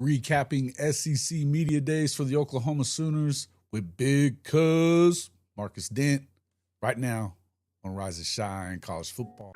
recapping SEC Media Days for the Oklahoma Sooners with Big Cuz Marcus Dent right now on Rise and Shine College Football.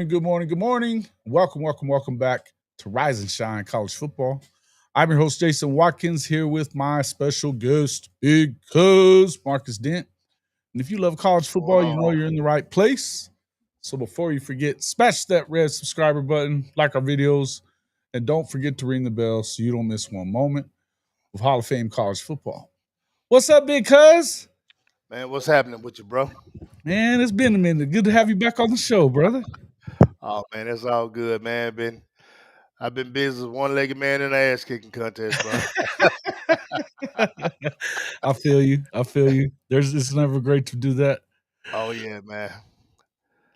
Good morning. Welcome back to Rise and Shine College Football. I'm your host, Jason Watkins, here with my special guest, Big Cuz Marcus Dent. And if you love college football, you know you're in the right place. So before you forget, smash that red subscriber button, like our videos, and don't forget to ring the bell so you don't miss one moment of Hall of Fame college football. What's up, Big Cuz? Man, what's happening with you, bro? Man, it's been a minute. Good to have you back on the show, brother. Oh man, that's all good, man. I've been busy with one-legged man in the ass kicking contest, bro. I feel you. It's never great to do that. Oh yeah, man.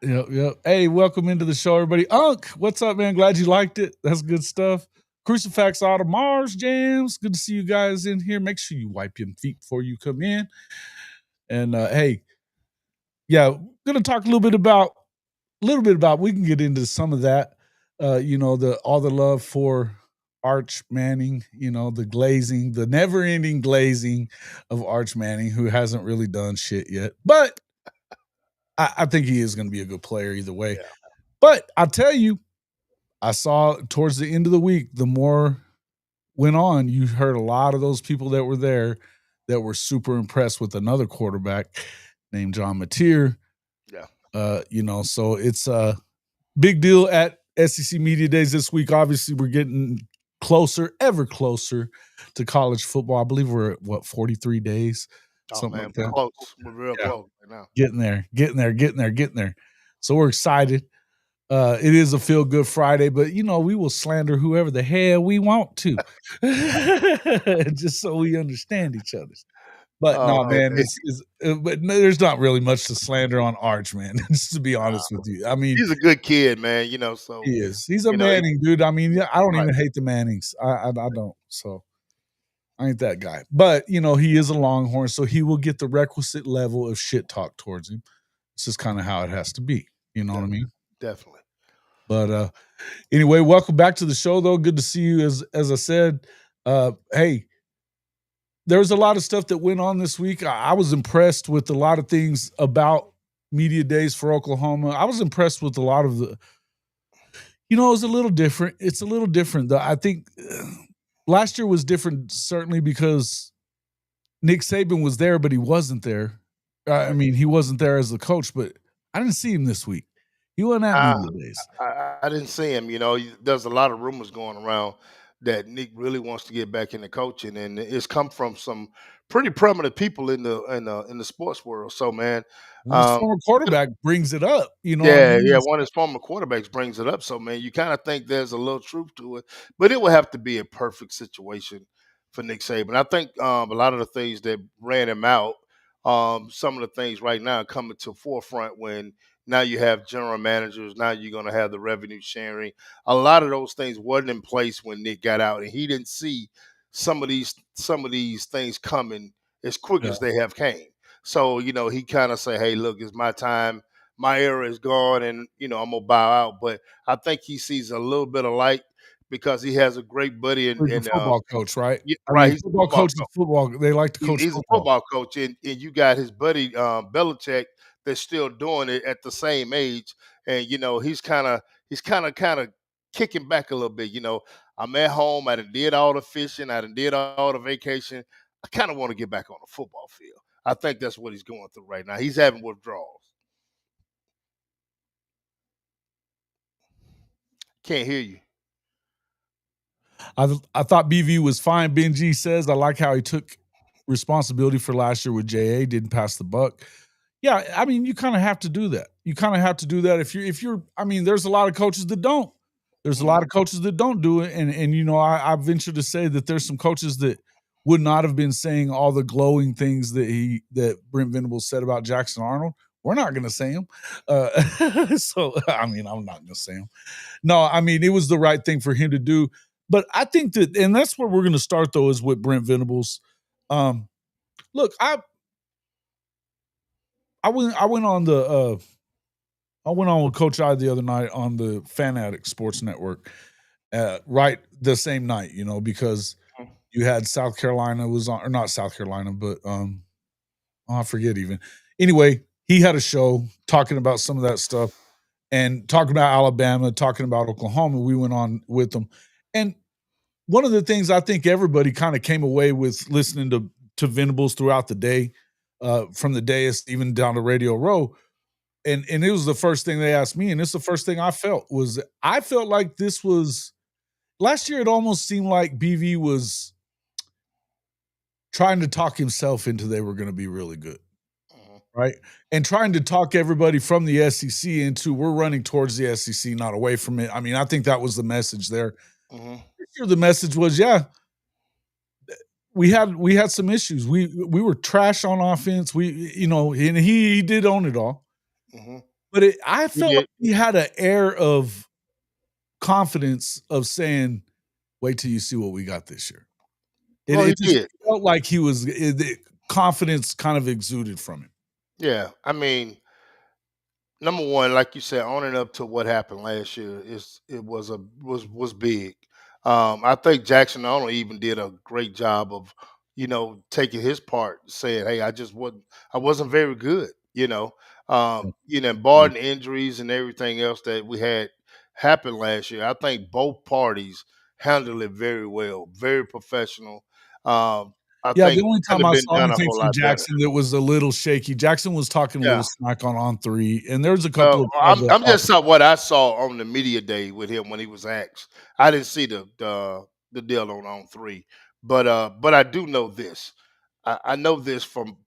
Yep. Hey, welcome into the show, everybody. Unc, what's up, man? Glad you liked it. That's good stuff. Crucifix out of Mars Jams. Good to see you guys in here. Make sure you wipe your feet before you come in. And hey, yeah, gonna talk a little bit about. We can get into some of that. All the love for Arch Manning. The never-ending glazing of Arch Manning, who hasn't really done shit yet, but I think he is going to be a good player either way. Yeah. But I'll tell you, I saw towards the end of the week, the more went on, you heard a lot of those people that were there that were super impressed with another quarterback named John Mateer. Yeah. So it's a big deal at SEC Media Days this week. Obviously, we're getting ever closer to college football. I believe we're at 43 days. Something like that. Close. We're real close right now. Getting there. So we're excited. It is a feel-good Friday, but we will slander whoever the hell we want to, just so we understand each other. But man, there's not really much to slander on Arch, man. Just to be honest with you, I mean, he's a good kid, man. So he is. He's a Manning, dude. I mean, I don't even hate the Mannings. I don't. So I ain't that guy. But he is a Longhorn, so he will get the requisite level of shit talk towards him. It's just kind of how it has to be. You know what I mean? Definitely. But anyway, welcome back to the show, though. Good to see you. As I said, hey, there's a lot of stuff that went on this week. I was impressed with a lot of things about Media Days for Oklahoma. I was impressed with a lot of the. It was a little different. It's a little different. I think last year was different, certainly because Nick Saban was there, but he wasn't there. I mean, he wasn't there as the coach, but I didn't see him this week. He wasn't at Media Days. I didn't see him. There's a lot of rumors going around that Nick really wants to get back into coaching, and it's come from some pretty prominent people in the sports world. So, man, his former quarterback brings it up. One of his former quarterbacks brings it up. So, man, you kind of think there's a little truth to it, but it would have to be a perfect situation for Nick Saban. I think a lot of the things that ran him out, some of the things right now are coming to forefront when now you have general managers. Now you're going to have the revenue sharing. A lot of those things wasn't in place when Nick got out, and he didn't see some of these things coming as quick as they have came. So, he kind of say, hey, look, it's my time. My era is gone, and, I'm going to bow out. But I think he sees a little bit of light because he has a great buddy. He's a football coach, right? Yeah, right. He's football coach. Football. They like to coach He's football. A football coach, and you got his buddy Belichick that's still doing it at the same age. And, he's kind of kicking back a little bit. I'm at home. I done did all the fishing. I done did all the vacation. I kind of want to get back on the football field. I think that's what he's going through right now. He's having withdrawals. Can't hear you. I thought BV was fine. Benji says, I like how he took responsibility for last year with JA, didn't pass the buck. Yeah, I mean, you kinda have to do that. You kinda have to do that if you're I mean, there's a lot of coaches that don't. There's a lot Mhm. of coaches that don't do it, and, you know, I venture to say that there's some coaches that would not have been saying all the glowing things that Brent Venables said about Jackson Arnold. We're not gonna say them. So, I mean, I'm not gonna say them. No, I mean, it was the right thing for him to do, but I think that and that's where we're gonna start, though, is with Brent Venables. Um, look, I went on I went on with Coach I the other night on the Fan Addict Sports Network, right the same night, you know, because Mhm. you had South Carolina was on, or not South Carolina, but oh, I forget even. Anyway, he had a show talking about some of that stuff and talking about Alabama, talking about Oklahoma. We went on with them, and one of the things I think everybody kind of came away with listening to Venables throughout the day, from the dais even down to Radio Row, and it was the first thing they asked me, and it's the first thing I felt was I felt like this was last year. It almost seemed like BV was trying to talk himself into they were going to be really good, Mhm. right? And trying to talk everybody from the SEC into we're running towards the SEC, not away from it. I mean, I think that was the message there. Mhm. This year, the message was, yeah, we had some issues. We were trash on offense. We, you know, and he did own it all, Mhm. but I He felt like did. he had an air of confidence of saying, "Wait till you see what we got this year." It Well, he it just did. felt like he was the confidence kind of exuded from him. Yeah. I mean, number one, like you said, owning up to what happened last year is it was a was big. I think Jackson Arnold even did a great job of, taking his part, saying, "Hey, I wasn't very good." Yeah, yeah. Barring injuries and everything else that we had happen last year, I think both parties handled it very well, very professional. I Yeah, the think only could time have I been saw done a anything whole from lot better. Jackson that was a little shaky, Jackson was talking a little Yeah. smack on 3, and there's a couple Well, of calls that I'm off. just saw what I saw on the media day with him when he was asked. I didn't see the deal on three, but I do know this. I know this from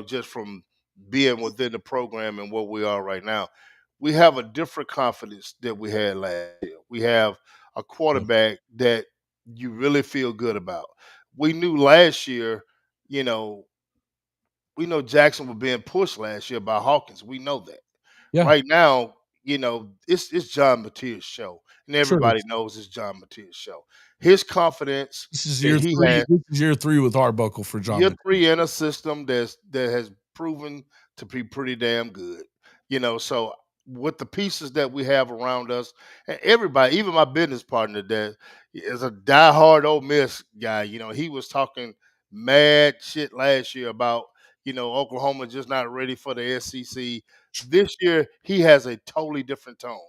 just from being within the program and where we are right now. We have a different confidence that we had last year. We have a Yeah, quarterback that you really feel good about. We knew last year, you know, we know Jackson was being pushed last year by Hawkins. We know that. yeah, Right now, it's John Mateer's show, and sure everybody is. knows it's John Mateer's show. His confidence This is that year he 3 has, this is year 3 with Arbuckle for John year McKee. 3 in a system that has proven to be pretty damn good. So with the pieces that we have around us, and everybody, even my business partner that is a diehard Ole Miss guy, he was talking mad shit last year about, Oklahoma just not ready for the SEC. This year, he has a totally different tone.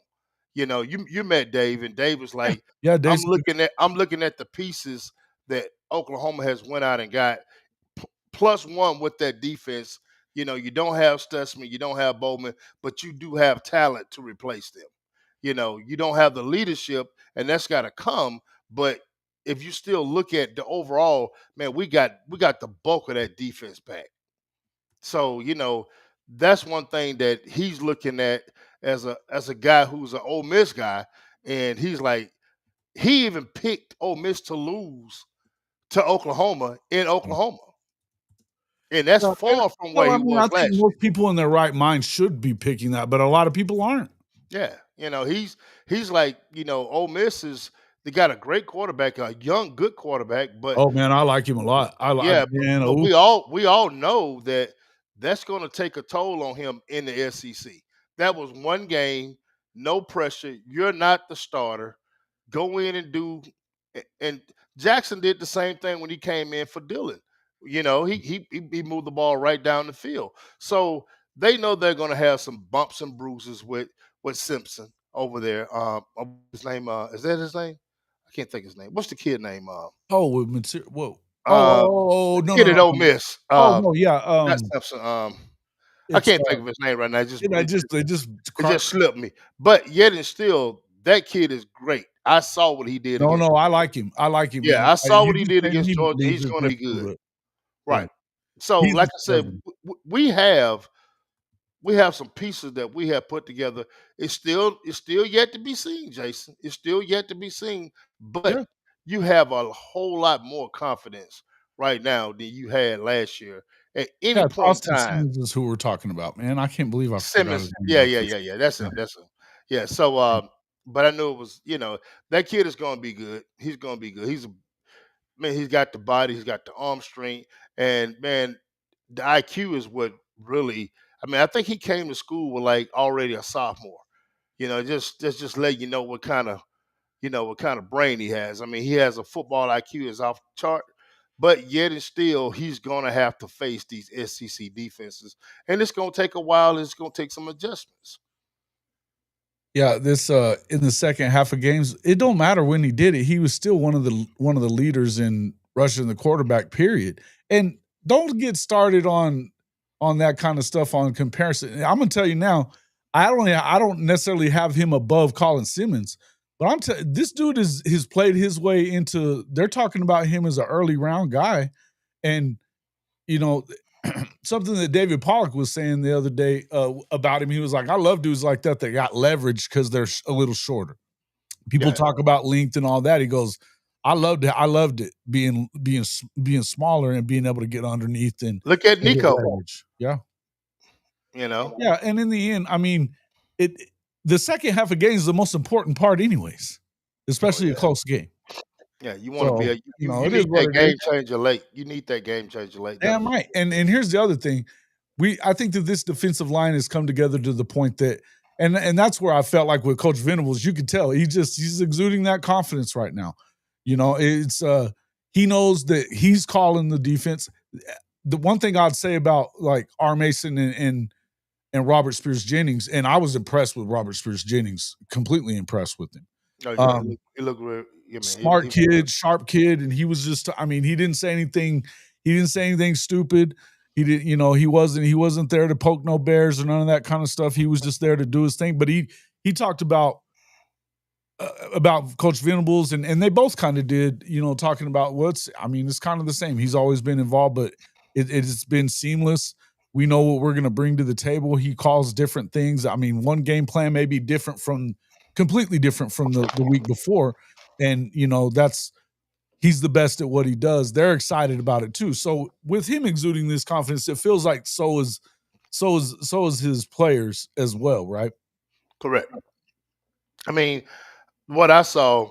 You met Dave, and Dave was Yeah, like, yeah, I'm Dave's a good looking at the pieces that Oklahoma has went out and got plus one with that defense. You don't have Stutzman, you don't have Bowman, but you do have talent to replace them. You don't have the leadership, and that's got to come. But if you still look at the overall, man, we got the bulk of that defense back. So that's one thing that he's looking at as a guy who's an Ole Miss guy, and he's like he even picked Ole Miss to lose to Oklahoma in one. Oklahoma. And that's Yeah, and far from where well, I he mean, I was think last most year. people in their right mind should be picking that, but a lot of people aren't. Yeah, he's like, Ole Miss is they got a great quarterback, a young, good quarterback, but Oh, man, I like him a lot. yeah, Man, but oh, we all know that that's going to take a toll on him in the SEC. That was one game, no pressure. You're not the starter. Go in and do. And Jackson did the same thing when he came in for Dillon. He moved the ball right down the field. So they know they're going to have some bumps and bruises with Simpson over there. His name is that his name? I can't think his name. What's the kid name? oh, with mater whoa. Uh, Oh, the no, no, kid no, at Ole no. Miss. Oh, no, yeah, Not Simpson. I it's, can't think of his name right now. It just you know, it just, they just it car just slipped me. But yet and still, that kid is great. I saw what he did no, against no, Georgia. I like him, man. Yeah, I saw You what he just did made against me Georgia. believe He's he'll going to get be through good. it. Yeah. Right. So, He's like I said, deserving. we have we have some pieces that we have put together. It's still yet to be seen, Jason. It's still yet to be seen. But Yeah. you have a whole lot more confidence right now than you had last year at any Yeah, point in Austin time. Simmons is who we're talking about, man. I can't believe I forgot his Simmons, name yeah, there yeah, for a yeah, second. yeah. That's Yeah. him. That's him. Yeah. So, but I knew it was. That kid is going to be good. He's going to be good. Man. He's got the body. He's got the arm strength, and man, the IQ is what really. I mean, I think he came to school with like already a sophomore. Just let you know what kind of brain he has. I mean, he has a football IQ is off the chart, but yet and still he's gonna have to face these SEC defenses, and it's gonna take a while. It's gonna take some adjustments. Yeah, this in the second half of games, it don't matter when he did it. He was still one of the leaders in rushing the quarterback, period. And don't get started on that kind of stuff on comparison. I'm gonna tell you now, I don't necessarily have him above Colin Simmons, but this dude has played his way into they're talking about him as an early round guy. And you know, something that David Pollock was saying the other day about him. He was like, "I love dudes like that that got leverage because they're a little shorter." People Yeah. talk about length and all that. He goes, "I loved it being smaller and being able to get underneath Look at and get Nico. leverage." Yeah, You know. yeah. And in the end, I mean, it the second half of games is the most important part, anyways, Oh especially a yeah. close game. Yeah. You want to be So a you it is need what that it is. game changer late. You need that game changer late. Damn right. And here's the other thing. I think that this defensive line has come together to the point that and that's where I felt like with Coach Venables, you could tell he's exuding that confidence right now. It's he knows that he's calling the defense. The one thing I'd say about like R. Mason and Robert Spears-Jennings, and I was impressed with Robert Spears-Jennings, completely impressed with him. Oh yeah. He Um, look. He look real. Yeah, man. Smart kid, sharp kid, and he was just I mean, he didn't say anything stupid. He didn't, he wasn't there to poke no bears or none of that kind of stuff. He was just there to do his thing. But he talked about Coach Venables and they both kind of did, talking about it's kind of the same. He's always been involved, but it's been seamless. We know what we're going to bring to the table. He calls different things. I mean, one game plan may be completely different from the week before. And, he's the best at what he does. They're excited about it too. So with him exuding this confidence, it feels like so is his players as well, right? correct. I mean, what I saw.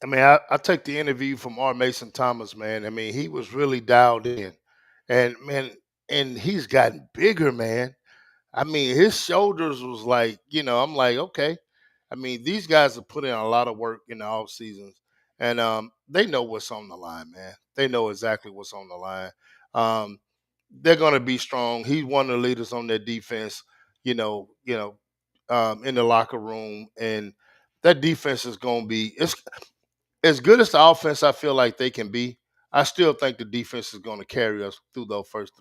I mean, I take the interview from R. Mason Thomas, man. I mean, he was really dialed in, and man, and he's gotten bigger, man. I mean, his shoulders was like, I'm like, okay. I mean, these guys have put in a lot of work in the off seasons, and they know what's on the line, man. They know exactly what's on the line. Um, they're gonna be strong. He's one of the leaders on their defense, in the locker room, and that defense is gonna be it's as good as the offense I feel like they can be. I still think the defense is gonna carry us through those first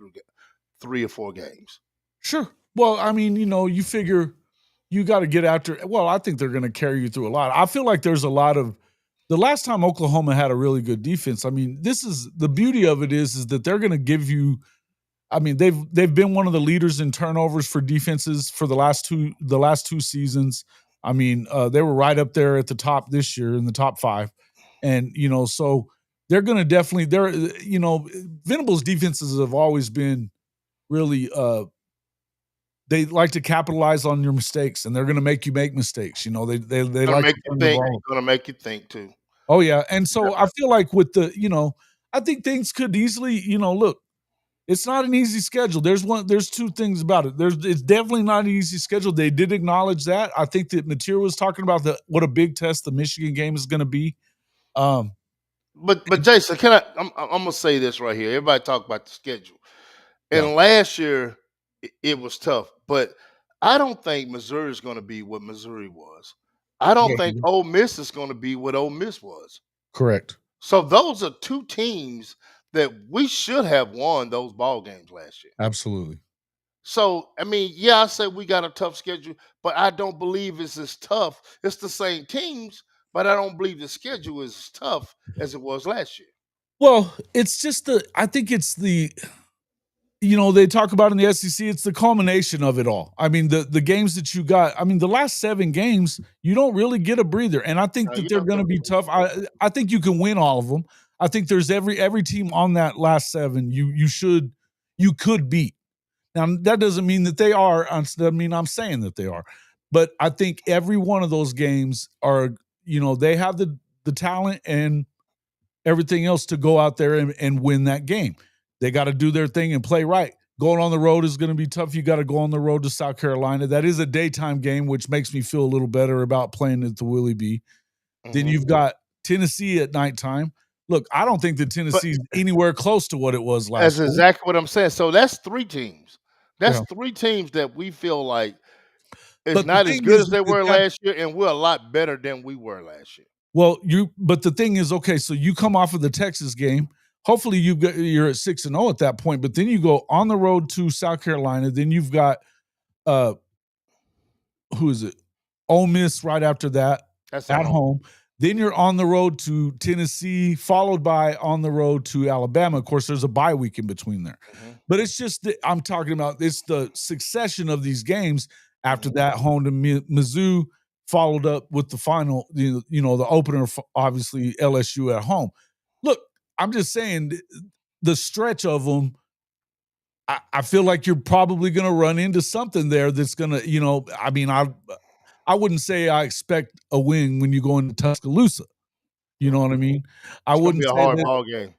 3 or 4 games. Sure. Well, I mean, you figure you got to get after. Well, I think they're going to carry you through a lot. I feel like there's a lot of the last time Oklahoma had a really good defense. I mean, this is the beauty of it is that they're going to give you. I mean, they've been one of the leaders in turnovers for defenses for the last two seasons. I mean, they were right up there at the top this year in the top five, and so they're going to definitely. Venables defenses have always been really they like to capitalize on your mistakes, and they're going to make you make mistakes. They Gonna like make to you turn the think. ball. Gonna make you think too. Oh yeah, and Yeah. so I feel like with I think things could easily, look, it's not an easy schedule. There's two things about it. It's definitely not an easy schedule. They did acknowledge that. I think that Material was talking about what a big test the Michigan game is going to be. Um, But Jason, can I'm gonna say this right here. Everybody talk about the schedule. yeah, And last year it was tough, but I don't think Missouri is gonna be what Missouri was. I don't yeah, think Ole Miss is gonna be what Ole Miss was. correct. So those are two teams that we should have won those ball games last year. Absolutely. So I mean, yeah, I said we got a tough schedule, but I don't believe it's as tough. It's the same teams, but I don't believe the schedule is as tough as it was last year. Well, it's just I think it's they talk about in the SEC, it's the culmination of it all. I mean, the games that you got, I mean, the last 7 games, you don't really get a breather, and I think No, that you they're don't get gonna a be break. tough. I think you can win all of them. I think there's every team on that last 7 you could beat. Now, that doesn't mean that they are. I mean, I'm saying that they are, but I think every one of those games are, they have the talent and everything else to go out there and win that game. They got to do their thing and play right. Going on the road is going to be tough. You got to go on the road to South Carolina. That is a daytime game, which makes me feel a little better about playing at the Willie B. Then Mhm. you've got Tennessee at nighttime. Look, I don't think that But Tennessee's anywhere close to what it was that's last year. exactly what I'm saying. So that's 3 teams. That's Yeah. 3 teams that we feel like is But the not as thing good is as they with were that, last year, and we're a lot better than we were last year. but the thing is, okay, so you come off of the Texas game. Hopefully you're at 6-0 at that point, but then you go on the road to South Carolina. Then you've got uh who is it? Ole Miss right after that That's at at home. home. Then you're on the road to Tennessee, followed by on the road to Alabama. Of course, there's a bye week in between there. Mhm. But it's just that I'm talking about it's the succession of these games. After Mhm. that, home to Mizzou, followed up with the final, the opener, obviously LSU at home. Look, I'm just saying the stretch of them. I feel like you're probably going to run into something there that's going to, I mean, I wouldn't say I expect a win when you go into Tuscaloosa. You know Right. what I mean? I It's gonna be wouldn't a say hard that ball game.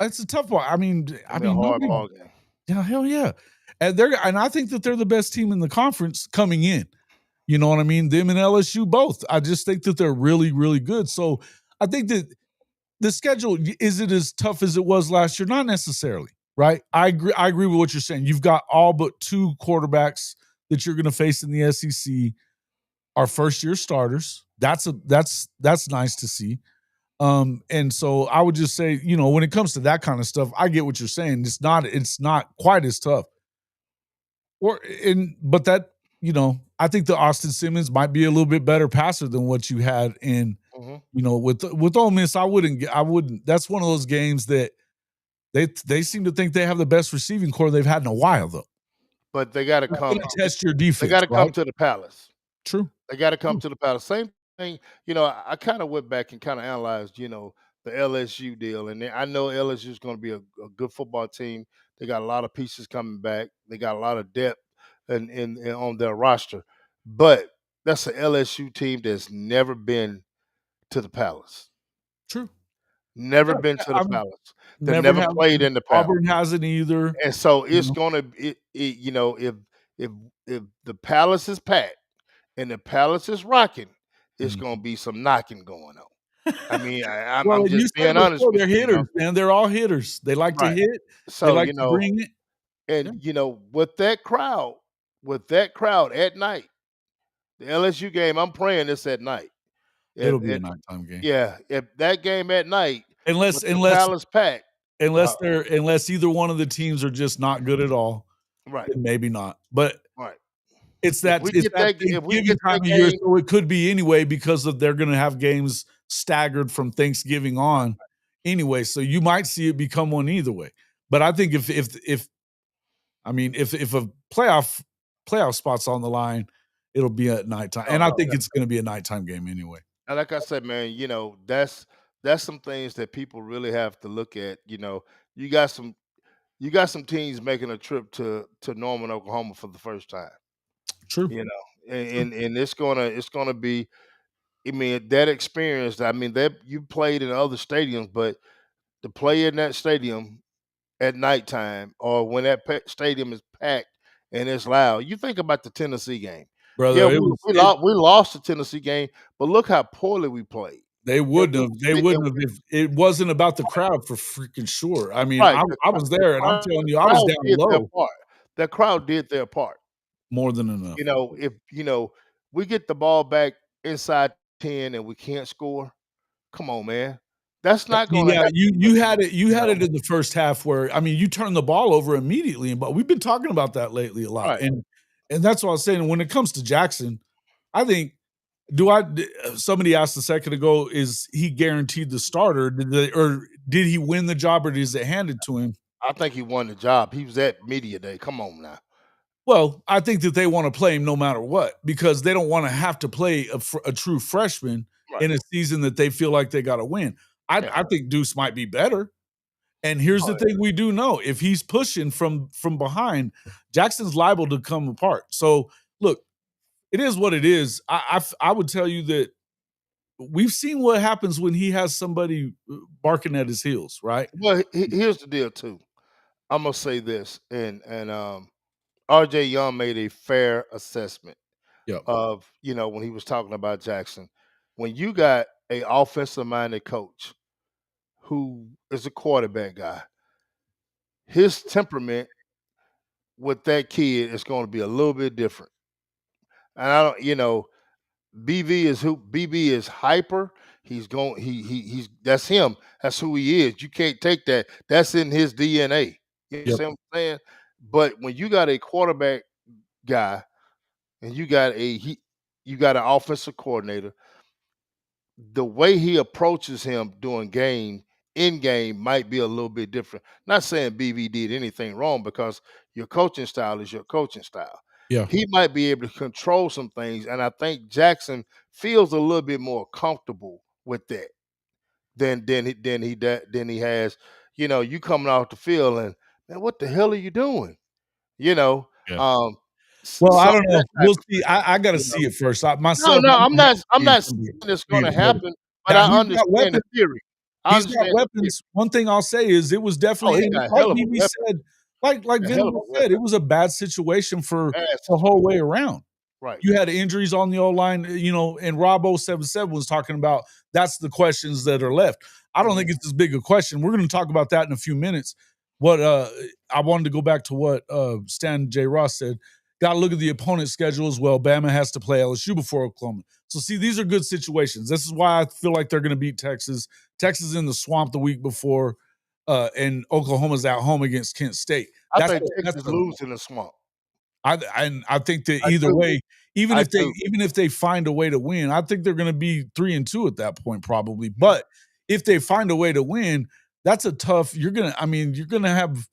it's a tough one. I mean, It's gonna be a hard nobody. ball game. Yeah, hell yeah. And I think that they're the best team in the conference coming in. You know what I mean? Them and LSU both. I just think that they're really, really good. So I think that the schedule, is it as tough as it was last year? Not necessarily, right? I agree with what you're saying. You've got all but 2 quarterbacks that you're going to face in the SEC are first year starters. That's nice to see. And so I would just say, when it comes to that kind of stuff, I get what you're saying. It's not quite as tough. But that, I think the Austin Simmons might be a little bit better passer than what you had in, Mhm. with Ole Miss. I wouldn't. That's one of those games that they seem to think they have the best receiving core they've had in a while, though. But they gotta It's come gonna test your they defense, gotta come right? to the Palace. True. They gotta come True. to the Palace. Same thing, I kinda went back and kinda analyzed, the LSU deal, and then I know LSU is gonna be a good football team. They got a lot of pieces coming back. They got a lot of depth in on their roster. But that's a LSU team that's never been to the Palace. True. Never Yeah, been to the I'm Palace. They've never never have. played in the Palace. Auburn hasn't either. And so You it's know, gonna if if the Palace is packed and the Palace is rocking, it's Mhm. gonna be some knocking going on. I mean, I'm Well, and you just said it being honest before, with they're you. hitters, man. They're all hitters. They like to Right. hit. They So, like to bring it. and Yeah, with that crowd at night, the LSU game, I'm praying it's at night. it'll If be a nighttime game. Yeah, if that game at night Unless with the unless Palace packed, uh, unless either one of the teams are just not good at all, right, then maybe not. But right. it's If that we it's get that if we Thanksgiving get time that of year, game so it could be anyway because of they're gonna have games staggered from Thanksgiving on anyway. So you might see it become one either way. But I think if I mean, if a playoff spot's on the line, it'll be at nighttime, and I oh, think it's gonna be a nighttime game anyway. and like I said, man, that's some things that people really have to look at. You got some you got some teams making a trip to Norman, Oklahoma for the first time. True, You know, true. and it's gonna be. I mean, that experience. I mean, that you played in other stadiums, but to play in that stadium at nighttime or when that stadium is packed and it's loud. You think about the Tennessee game. Yeah, Brother, it was it we lost the Tennessee game, but look how poorly we played. And we they sti- and wouldn't have if it wasn't about the crowd for freaking sure. I mean, Right, I was there and I'm telling you, I was crowd down did their low part. The crowd did their part. more than enough. If we get the ball back inside 10 and we can't score, come on, man. That's I not mean, gonna yeah, happen. you You had know, it in the first half where I mean, you turned the ball over immediately, but we've been talking about that lately a lot. right. And that's what I was saying. When it comes to Jackson, I think do I somebody asked a second ago, is he guaranteed the starter? Or did he win the job or is it handed to him? I think he won the job. He was at media day. Come on now. Well, I think that they want to play him no matter what because they don't want to have to play a true freshman in Right. a season that they feel like they got to win. Yeah. I think Deuce might be better. And here's the thing we do know. If he's pushing from behind, Jackson's liable to come apart. So, look, it is what it is. I would tell you that we've seen what happens when he has somebody barking at his heels, right? Well, here's the deal too. I'm gonna say this, and RJ Young made a fair assessment Yep. of when he was talking about Jackson. When you got a offensive minded coach who is a quarterback guy, his temperament with that kid is going to be a little bit different. And I don't, BB is hyper. He's going he's that's him. That's who he is. You can't take that. That's in his DNA. You Yep. see what I'm saying? But when you got a quarterback guy and you got an offensive coordinator, the way he approaches him during in game might be a little bit different. Not saying BB did anything wrong because your coaching style is your coaching style. Yeah. He might be able to control some things, and I think Jackson feels a little bit more comfortable with that than he has. You coming off the field and man, what the hell are you doing? You know, Yeah. um, Well, I some don't of know. that type We'll of see. thing. I got to You know, see it first. no, Myself, no, I'm not I'm seeing not saying somebody it's going being to promoted. happen, but Now I he's got understand the weapons. theory. I He's got understand the theory. weapons. One thing I'll say is it was Oh, definitely he got a like hell of a BB weapon. said, like A hell of a Venables said, weapon. it was a bad situation for Bad the whole way situation. around. Right. You had injuries on the O-line, and Rob 077 was talking about that's the questions that are left. I don't think it's as big a question. We're going to talk about that in a few minutes. What I wanted to go back to what Stan J. Ross said. Got to look at the opponent's schedule as well. Bama has to play LSU before Oklahoma. So, see, these are good situations. This is why I feel like they're going to beat Texas. Texas in the swamp the week before, and Oklahoma's at home against Kent State. I That's think that's Texas a lose in the swamp. I think that I either do. way, even I if do. they find a way to win, I think they're going to be 3-2 at that point probably. But if they find a way to win, that's a tough. You're gonna have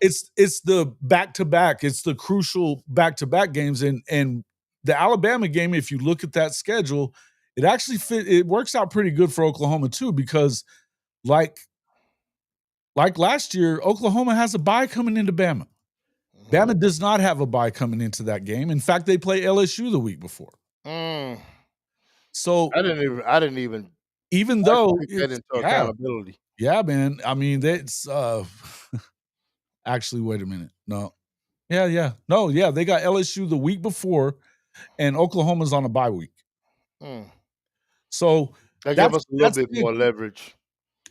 it's the back to back. It's the crucial back to back games, and the Alabama game. If you look at that schedule, it actually it works out pretty good for Oklahoma too because like last year, Oklahoma has a bye coming into Bama. Bama does not have a bye coming into that game. In fact, they play LSU the week before. Mm. So I didn't even though take that it's into accountability. yeah, man. I mean, that's actually wait a minute. No. Yeah. No, yeah, they got LSU the week before and Oklahoma's on a bye week. Mm. So That give us a little that's bit big. more leverage.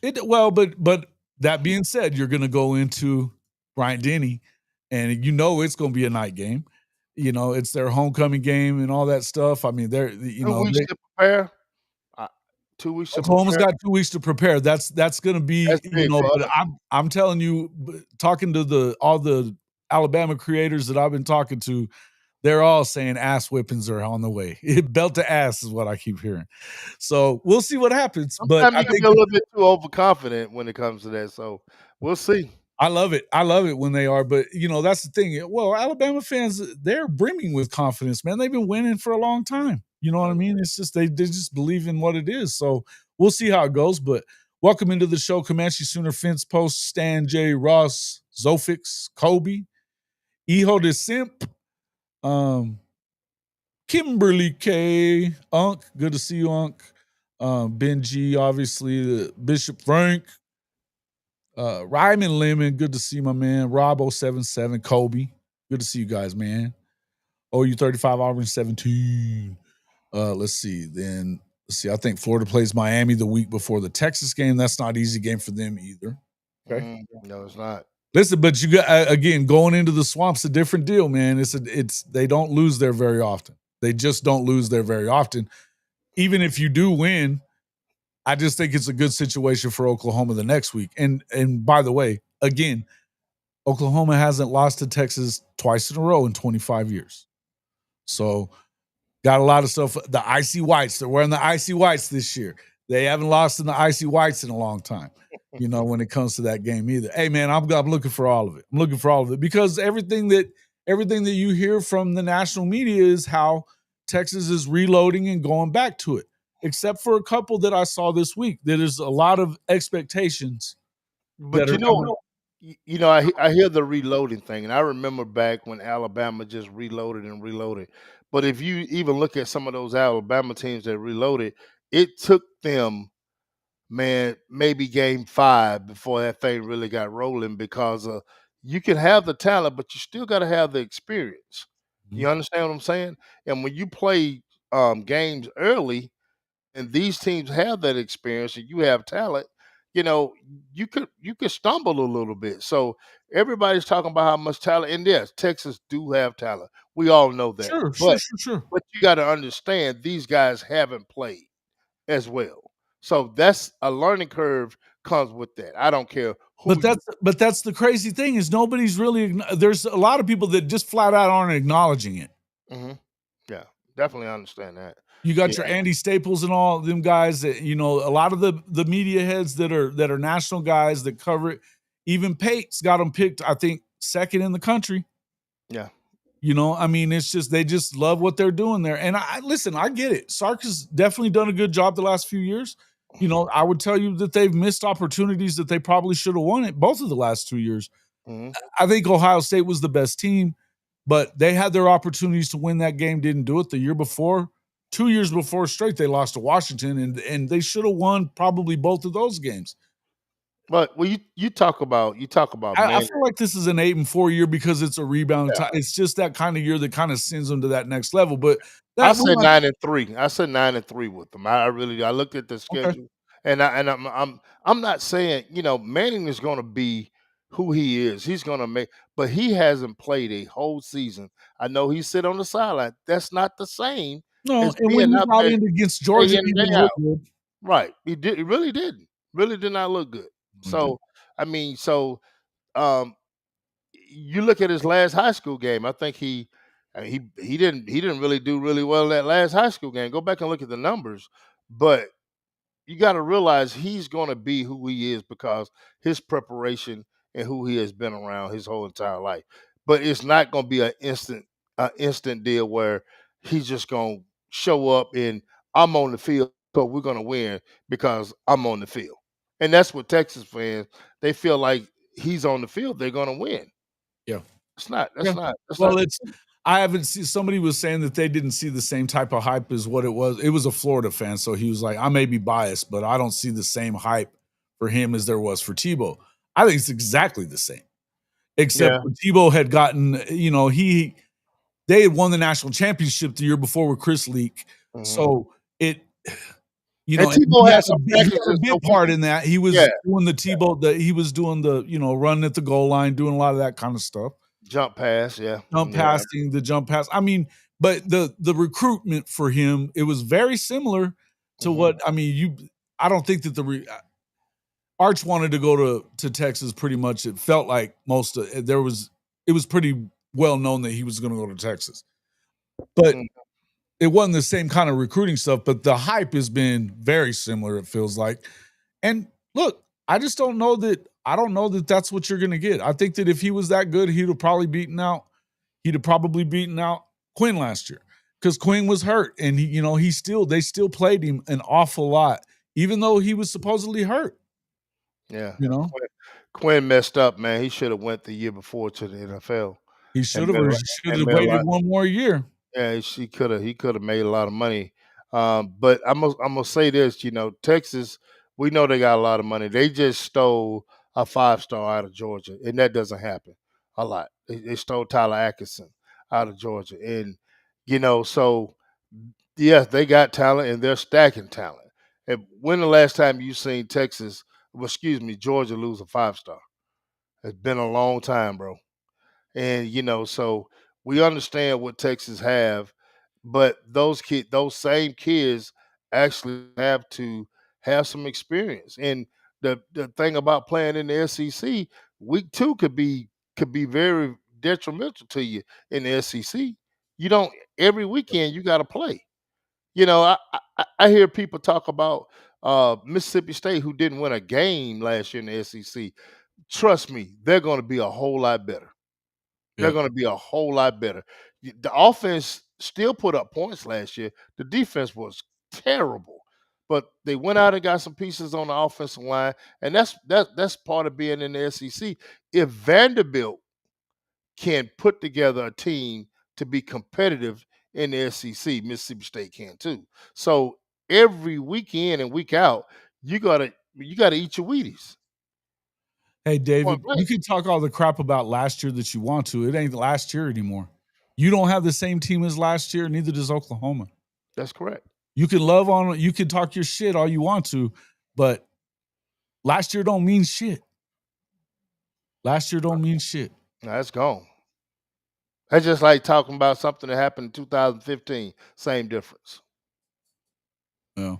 But that being said, you're gonna go into Bryant Denny and it's gonna be a night game. It's their homecoming game and all that stuff. I mean, 2 weeks to prepare. 2 weeks to Oklahoma's prepare. got 2 weeks to prepare. That's gonna be, That's big for but us. I'm telling you, talking to all the Alabama creators that I've been talking to, they're all saying ass whippings are on the way. Belt to ass is what I keep hearing. So we'll see what happens. But Sometimes I you can be think a little bit too overconfident when it comes to that. So we'll see. I love it. I love it when they are, but that's the thing. Well, Alabama fans, they're brimming with confidence, man. They've been winning for a long time. You know what I mean? It's just they just believe in what it is. So we'll see how it goes. But welcome into the show, Comanche Sooner Fence Post, Stan J. Ross, Zofix, Kobe, Eho the Simp, Kimberly K, Unk. Good to see you, Unk. Ben G, obviously, Bishop Frank, Ryman Lemon, good to see my man. Rob 077, Kobe. Good to see you guys, man. OU35, Auburn 17. Let's see. I think Florida plays Miami the week before the Texas game. That's not an easy game for them either. Okay. No, it's not. Listen, but you got again going into the swamp's a different deal, man. It's they don't lose there very often. They just don't lose there very often. Even if you do win, I just think it's a good situation for Oklahoma the next week. And by the way, again, Oklahoma hasn't lost to Texas twice in a row in 25 years. So got a lot of stuff. The icy whites, they're wearing the icy whites this year. They haven't lost in the icy whites in a long time. When it comes to that game either. Hey man, I'm looking for all of it. I'm looking for all of it because everything that you hear from the national media is how Texas is reloading and going back to it. Except for a couple that I saw this week. There is a lot of expectations that But are coming. I hear the reloading thing, and I remember back when Alabama just reloaded and reloaded. But if you even look at some of those Alabama teams that reloaded, it took them, man, maybe game 5 before that thing really got rolling because you can have the talent, but you still got to have the experience. Mhm. You understand what I'm saying? And when you play games early, and these teams have that experience and you have talent, you know, you could stumble a little bit. So everybody's talking about how much talent, and yes, Texas do have talent. We all know that. Sure, sure, But sure, sure. you got to understand these guys haven't played as well. So that's a learning curve comes with that. I don't care But who you. that's the crazy thing is nobody's really there's a lot of people that just flat out aren't acknowledging it. Mhm. Yeah, definitely understand that. You got Yeah. your Andy Staples and all them guys that a lot of the media heads that are national guys that cover it. Even Pate's got them picked, I think, second in the country. Yeah. I mean, it's just they just love what they're doing there. And I listen, I get it. Sark has definitely done a good job the last few years. I would tell you that they've missed opportunities that they probably should have won it both of the last 2 years. Mhm. I think Ohio State was the best team, but they had their opportunities to win that game, didn't do it the year before. 2 years before straight, they lost to Washington, and they should have won probably both of those games. But when you talk about I man. feel like this is an 8-4 year because it's a rebound. Yeah. It's just that kind of year that kind of sends them to that next level. But I that said one, 9-3. I said 9-3 with them. I really I looked at the okay, schedule, and I'm not saying Manning is going to be who he is. He's going to make, but he hasn't played a whole season. I know he sit on the sideline. That's not the same no, as and when being he out got there in against day Georgia, in he and day didn't out. look good. Right? He did. He really didn't. Really did not look good. He did. So I mean, um, you look at his last high school game. I think he didn't really do really well in that last high school game. Go back and look at the numbers, but you got to realize he's going to be who he is because his preparation and who he has been around his whole entire life. But it's not going to be an instant deal where he's just going to show up and I'm on the field, so we're going to win because I'm on the field. And that's what Texas fans, they feel like he's on the field, they're going to win. Yeah. It's not. Yeah. That's Well, not. it's I haven't seen somebody was saying that they didn't see the same type of hype as what it was. It was a Florida fan, so he was like, I may be biased, but I don't see the same hype for him as there was for Tebow. I think it's exactly the same. Except Yeah. for Tebow had gotten, they had won the national championship the year before with Chris Leak. Mhm. So it, And and Tebow had some he had a practices, so bit part in that. He yeah, was doing the Tebow, he was doing the, running at the goal line, doing a lot of that kind of stuff. jump pass, yeah, yeah. The jump pass. I mean, but the recruitment for him, it was very similar to Mhm. what I mean. I don't think that Arch wanted to go to Texas. Pretty much, it felt like it was pretty well known that he was going to go to Texas, but Mm. it wasn't the same kind of recruiting stuff. But the hype has been very similar. It feels like, and look, I just don't know that. I don't know that that's what you're going to get. I think that if he was that good, he'd have probably beaten out Quinn last year because Quinn was hurt and they still played him an awful lot, even though he was supposedly hurt, Yeah. you know, Quinn messed up, man. He should have went the year before to the NFL he and should have, made a or he lot should and have made a waited lot. one more year. Yeah, he coulda made a lot of money. But I'm gonna say this, Texas, we know they got a lot of money. They just stole a 5-star out of Georgia, and that doesn't happen a lot. They stole Tyler Atkinson out of Georgia, and so yes, they got talent and they're stacking talent. And when the last time you seen Georgia lose a 5-star? It's been a long time, bro. And so we understand what Texas have, but those same kids actually have to have some experience. And the thing about playing in the SEC, week 2 could be very detrimental to you in the SEC. You don't every weekend you got to play. I hear people talk about Mississippi State, who didn't win a game last year in the SEC, trust me, they're going to be a whole lot better. They're Yep. going to be a whole lot better. The offense still put up points last year. The defense was terrible, but they went out and got some pieces on the offensive line, and that's part of being in the SEC. If Vanderbilt can put together a team to be competitive in the SEC, Mississippi State can too. So every week in and week out, you gotta eat your Wheaties. Hey, Point David, blank. you can talk all the crap about last year that you want to. It ain't last year anymore. You don't have the same team as last year, neither does Oklahoma. That's correct. You can talk your shit all you want to, but last year don't mean shit. Last year don't mean shit. Now that's gone. That's just like talking about something that happened in 2015. Same difference. Yeah.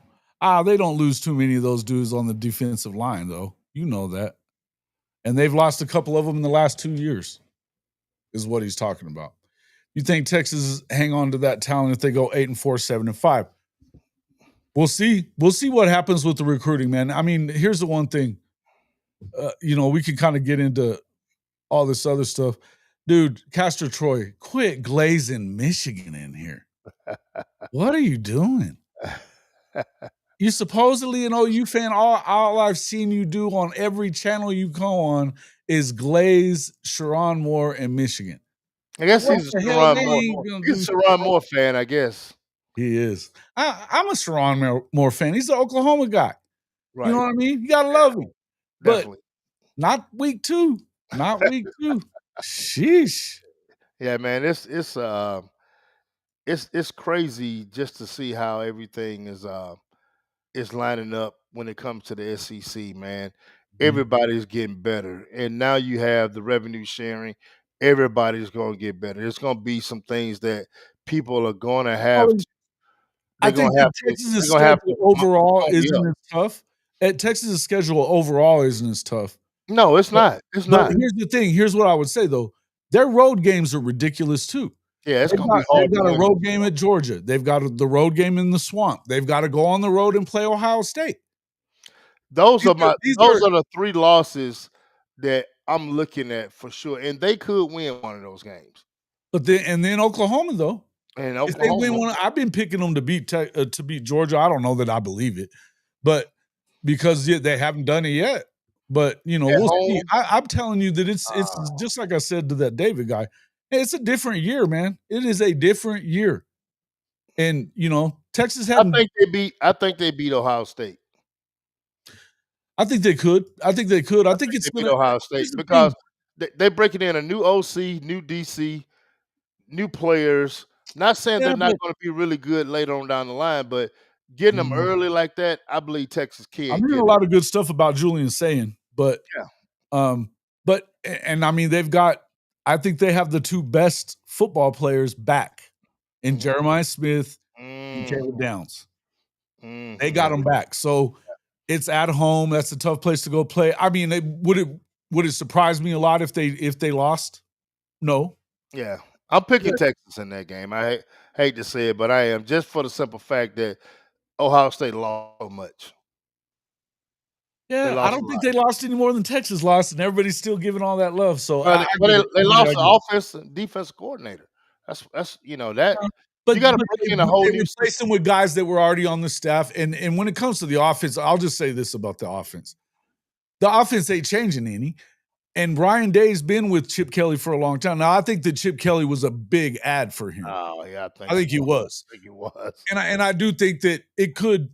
They don't lose too many of those dudes on the defensive line, though. You know that. And they've lost a couple of them in the last 2 years, is what he's talking about. You think Texas hang on to that talent if they go 8-4, 7-5? We'll see. We'll see what happens with the recruiting, man. I mean, here's the one thing. We can kind of get into all this other stuff. Dude, Castor Troy, quit glazing Michigan in here. What are you doing? You supposedly an OU fan. All I've seen you do on every channel you go on is glaze Sharon Moore and Michigan. I guess What he's a the hell? Sharon They Moore. ain't gonna He's do a shit. Sharon Moore fan, I guess. He is. I'm a Sharon Moore fan. He's an Oklahoma guy. You know Right. what I mean? You gotta love him. But Definitely. not week 2. Not week 2. Sheesh. Yeah, man. It's crazy just to see how everything is lining up when it comes to the SEC, man. Mhm. Everybody's getting better. And now you have the revenue sharing. Everybody's going to get better. There's going to be some things that people are going to have Probably to, I they're going think to that have to, Texas's they're going to have to schedule overall pony isn't up. as tough. Texas's schedule overall isn't as tough. No, it's But not. It's but not. here's the thing, here's what I would say though. Their road games are ridiculous too. Yeah, it's They've going to be got hard they've to got a win those road game games. at Georgia. They've got the road game in the Swamp. They've got to go on the road and play Ohio State. Those These are are my these those are are the 3 losses that I'm looking at for sure, and they could win one of those games. but then Oklahoma though. And If they win Oklahoma one, I've been picking them to beat Georgia. I don't know that I believe it, but because they haven't done it yet. But at we'll see. home, I'm telling you that it's uh, just like I said to that David guy. It's a different year, man. It is a different year, and Texas hadn't. I think they beat Ohio State. I think they could. I think they could. I I think think it's they beat gonna. Ohio Here's State the because thing. they're breaking in a new OC, new DC, new players. Not saying they're Yeah, not but gonna be really good later on down the line, but getting them mm, early like that, I believe Texas I'm can hearing a get 'em. lot of good stuff about Julian saying, but Yeah. Um, and I mean, they've got, I think they have the 2 best football players back in Mhm. Jeremiah Smith and Mm, Caleb Downs. They mhm, got yeah, them back. So it's at home. That's a tough place to go play. I mean, would it surprise me a lot if they lost? No. yeah. I'm Yeah, picking Texas in that game. I hate to say it, but I am, just for the simple fact that Ohio State lost so much. They yeah. I lost a don't think lot. they lost any more than Texas lost, and everybody's still giving all that love. So Well, I but get it. I they get it. lost I the get it. offense and defensive coordinator. That's that Yeah, you gotta but bring in a whole they new replaced system. them with guys that were already on the staff. And when it comes to the offense, I'll just say this about the offense. The offense ain't changing any. And Ryan Day's been with Chip Kelly for a long time. Now, I think that Chip Kelly was a big ad for him. Oh, yeah, I I think he think he was. was. I think he was. And I do think that it could,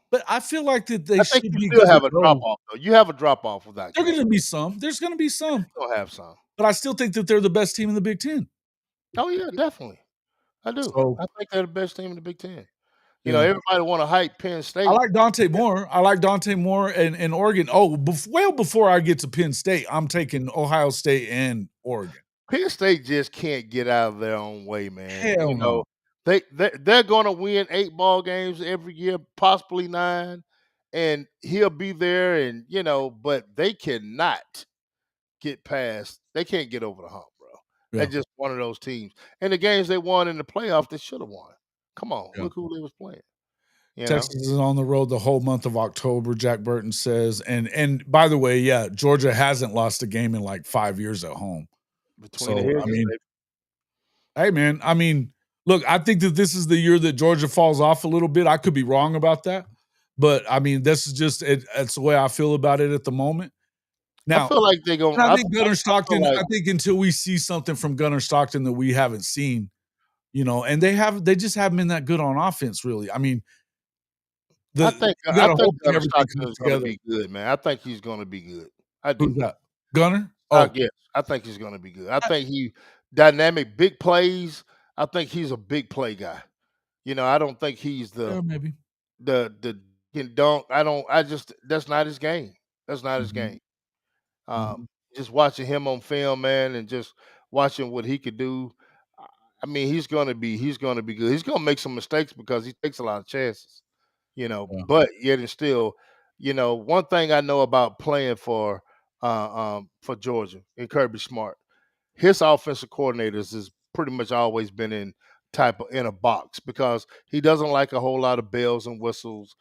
but I feel like that they I think should you be still good to have a drop go. off though. You have a drop off without There's Kelly. gonna be some. There's gonna be some. You're gonna have some. But I still think that they're the best team in the Big Ten. Oh yeah, definitely. I do. So I think they're the best team in the Big Ten. yeah. Everybody want to hype Penn I State. like Dante Moore. I like Dante Moore and Oregon. Oh, well before I get to Penn State, I'm taking Ohio State and Oregon. Penn State just can't get out of their own way, man. Hell no. They're going to win 8 ball games every year, possibly 9, and he'll be there, and but they cannot get past. They can't get over the hump, bro. They're Yeah. just one of those teams. And the games they won in the playoff, they should have won. Come on, Yeah. look who they was playing. You know, Texas is on the road the whole month of October, Jack Burton says. And by the way, yeah, Georgia hasn't lost a game in like 5 years at home. between the So, I hedges, mean, baby. hey, man, I mean, look, I think that this is the year that Georgia falls off a little bit. I could be wrong about that, but I mean, this is just it's the way I feel about it at the moment. I Now, feel like they're and gonna. I think Gunnar I feel Stockton, like I think until we see something from Gunnar Stockton that we haven't seen, and they just haven't been that good on offense, really. I mean, you I gotta think hope that Gunner everything Stockton comes is gonna together. be good, man. I think he's gonna be good. I Who's do. that? Gunner? I Oh, yes, I think he's gonna be good. I I think he dynamic big plays. I think he's a big play guy. I don't think he's yeah, maybe. the can dunk. I don't. I just that's not his game. That's not his Mhm, game. Um, mhm, just watching him on film, man, and just watching what he could do. I I mean, he's gonna be good. He's gonna make some mistakes because he takes a lot of chances. yeah, But yet and still, one thing I know about playing for Georgia and Kirby Smart, his offensive coordinators has pretty much always been in a box because he doesn't like a whole lot of bells and whistles,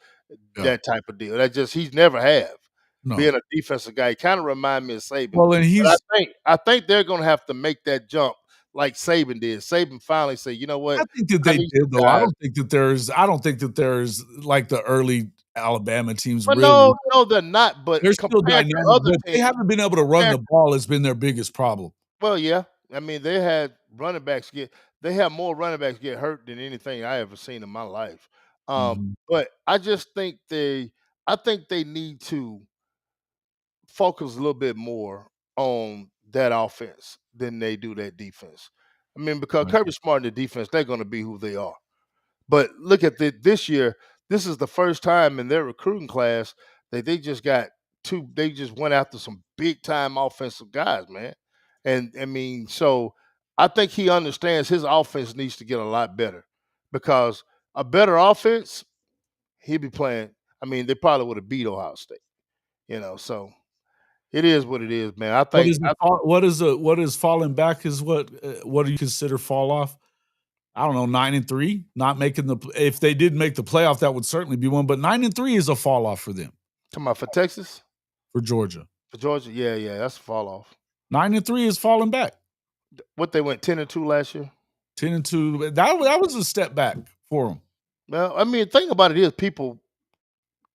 yeah. that type of deal. That just he's never have No. being a defensive guy. He kind of remind me of Saban, Well, and but I he's think I think they're gonna have to make that jump like Saban did. Saban finally said, you know what, I think that I they need did, some though. guys. I don't think that there's like the early Alabama teams Well, really. no, they're not. But They're still compared to dynamic, other but they teams, haven't been able to run compared the ball has been their biggest problem. well, yeah. I mean, they had running backs get they have more running backs get hurt than anything I ever seen in my life. Mhm, But I think they need to focus a little bit more on that offense than they do that defense. I mean, because right. Kirby Smart and the defense, they're going to be who they are. But look at this year. This is the first time in their recruiting class that they just got two. They just went after some big time offensive guys, man. And I mean, so I think he understands his offense needs to get a lot better because a better offense, he'd be playing. I mean, they probably would have beat Ohio State. So it is what it is, man. I What think is the fall what is falling back is what do you consider fall off? I don't know, 9-3, not making if they did make the playoff, that would certainly be one, but 9-3 is a fall off for them, talking about for Texas, for Georgia. for Georgia, yeah, yeah, that's a fall off. 9-3 is falling back. What they went 10-2 last year. 10-2, that was a step back for them. Well, I mean, the thing about it is, people,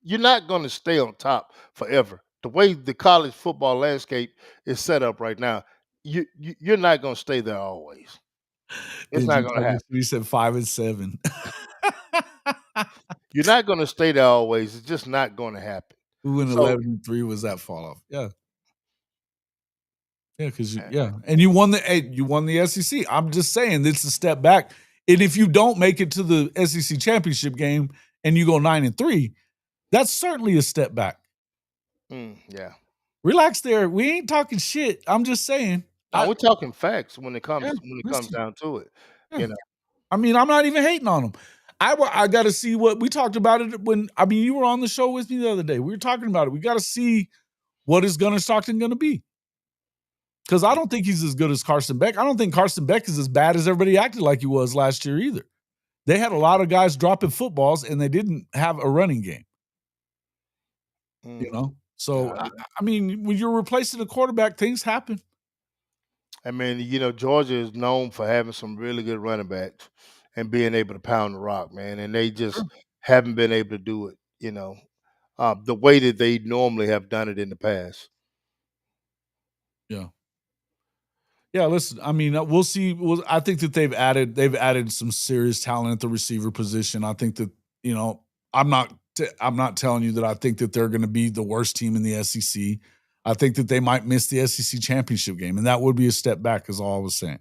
you're not going to stay on top forever. The way the college football landscape is set up right now, you're not going to stay there always. It's not Benji going to told me happen. he said 5-7. You're not going to stay there always. It's just not going to happen. Who went So, 11-3 was that fall off? Yeah. Yeah, because eh, and you won the SEC. I'm just saying it's a step back. And if you don't make it to the SEC championship game and you go 9-3, that's certainly a step back. yeah. Relax there. We ain't talking shit. I'm just saying. Now I we're talking facts when it yeah, comes listen. down to it. Yeah. You know. I mean, I'm not even hating on them. I got to see what we talked about it when you were on the show with me the other day. We were talking about it. We got to see what is Gunnar Stockton going to be. Because I don't think he's as good as Carson Beck. I don't think Carson Beck is as bad as everybody acted like he was last year either. They had a lot of guys dropping footballs and they didn't have a running game, Mm, So, yeah. I mean, when you're replacing a quarterback, things happen. I mean, Georgia is known for having some really good running backs and being able to pound the rock, man. And they just Sure. haven't been able to do it, the way that they normally have done it in the past. Yeah. Yeah, listen, I mean, we'll see. I think that they've added some serious talent at the receiver position. I think that, you know, I'm not telling you that I think that they're going to be the worst team in the SEC. I think that they might miss the SEC championship game, and that would be a step back, is all I was saying.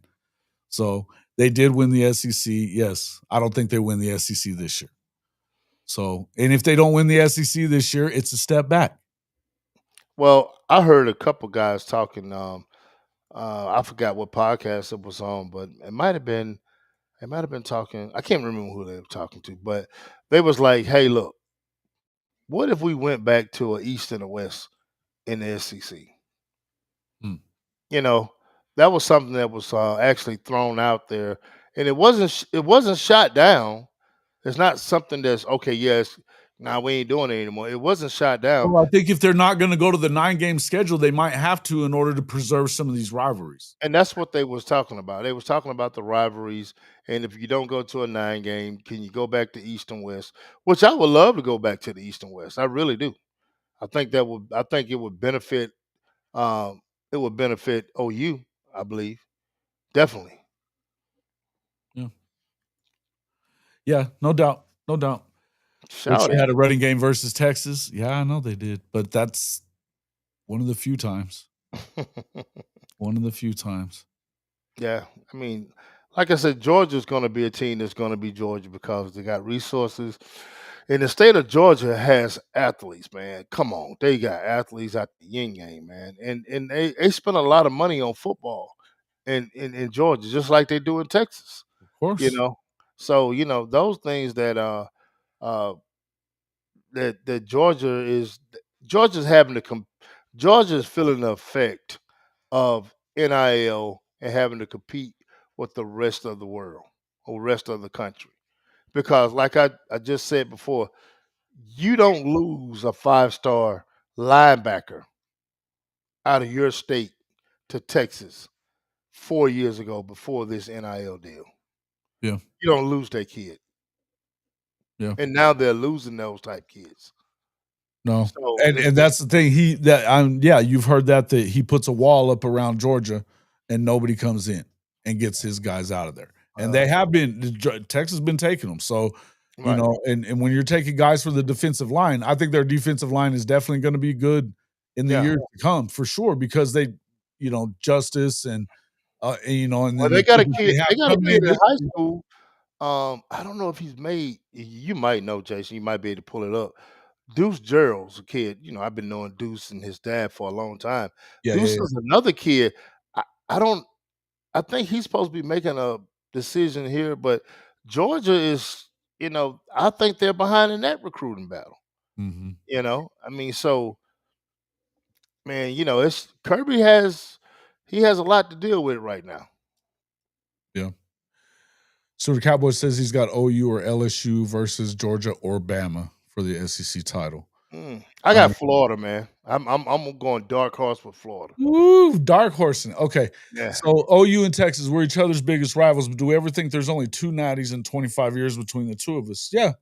So they did win the SEC. Yes, I don't think they win the SEC this year. So, and if they don't win the SEC this year, it's a step back. Well, I heard a couple guys talking. I forgot what podcast it was on, but it might have been talking. I can't remember who they were talking to, but they was like, "Hey, look, what if we went back to a East and a West in the SEC?" Mm, You know, that was something that was actually thrown out there, and it wasn't shot down. It's not something that's okay. Yes, now we ain't doing it anymore. It wasn't shot down, Well, I think if they're not gonna go to the 9-game schedule, they might have to in order to preserve some of these rivalries. and that's what they was talking about. They was talking about the rivalries, and if you don't go to a 9 game, can you go back to East and West? Which I would love to go back to the East and West. I really do. I think that would. I think it would benefit. Um, it would benefit OU. I believe definitely. Yeah. Yeah, no doubt, no doubt. Which Shout you it. had a running game versus Texas. Yeah, I know they did, but that's one of the few times. One of the few times. Yeah, I mean, like I said, Georgia's going to be a team that's going to be Georgia because they got resources. And the state of Georgia has athletes, man. Come on, they got athletes at the yin yang, man, and they spend a lot of money on football in Georgia, just like they do in Texas. Of You course. know, so those things uh that Georgia's having to Georgia's feeling the effect of NIL and having to compete with the rest of the world or rest of the country. Because like I just said before, you don't lose a 5-star linebacker out of your state to Texas 4 years ago before this NIL deal. Yeah, You don't lose that kid. yeah. And now they're losing those type kids. No, So and that's the thing. Yeah, you've heard that he puts a wall up around Georgia, and nobody comes in and gets his guys out of there. And they have been Texas has been taking them. So right. and when you're taking guys for the defensive line, I think their defensive line is definitely going to be good in the Yeah. years to come for sure because they, Justice and Well, then the people they have they got a coming kid in in this high year. school. I don't know if he's made. You might know, Jason. You might be able to pull it up. Deuce Gerald's a kid. I've been knowing Deuce and his dad for a long time. Yeah, yeah, Deuce yeah. is another kid. I don't. I think he's supposed to be making a decision here, but Georgia is. I think they're behind in that recruiting battle. Mhm. I mean, so man, it's Kirby has a lot to deal with right now. Yeah. So the Cowboy says he's got OU or LSU versus Georgia or Bama for the SEC title. I Um, got Florida, man. I'm going dark horse with Florida. Woo, dark horsing. Okay. Yeah. So OU and Texas, we're each other's biggest rivals, but do we ever think there's only 2 natties in 25 years between the two of us? Yeah.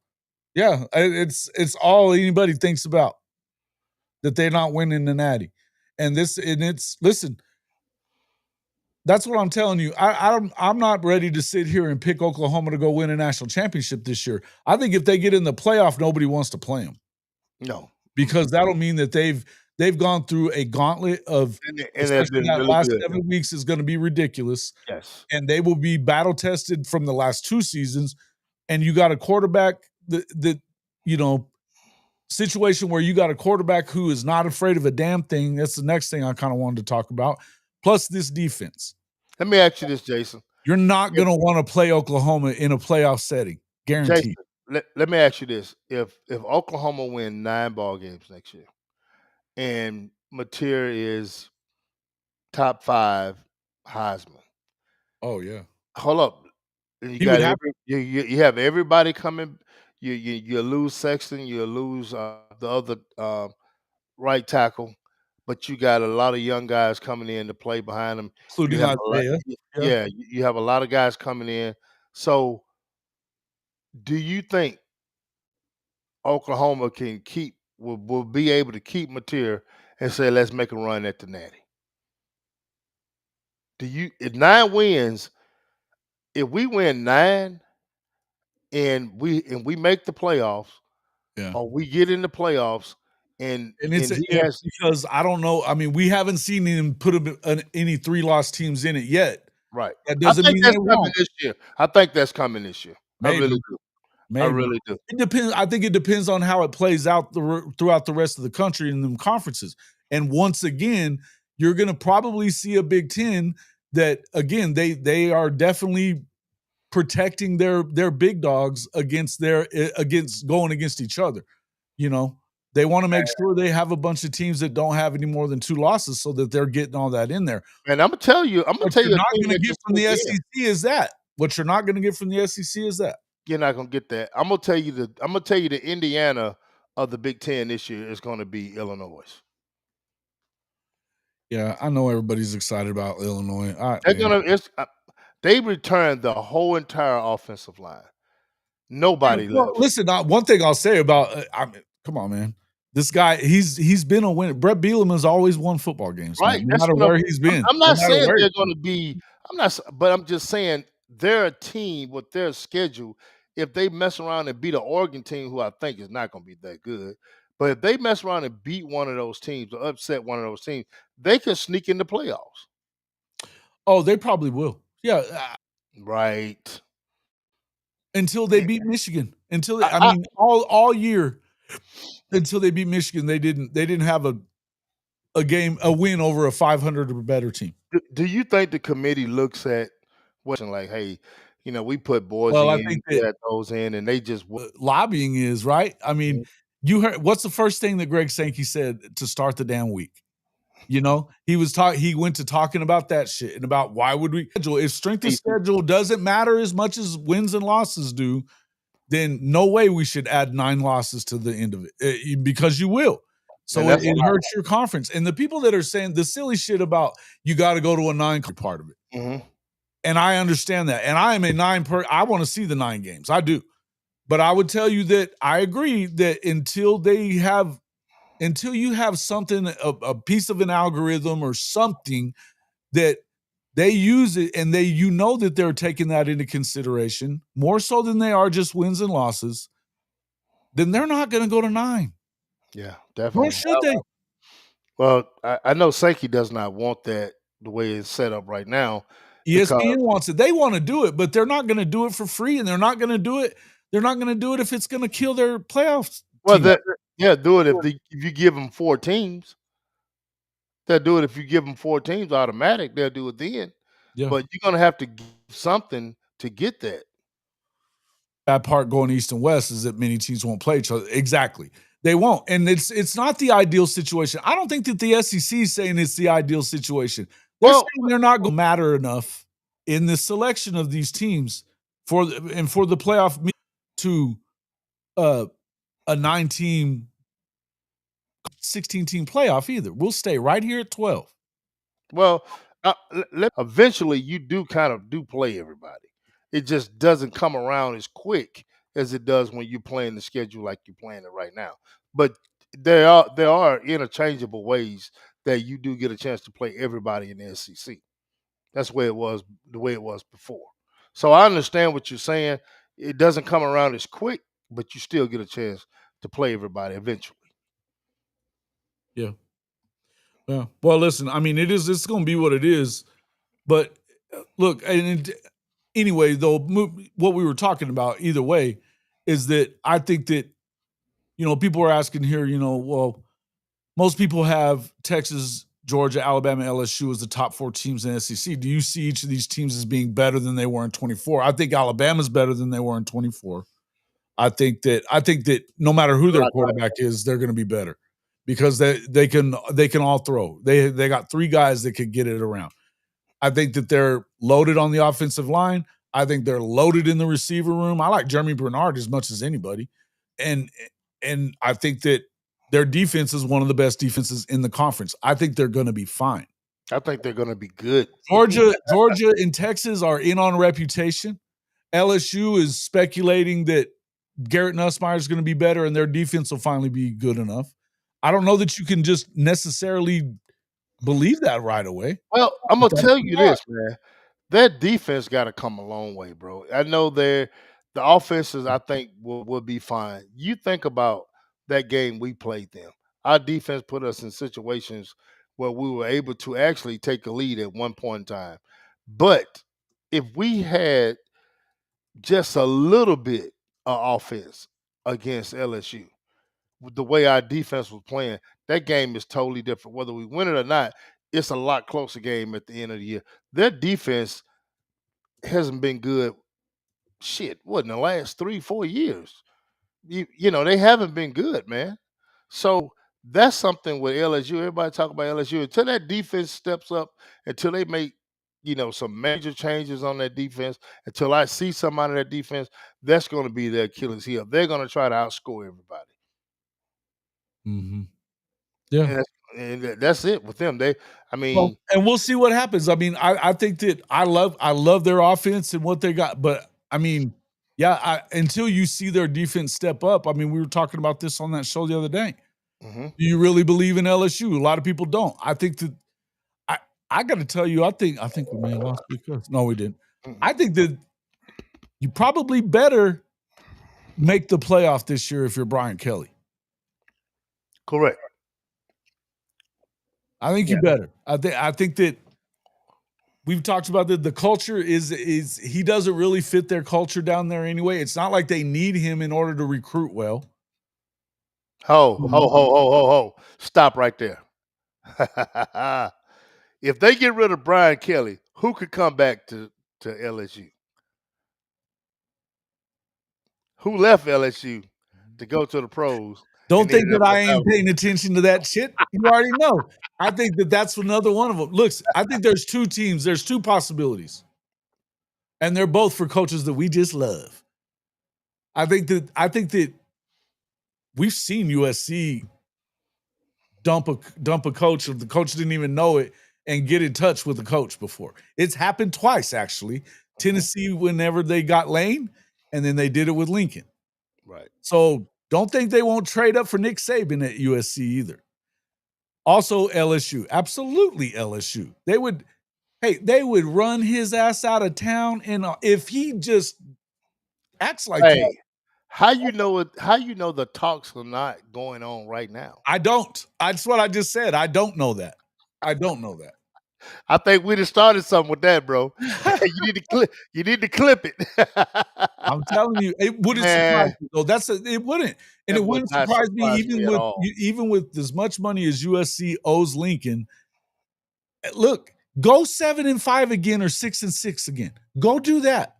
Yeah. It's all anybody thinks about that they're not winning the natty. And it's listen, that's what I'm telling you. I'm not ready to sit here and pick Oklahoma to go win a national championship this year. I think if they get in the playoff, nobody wants to play them No. because that'll mean that they've gone through a gauntlet of, And they've especially been that really last good. 7 weeks is going to be ridiculous, Yes. and they will be battle tested from the last 2 seasons. And you got a quarterback that situation where you got a quarterback who is not afraid of a damn thing. That's the next thing I kind of wanted to talk about. Plus this defense. Let me ask you this, Jason. You're not If going to want to play Oklahoma in a playoff setting, Jason, guaranteed. let me ask you this. If Oklahoma win 9 ball games next year and Mateer is top 5 Heisman. Oh yeah, Hold up. You he would got have. you have everybody coming. You lose Sexton, you lose the other right tackle, but you got a lot of young guys coming in to play behind them. You Including have a lot, Isaiah. Yeah. yeah. You have a lot of guys coming in. So, do you think Oklahoma will be able to keep Mateer and say, let's make a run at the Natty? Do you if 9 wins? If we win 9 and we make the playoffs, Yeah. or we get in the playoffs, and And and he it's has because I don't know. I mean, we haven't seen him put any 3-loss teams in it yet. right. That I doesn't think mean that's they coming won't. this year. I think that's coming this year. I really Maybe, do. I maybe. really do. It depends. I think it depends on how it plays out throughout the rest of the country in them conferences. And once again, you're going to probably see a Big Ten that again they are definitely protecting their big dogs against going against each other. They want to make sure they have a bunch of teams that don't have any more than 2 losses so that they're getting all that in there. And I'm gonna What tell you're you a not team going to that get can from sneak the in. SEC is that. What you're not going to get from the SEC is that. You're not gonna get that. I'm gonna tell you the Indiana of the Big Ten this year is gonna be Illinois. Yeah, I know everybody's excited about Illinois. They're gonna they returned the whole entire offensive line. Nobody Well, left. listen, one thing I'll say about I mean, come on, man. This guy, he's been a winner. Brett Bielema has always won football games, man, Right. no That's matter what where he's been. I'm No not matter saying where they're he's gonna be. But I'm just saying they're a team with their schedule. If they mess around and beat an Oregon team, who I think is not gonna be that good, but if they mess around and beat one of those teams or upset one of those teams, they can sneak in the playoffs. Oh, they probably will. Yeah, Right. until they beat Michigan. Until they, I I mean, all year until they beat Michigan, they didn't have a win over a 500 or better team. do you think the committee looks at what like, hey, we put Well, Boise I in, think we that had those in, and they just lobbying is right. I mean, Mhm. you heard what's the first thing that Greg Sankey said to start the damn week? He went to talking about that shit and about why would we schedule if strength of schedule doesn't matter as much as wins and losses do, then no way we should add 9 losses to the end of it because you will. and So that's it hurts your conference. And the people that are saying the silly shit about you got to go to a 9 part of it. Mhm. And I understand that. And I am a 9 I want to see the 9 games. I do. But I would tell you that I agree that until you have something, a piece of an algorithm or something that they use it and that they're taking that into consideration more so than they are just wins and losses, then they're not going to go to 9. Yeah, Nor definitely. should they. Well, I know Sankey does not want that the way it's set up right now because ESPN wants it. They want to do it, but they're not going to do it for free, and they're not going to do it. They're not going to do it if it's going to kill their playoffs well, team. do it if you give them 4 teams. They'll do it if you give them 4 teams automatic. They'll do it then. Yeah. But you're gonna have to give something to get that. Bad part going east and west is that many teams won't play each other. Exactly. They won't. And it's not the ideal situation. I don't think that the SEC is saying it's the ideal situation. They're Well, saying they're not going to matter enough in the selection of these teams for the playoff to a 9-team, 16-team playoff either. We'll stay right here at 12. well, eventually you do kind of play everybody. It just doesn't come around as quick as it does when you're playing the schedule like you're playing it right now. But there are interchangeable ways that you do get a chance to play everybody in the SEC. That's the way it was before. So I understand what you're saying. It doesn't come around as quick, but you still get a chance to play everybody eventually. Yeah. Yeah. Well, listen, I mean, it's going to be what it is. But look, anyway, though, what we were talking about either way is that I think that, people are asking here, well, most people have Texas, Georgia, Alabama, LSU as the top 4 teams in the SEC. Do you see each of these teams as being better than they were in 24? I think Alabama's better than they were in 24. I think that no matter who their quarterback is, they're going to be better because they can all throw. They got 3 guys that could get it around. I think that they're loaded on the offensive line. I think they're loaded in the receiver room. I like Jeremy Bernard as much as anybody. And I think that their defense is one of the best defenses in the conference. I think they're going to be fine. I think they're going to be good. Georgia and Texas are in on reputation. LSU is speculating that Garrett Nussmeier is going to be better and their defense will finally be good enough. I don't know that you can just necessarily believe that right away. Well, I'm gonna tell you this, man. That defense got to come a long way, bro. I know the offenses. I think will be fine. You think about that game we played them. Our defense put us in situations where we were able to actually take a lead at one point in time. But if we had just a little bit of offense against LSU, with the way our defense was playing, that game is totally different. Whether we win it or not, it's a lot closer game at the end of the year. Their defense hasn't been good. Shit, what in the last 3-4 years? They haven't been good, man. So that's something with LSU. Everybody talk about LSU until that defense steps up, until they make some major changes on that defense, until I see somebody on that defense, that's going to be their Achilles heel. They're going to try to outscore everybody. Mm-hmm. Yeah. And that's it with them. Well, and we'll see what happens. I mean, I think that I love their offense and what they got, but I mean, yeah, until you see their defense step up. I mean, we were talking about this on that show the other day. Mhm. Do you really believe in LSU? A lot of people don't. I think that I got to tell you, I think we may have lost because no, we didn't. I think that you probably better make the playoff this year if you're Brian Kelly. Correct. I think you better. I think that we've talked about the culture is he doesn't really fit their culture down there anyway. It's not like they need him in order to recruit well. Ho. Stop right there. If they get rid of Brian Kelly, who could come back to LSU? Who left LSU to go to the pros? Don't think that I ain't paying attention to that shit. You already know. I think that that's another one of them. Look, I think there's two teams. There's two possibilities. And they're both for coaches that we just love. I think that we've seen USC dump a coach, or the coach didn't even know it, and get in touch with the coach before. It's happened twice, actually. Tennessee, whenever they got Lane, and then they did it with Lincoln. Right. So don't think they won't trade up for Nick Saban at USC either. Also LSU. Absolutely LSU. They would run his ass out of town, and if he just acts like that. How you know the talks are not going on right now? I don't. That's what I just said. I don't know that. I don't know that. I think we'd have started something with that, bro. You need to clip it. I'm telling you, it wouldn't surprise me though. It wouldn't. And it wouldn't surprise me even with as much money as USC owes Lincoln. Look, go 7-5 again or 6-6 again. Go do that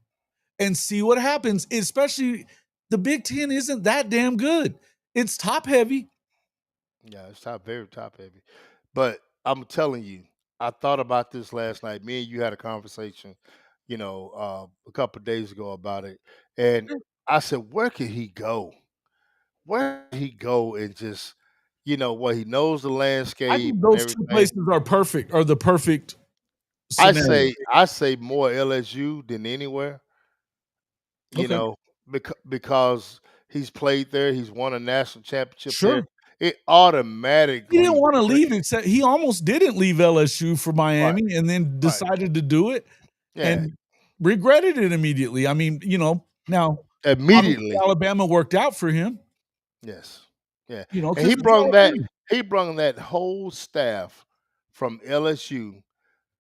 and see what happens. Especially the Big Ten isn't that damn good. It's top heavy. Yeah, it's very top heavy. But I'm telling you, I thought about this last night. Me and you had a conversation, a couple of days ago about it. And I said, where could he go? Where could he go and just, he knows the landscape. I think those two places are perfect, are the perfect scenario. I say more LSU than anywhere. Because he's played there, he's won a national championship there. It automatically. He didn't want to leave, except he almost didn't leave LSU for Miami, and then decided to do it, and regretted it immediately. I mean, now immediately Alabama worked out for him. Yes, yeah. And he brung that whole staff from LSU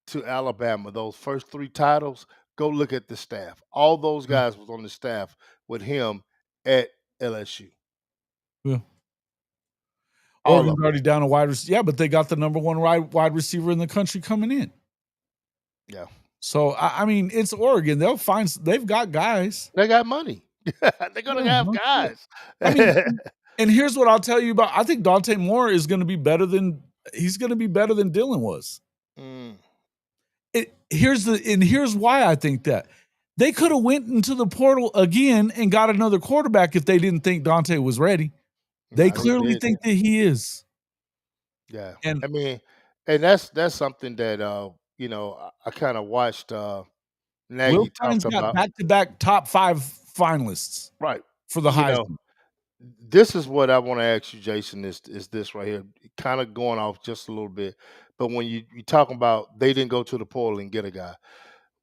to Alabama. Those first 3 titles. Go look at the staff. All those guys was on the staff with him at LSU. Yeah. Oregon's already down a wide receiver. Yeah, but they got the number 1 wide receiver in the country coming in. Yeah. So I mean, it's Oregon. They've got guys. They got money. They're gonna have guys. I mean, and here's what I'll tell you about. I think Dante Moore is going to be better than Dylan was. Here's why I think that. They could have went into the portal again and got another quarterback if they didn't think Dante was ready. They clearly think that he is. Yeah. And I mean, and that's something that I kind of watched Nagy talk about. Back-to-back top 5 finalists. Right. For the Heisman. This is what I want to ask you, Jason, is this right here. Kind of going off just a little bit. But when you talk about they didn't go to the portal and get a guy,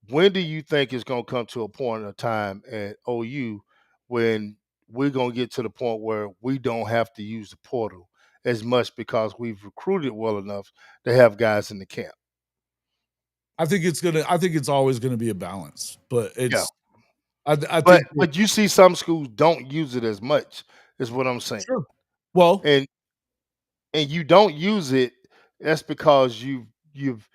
when do you think it's going to come to a point of time at OU when we're going to get to the point where we don't have to use the portal as much because we've recruited well enough to have guys in the camp? I think it's always going to be a balance, but it's. But you see some schools don't use it as much, is what I'm saying. Sure. Well, and you don't use it. That's because you've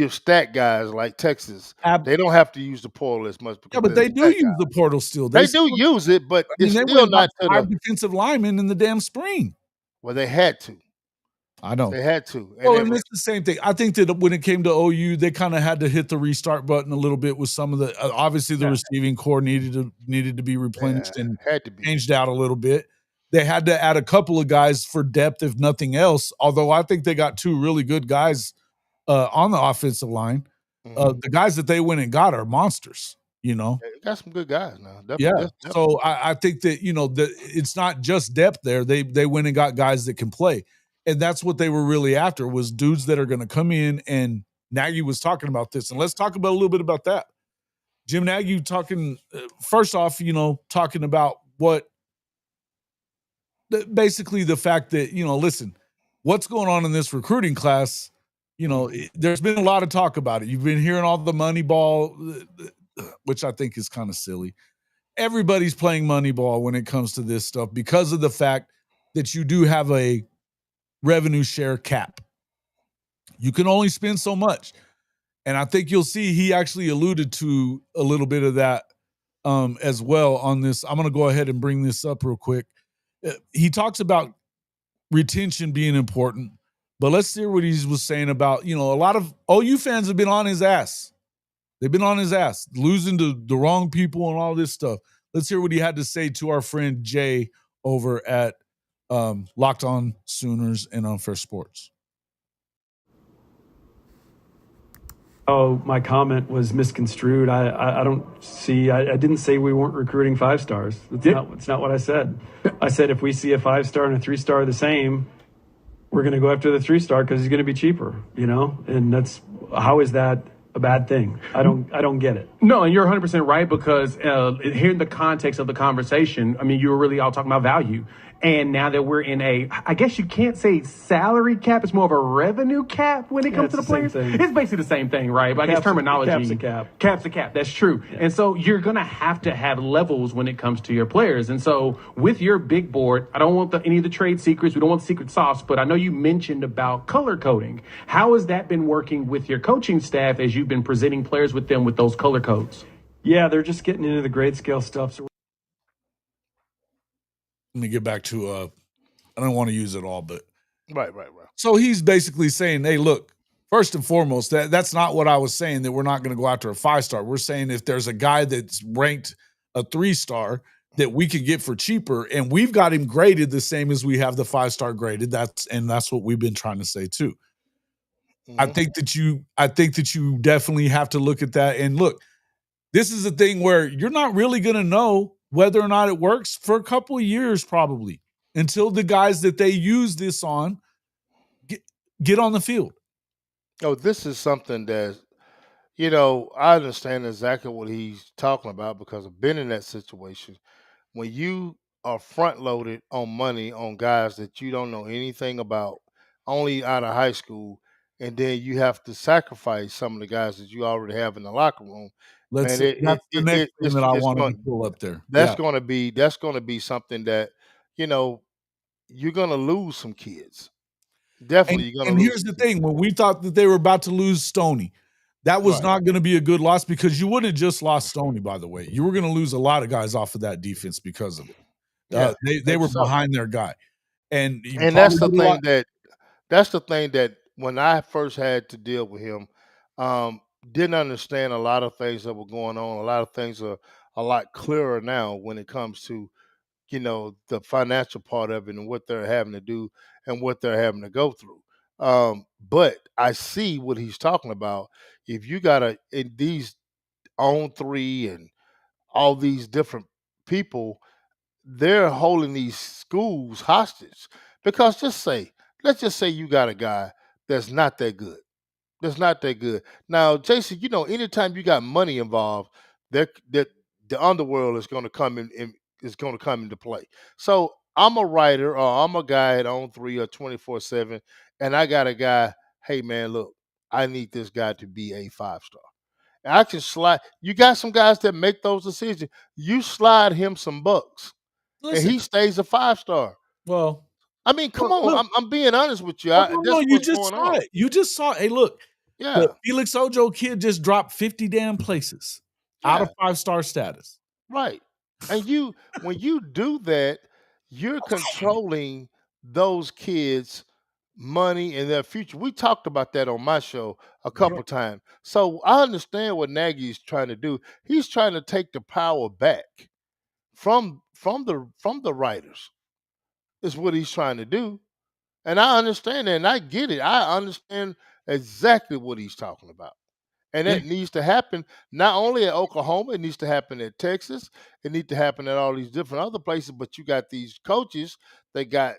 stacked guys like Texas. They don't have to use the portal as much. Yeah, but they do use the portal still. They do use it, but it's still not to 5 defensive linemen in the damn spring. Well, they had to. I know. They had to. And Well, it and was it's the same thing. I think that when it came to OU, they kind of had to hit the restart button a little bit with some of the obviously the receiving core needed to be replenished and had to be. changed out a little bit. They had to add a couple of guys for depth, if nothing else. Although I think they got two really good guys on the offensive line. The guys that they went and got are monsters. You know, They got some good guys now. yeah. Definitely. So I think that it's not just depth there. They went and got guys that can play, and that's what they were really after was dudes that are going to come in. And Nagy was talking about this, and let's talk about a little bit about that. Jim Nagy talking first off, talking about what basically the fact that listen, what's going on in this recruiting class. There's been a lot of talk about it. You've been hearing all the money ball, which I think is kind of silly. Everybody's playing Moneyball when it comes to this stuff because of the fact that you do have a revenue share cap. You can only spend so much. And I think you'll see he actually alluded to a little bit of that as well on this. I'm going to go ahead and bring this up real quick. He talks about retention being important, but let's hear what he was saying about, a lot of OU fans have been on his ass. They've been on his ass, losing to the wrong people and all this stuff. Let's hear what he had to say to our friend Jay over at Locked On Sooners and Unfair Sports. Oh, my comment was misconstrued. I don't see. I didn't say we weren't recruiting 5 stars. It's not what I said. I said if we see a 5-star and a 3-star the same, we're going to go after the 3-star because he's going to be cheaper. And that's how is that a bad thing? I don't get it. No, and you're 100% right because here in the context of the conversation, I mean, you were really all talking about value. And now that we're in I guess you can't say salary cap. It's more of a revenue cap when it comes to the players. It's basically the same thing, right? But I guess terminology. Cap's a cap. Cap's a cap. That's true. Yeah. And so you're going to have levels when it comes to your players. And so with your big board, I don't want any of the trade secrets. We don't want secret sauce. But I know you mentioned about color coding. How has that been working with your coaching staff as you've been presenting players with them with those color codes? Yeah, they're just getting into the grade scale stuff. So let me get back to I don't want to use it all, but right. So he's basically saying, hey, look, first and foremost, that's not what I was saying, that we're not going to go after a 5-star. We're saying if there's a guy that's ranked a 3-star that we could get for cheaper, and we've got him graded the same as we have the 5-star graded. That's what we've been trying to say too. I think that you definitely have to look at that. And look, this is a thing where you're not really going to know whether or not it works for a couple of years, probably, until the guys that they use this on get on the field. Oh, this is something that, I understand exactly what he's talking about because I've been in that situation. When you are front loaded on money on guys that you don't know anything about, only out of high school, and then you have to sacrifice some of the guys that you already have in the locker room. That's the next thing that I wanted to pull up there. That's going to be something that you're going to lose some kids. Definitely, you're going to lose. And here's the thing: when we thought that they were about to lose Stoney, that was not going to be a good loss because you wouldn't have just lost Stoney. By the way, you were going to lose a lot of guys off of that defense because of it. Yeah, they were behind their guy, and that's the thing that when I first had to deal with him, didn't understand a lot of things that were going on. A lot of things are a lot clearer now when it comes to the financial part of it and what they're having to do and what they're having to go through. But I see what he's talking about. If you got in these on 3 and all these different people, they're holding these schools hostage because let's just say you got a guy that's not that good. Now, Jason, anytime you got money involved, that the underworld is going to come into play. So I'm a writer or I'm a guy at On 3 or 24/7, and I got a guy. Hey man, look, I need this guy to be a 5-star. And I can slide. You got some guys that make those decisions. You slide him some bucks, and he stays a 5-star. Well, I mean, come on. Look, I'm being honest with you. You just saw it. You just saw. Hey, look. Yeah. The Felix Ojo kid just dropped 50 damn places out of 5-star status. Right. And when you do that, you're controlling those kids' money and their future. We talked about that on my show a couple times. So I understand what Nagy's trying to do. He's trying to take the power back from the writers. Is what he's trying to do. And I understand that and I get it. I understand exactly what he's talking about. And Yeah. that needs to happen not only at Oklahoma, it needs to happen at Texas, it needs to happen at all these different other places. But you got these coaches that got,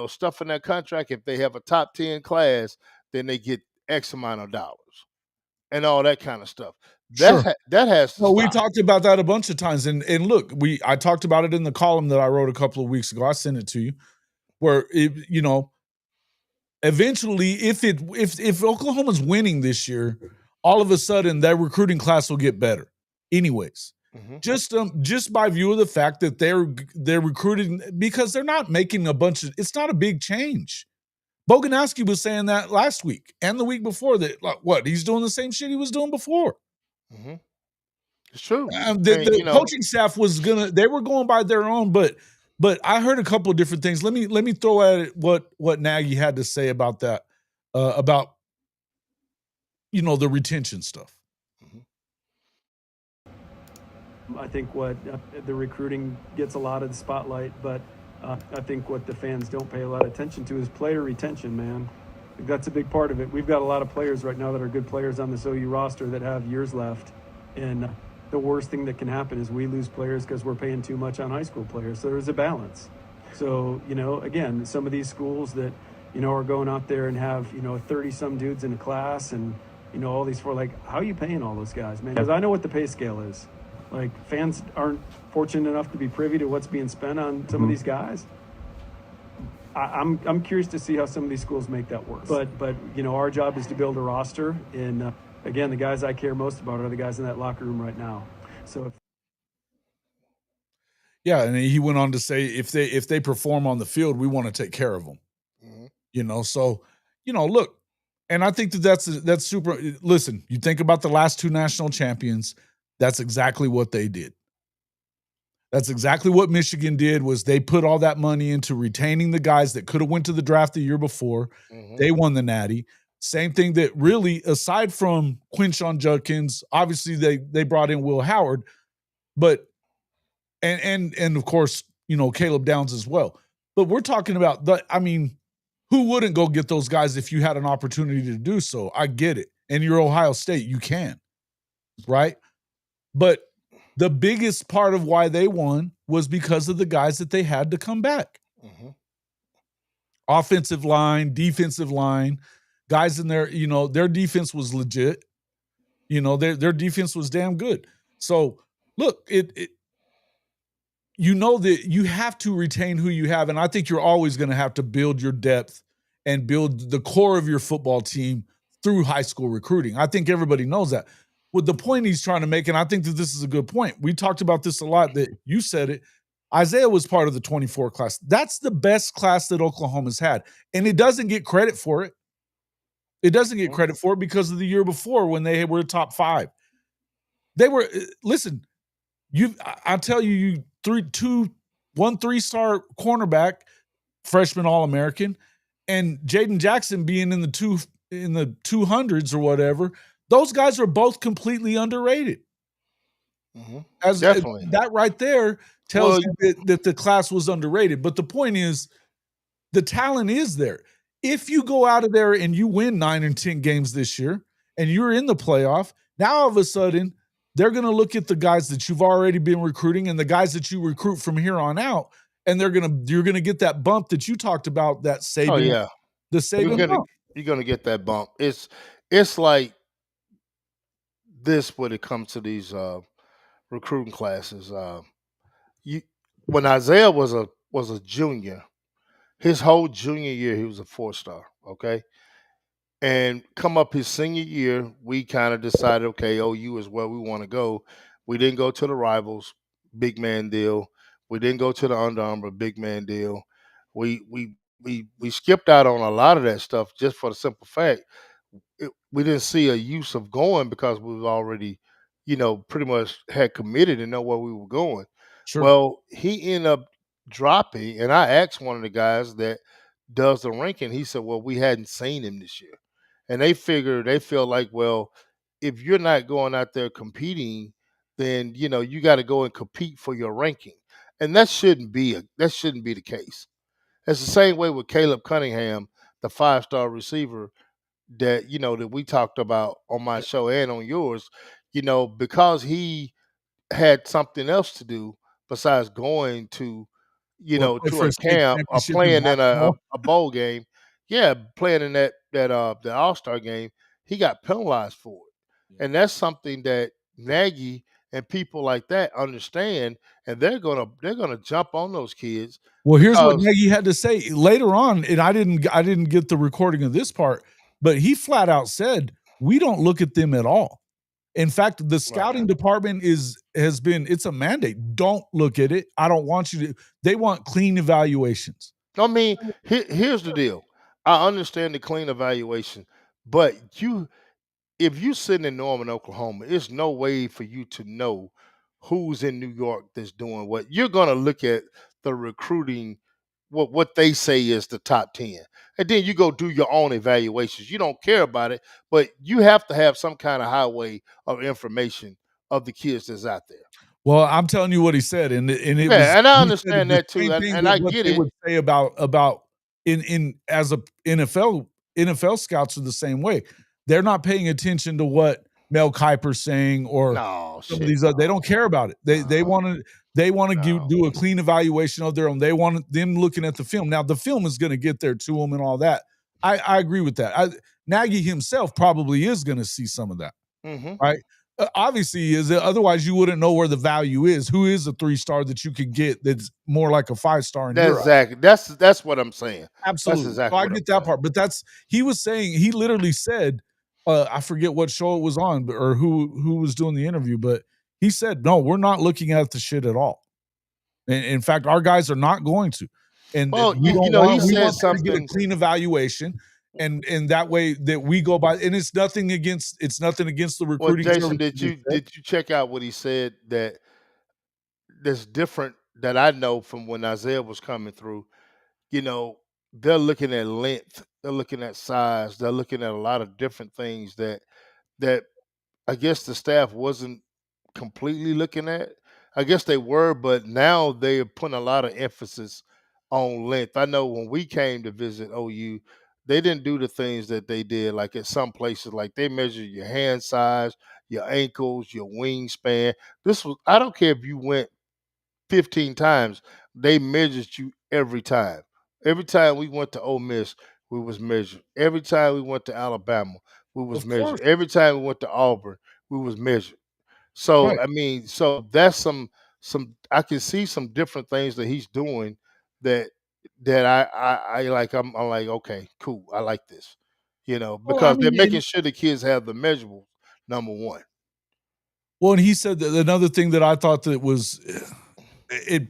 stuff in their contract. If they have a top 10 class, then they get X amount of dollars and all that kind of stuff. Sure. That has to No, we stop. talked about that a bunch of times. And look, I talked about it in the column that I wrote a couple of weeks ago. I sent it to you, where eventually, if Oklahoma's winning this year, all of a sudden their recruiting class will get better. Anyways, Mhm. just by view of the fact that they're recruiting, because they're not making a bunch of. It's not a big change. Boganowski was saying that last week and the week before that. What, he's doing the same shit he was doing before. Mhm. It's true. The coaching staff they were going by their own, but I heard a couple of different things. Let me throw at it what Nagy had to say about that, about the retention stuff. I think what the recruiting gets a lot of the spotlight, but I think what the fans don't pay a lot of attention to is player retention, man. I think that's a big part of it. We've got a lot of players right now that are good players on this OU roster that have years left, and the worst thing that can happen is we lose players because we're paying too much on high school players. So there's a balance. So, again, some of these schools that, are going out there and have, 30-some dudes in a class and, all these how are you paying all those guys, man? Because I know what the pay scale is. Like, fans aren't fortunate enough to be privy to what's being spent on some of these guys. I'm curious to see how some of these schools make that work. But our job is to build a roster. And again, the guys I care most about are the guys in that locker room right now. So yeah, and he went on to say if they perform on the field, we want to take care of them. Mhm. So look, and I think that's super. Listen, you think about the last two national champions. That's exactly what they did. That's exactly what Michigan did. Was they put all that money into retaining the guys that could have went to the draft the year before. Mhm. They won the Natty. Same thing that really, aside from Quinshon Judkins, obviously they brought in Will Howard, but and of course, Caleb Downs as well. But we're talking about who wouldn't go get those guys if you had an opportunity to do so? I get it. And you're Ohio State, you can, right? But the biggest part of why they won was because of the guys that they had to come back. Mhm. Offensive line, defensive line, guys in there, their defense was legit. Their defense was damn good. So look, that you have to retain who you have. And I think you're always going to have to build your depth and build the core of your football team through high school recruiting. I think everybody knows that. With the point he's trying to make, and I think that this is a good point. We talked about this a lot, that you said it. Isaiah was part of the 24 class. That's the best class that Oklahoma's had. And it doesn't get credit for it. It doesn't get credit for it because of the year before when they were top 5. They were, listen, I'll tell you, 3-star cornerback, freshman All-American, and Jaden Jackson being in the 200s or whatever. Those guys are both completely underrated. Definitely. That right there tells you that the class was underrated. But the point is, the talent is there. If you go out of there and you win 9 and 10 games this year and you're in the playoff, now all of a sudden they're going to look at the guys that you've already been recruiting and the guys that you recruit from here on out, and you're going to get that bump that you talked about, that Saban. Oh yeah, the Saban bump. You're gonna get that bump. It's like this when it comes to these recruiting classes. When Isaiah was a junior, his whole junior year he was a 4-star. Okay, and come up his senior year, we kind of decided, okay, OU is where we want to go. We didn't go to the rivals, big man deal. We didn't go to the Under Armour, big man deal. We skipped out on a lot of that stuff just for the simple fact we didn't see a use of going because we was already, pretty much had committed and know where we were going. Sure. Well, he ended up dropping, and I asked one of the guys that does the ranking, he said, well, we hadn't seen him this year. And they feel like, well, if you're not going out there competing, then you got to go and compete for your ranking. And that shouldn't be the case. It's the same way with Caleb Cunningham, the 5-star receiver that we talked about on my show and on yours, because he had something else to do besides going to, Or play to for a a state camp or championship in playing in a, a, basketball. a bowl game. Yeah, playing in that the All-Star game, he got penalized for it. And that's something that Nagy and people like that understand, and they're gonna jump on those kids Well, here's what because Nagy had to say later on, and I didn't get the recording of this part, but he flat out said, "We don't look at them at all." In fact, the scouting department it's a mandate. Don't look at it. I don't want you to. They want clean evaluations. I mean, here's the deal. I understand the clean evaluation, but if you sitting in Norman, Oklahoma, it's no way for you to know who's in New York that's doing what. You're gonna look at the recruiting, what they say is the top 10. And then you go do your own evaluations. You don't care about it, but you have to have some kind of highway of information of the kids that's out there. Well, I'm telling you what he said, and it was Yeah, and I he said understand the that too, same and, thing and that I what get they it. would say about in as a NFL scouts are the same way. They're not paying attention to what Mel Kiper's saying or No, some of shit, these other. They don't care about it. They no, want to no. do a clean evaluation of their own. They want them looking at the film. Now the film is going to get there to them and all that. I agree with that. Nagy himself probably is going to see some of that, Mm-hmm. right? Obviously, he is. Otherwise, you wouldn't know where the value is. Who is a 3-star that you could get that's more like a 5-star in That's Europe? exactly that's what I'm saying. That's Absolutely. So exactly I what I'm get that saying. part, but he was saying, he literally said, I forget what show it was on, or who was doing the interview, but he said, no, we're not looking at the shit at all. And in fact, our guys are not going to. And Well, we he we said want them to get a something. clean evaluation. And that way that we go by, and it's nothing against the Well, recruiting Jason, services. did you check out what he said that's different that I know from when Isaiah was coming through? You know, they're looking at length, they're looking at size, they're looking at a lot of different things that I guess the staff wasn't completely looking at. I guess they were, but now they're putting a lot of emphasis on length. I know when we came to visit OU, they didn't do the things that they did like at some places. Like they measure your hand size, your ankles, your wingspan. I don't care if you went 15 times, they measured you every time. Every time we went to Ole Miss, we was measured. Every time we went to Alabama, we was Of measured. course. Every time we went to Auburn, we was measured. So Right. I mean, so that's some I can see some different things that he's doing that I like. I'm like, okay, cool. I like this. Well, I because they're mean, making sure the kids have the measurables, number one. well, and he said that another thing that I thought that was, it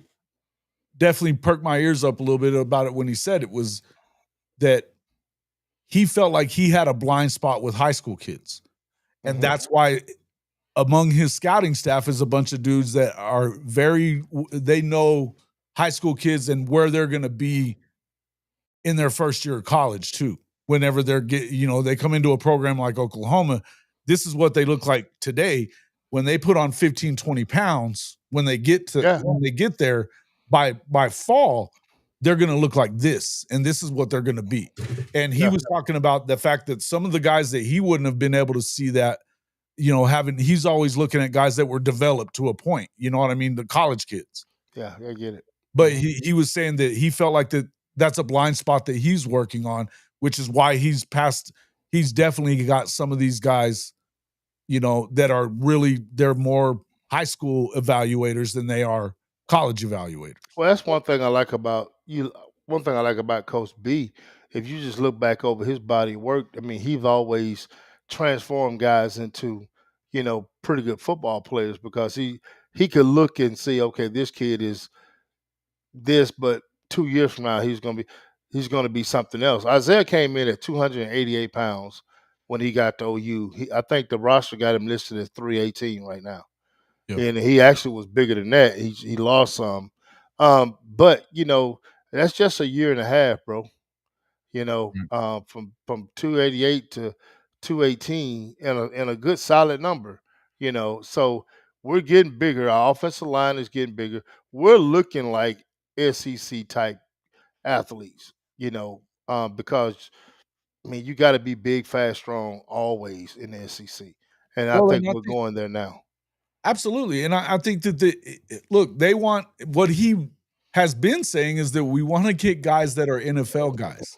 definitely perked my ears up a little bit about it when he said it, was that he felt like he had a blind spot with high school kids. And Mhm. that's why among his scouting staff is a bunch of dudes that are they know high school kids and where they're going to be in their first year of college too. Whenever they come into a program like Oklahoma, this is what they look like today. When they put on 15, 20 pounds, when they get there by fall, they're going to look like this, and this is what they're going to be. And he Yeah. was talking about the fact that some of the guys that he wouldn't have been able to see that, he's always looking at guys that were developed to a point, you know what I mean? The college kids. Yeah, I get it. But he was saying that he felt like that's a blind spot that he's working on, which is why he's definitely got some of these guys, that are they're more high school evaluators than they are college evaluators. Well, that's one thing I like about you. One thing I like about Coach B, if you just look back over his body of work, I mean, he's always transformed guys into, pretty good football players because he could look and see, okay, this kid is this, but 2 years from now he's gonna be something else. Isaiah came in at 288 pounds when he got to OU. I think the roster got him listed at 318 right now. Yep. And he actually was bigger than that. He lost some, but that's just a year and a half, bro. from 288 to 218 in a good solid number. So we're getting bigger. Our offensive line is getting bigger. We're looking like SEC type athletes. Because I mean you got to be big, fast, strong always in the SEC, and I Well, think and I we're think going there now. absolutely, and I think that look, they want what he has been saying is that we want to get guys that are NFL guys.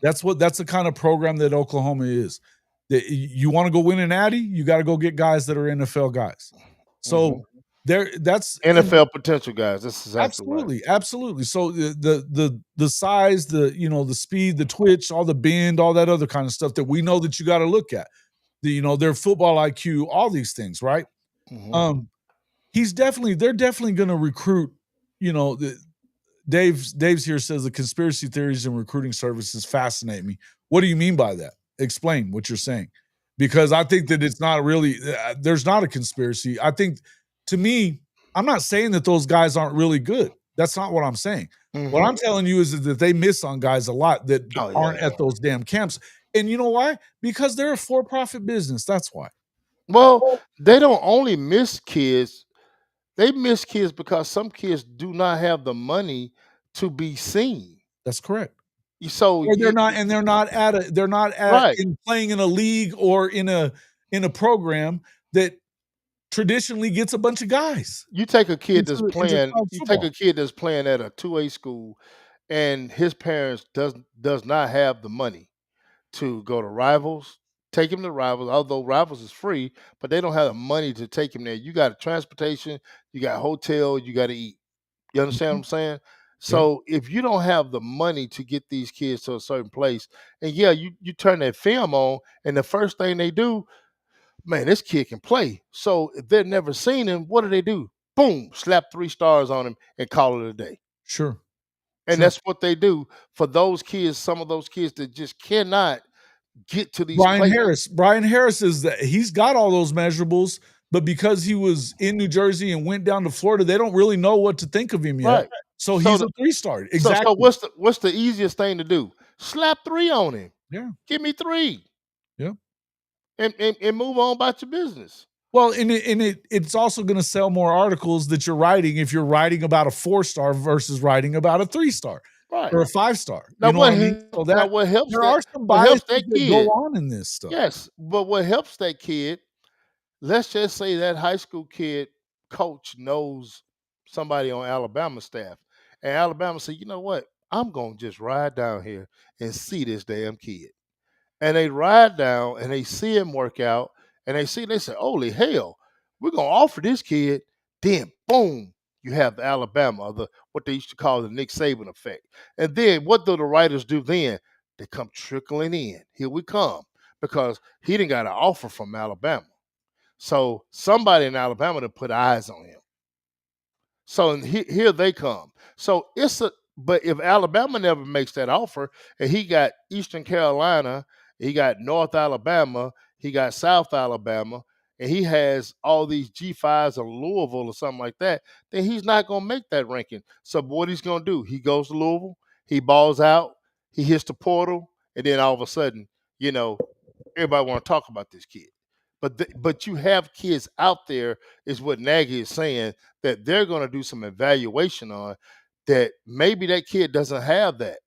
That's the kind of program that Oklahoma is. That you want to go win an Natty, you got to go get guys that are NFL guys. hmm So there, that's NFL potential guys. That's exactly right. absolutely, absolutely. So the size, the speed, the twitch, all the bend, all that other kind of stuff that we know that you got to look at. Their football IQ, all these things, right? hmm Um, they're definitely going to recruit. You know, Dave's here says the conspiracy theories and recruiting services fascinate me. What do you mean by that? Explain what you're saying, because I think that it's not really there's not a conspiracy. I think to me, I'm not saying that those guys aren't really good. That's not what I'm saying. What hmm I'm telling you is that they miss on guys a lot that Oh yeah, aren't yeah. at those damn camps. And you know why? Because they're a for-profit business. That's why. Well, they don't only miss kids. They miss kids because some kids do not have the money to be seen. That's correct. So Or they're not at right. in playing in a league or in a program that traditionally gets a bunch of guys You take a kid that's into playing. college You take football. a kid that's playing at a 2A school, and his parents does not have the money to go to Rivals. Take him to Rivals, although Rivals is free, but they don't have the money to take him there. You got transportation, you got hotel, you got to eat. You understand what Mhm. I'm saying? Yeah, So if you don't have the money to get these kids to a certain place, and yeah, you turn that film on, and the first thing they do, man, this kid can play. So if they've never seen him, what do? Boom, slap 3 stars on him and call it a day. sure, And sure. that's what they do for those kids. Some of those kids that just cannot get to these Brian places. Harris. Brian Harris is that he's got all those measurables, but because he was in New Jersey and went down to Florida, they don't really know what to think of him yet. Right. So So he's the, a 3-star. so Exactly. what's the easiest thing to do? Slap 3 on him. Yeah. Give me 3. Yeah. And move on about your business. Well, it's also going to sell more articles that you're writing if you're writing about a 4-star versus writing about a 3-star Right. or a 5-star. Now You know what I mean? So that what helps there that are some what helps biases that that go kid? on in this stuff. Yes, but what helps that kid, let's just say that high school kid coach knows somebody on Alabama staff. And Alabama said, you know what? I'm gonna just ride down here and see this damn kid. And they ride down and they see him work out and they say, holy hell, we're gonna offer this kid. Then boom, you have the Alabama, the what they used to call the Nick Saban effect. And then what do the writers do then? They come trickling in. Here we come. Because he didn't got an offer from Alabama. So somebody in Alabama to put eyes on him. So here they come. So but if Alabama never makes that offer, and he got Eastern Carolina, he got North Alabama, he got South Alabama, and he has all these G5s of Louisville or something like that, then he's not gonna make that ranking. So what he's gonna do? He goes to Louisville, he balls out, he hits the portal, and then all of a sudden, you know, everybody want to talk about this kid. But you have kids out there, is what Nagy is saying, that they're going to do some evaluation on, that maybe that kid doesn't have that.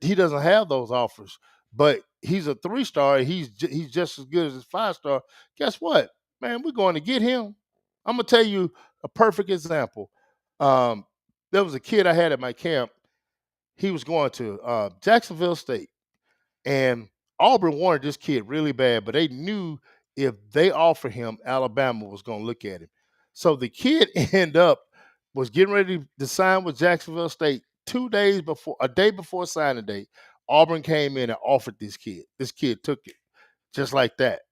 He doesn't have those offers, but he's a 3-star. He's just as good as his 5-star. Guess what, man? We're going to get him. I'm gonna tell you a perfect example. Um, there was a kid I had at my camp. He was going to Jacksonville State. And Auburn wanted this kid really bad, but they knew if they offered him, Alabama was going to look at him. So the kid was getting ready to sign with Jacksonville State 2 days before, a day before signing day. Auburn came in and offered this kid. This kid took it just like that.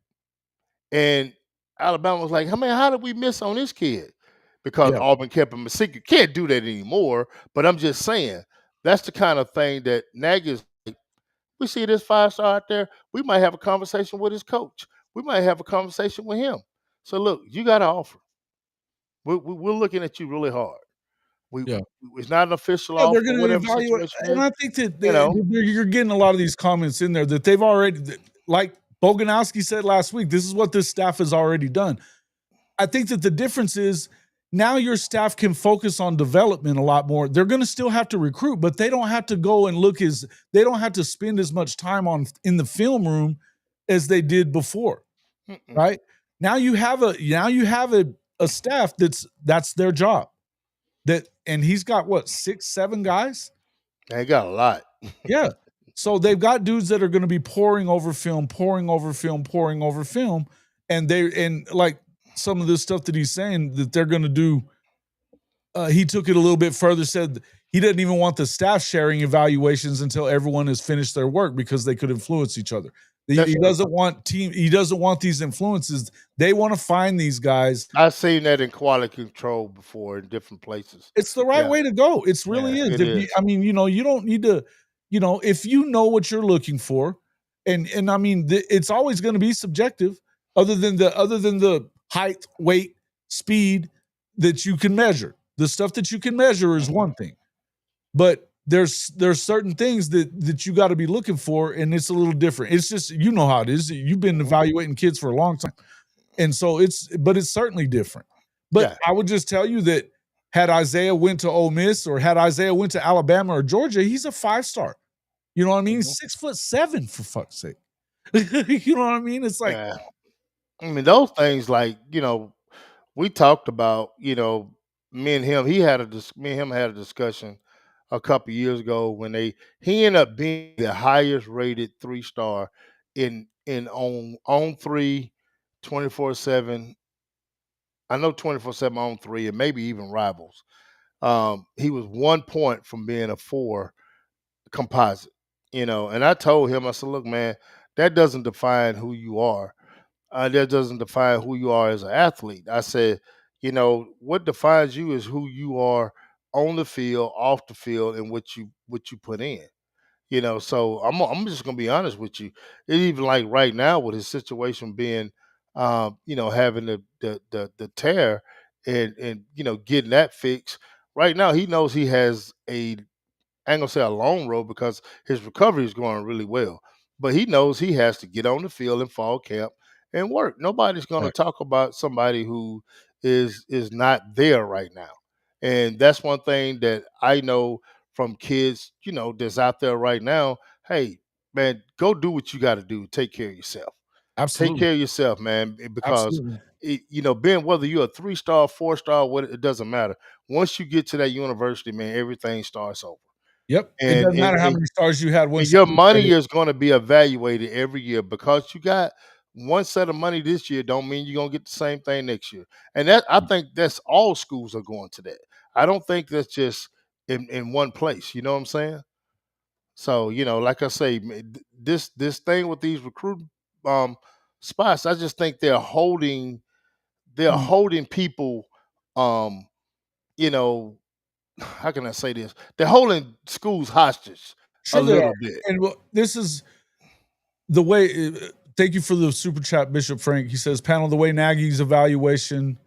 And Alabama was like, "Hey, man, how did we miss on this kid?" Because Yeah. Auburn kept him a secret. Can't do that anymore. But I'm just saying, that's the kind of thing that Nagy is. We see this 5-star out there. We might have a conversation with his coach. We might have a conversation with him. So look, you got to offer. We're looking at you really hard. Yeah. It's not an official Yeah, offer, they're going to whatever evaluate, situation and is. I think that You know, you're getting a lot of these comments in there that they've already, like Boganowski said last week, this is what this staff has already done. I think that the difference is now your staff can focus on development a lot more. They're going to still have to recruit, but they don't have to go and they don't have to spend as much time in the film room as they did before, right? Now you have a staff that's their job. And he's got what, 6, 7 guys? they got a lot. Yeah. So they've got dudes that are going to be pouring over film, pouring over film, pouring over film. And like some of this stuff that he's saying that they're going to do, he took it a little bit further, said he doesn't even want the staff sharing evaluations until everyone has finished their work because they could influence each other. He doesn't want these influences. They want to find these guys. I've seen that in quality control before in different places. It's the right way to go. It's really is. I mean, you don't need to, if you know what you're looking for, and I mean, it's always going to be subjective, other than the height, weight, speed that you can measure. The stuff that you can measure is one thing, but there's certain things that you got to be looking for, and it's a little different. It's just, how it is. You've been evaluating kids for a long time, and so it's certainly different. But I would just tell you that had Isaiah went to Ole Miss or had Isaiah went to Alabama or Georgia, he's a 5-star. You know what I mean? 6'7", for fuck's sake. You know what I mean? It's like, I mean, those things, like, we talked about, me and him had a discussion a couple years ago when he ended up being the highest rated 3-star in on 3, 24/7. I know 24/7 on 3 and maybe even Rivals. He was 1 point from being a 4 composite, and I told him, I said, look, man, that doesn't define who you are. That doesn't define who you are as an athlete. I said, what defines you is who you are on the field, off the field, and what you put in. So I'm just gonna be honest with you. Even like right now with his situation being, having the tear and getting that fixed. Right now, he knows he has I ain't gonna say a long road because his recovery is going really well. But he knows he has to get on the field in fall camp and work. Nobody's gonna right. talk about somebody who is not there right now. And that's one thing that I know from kids, that's out there right now. Hey, man, go do what you got to do. Take care of yourself. Take Absolutely. care of yourself, man, because Absolutely. being whether you're a 3-star, 4-star, what it doesn't matter. Once you get to that university, man, everything starts over. Yep. It And doesn't and matter how and many stars you had and once your you money graduated. is gonna be evaluated every year because you got one set of money this year don't mean you're gonna get the same thing next year. And that I think that's all schools are going to that. I don't think that's just in one place. You know what I'm saying? So, like I say, this thing with these recruiting spots, I just think they're Mm. holding people, um, you know, how can I say this? They're holding schools hostage a Sure they are. little bit. And this is the way. Thank you for the super chat, Bishop Frank. He says, panel, the way Nagy's evaluation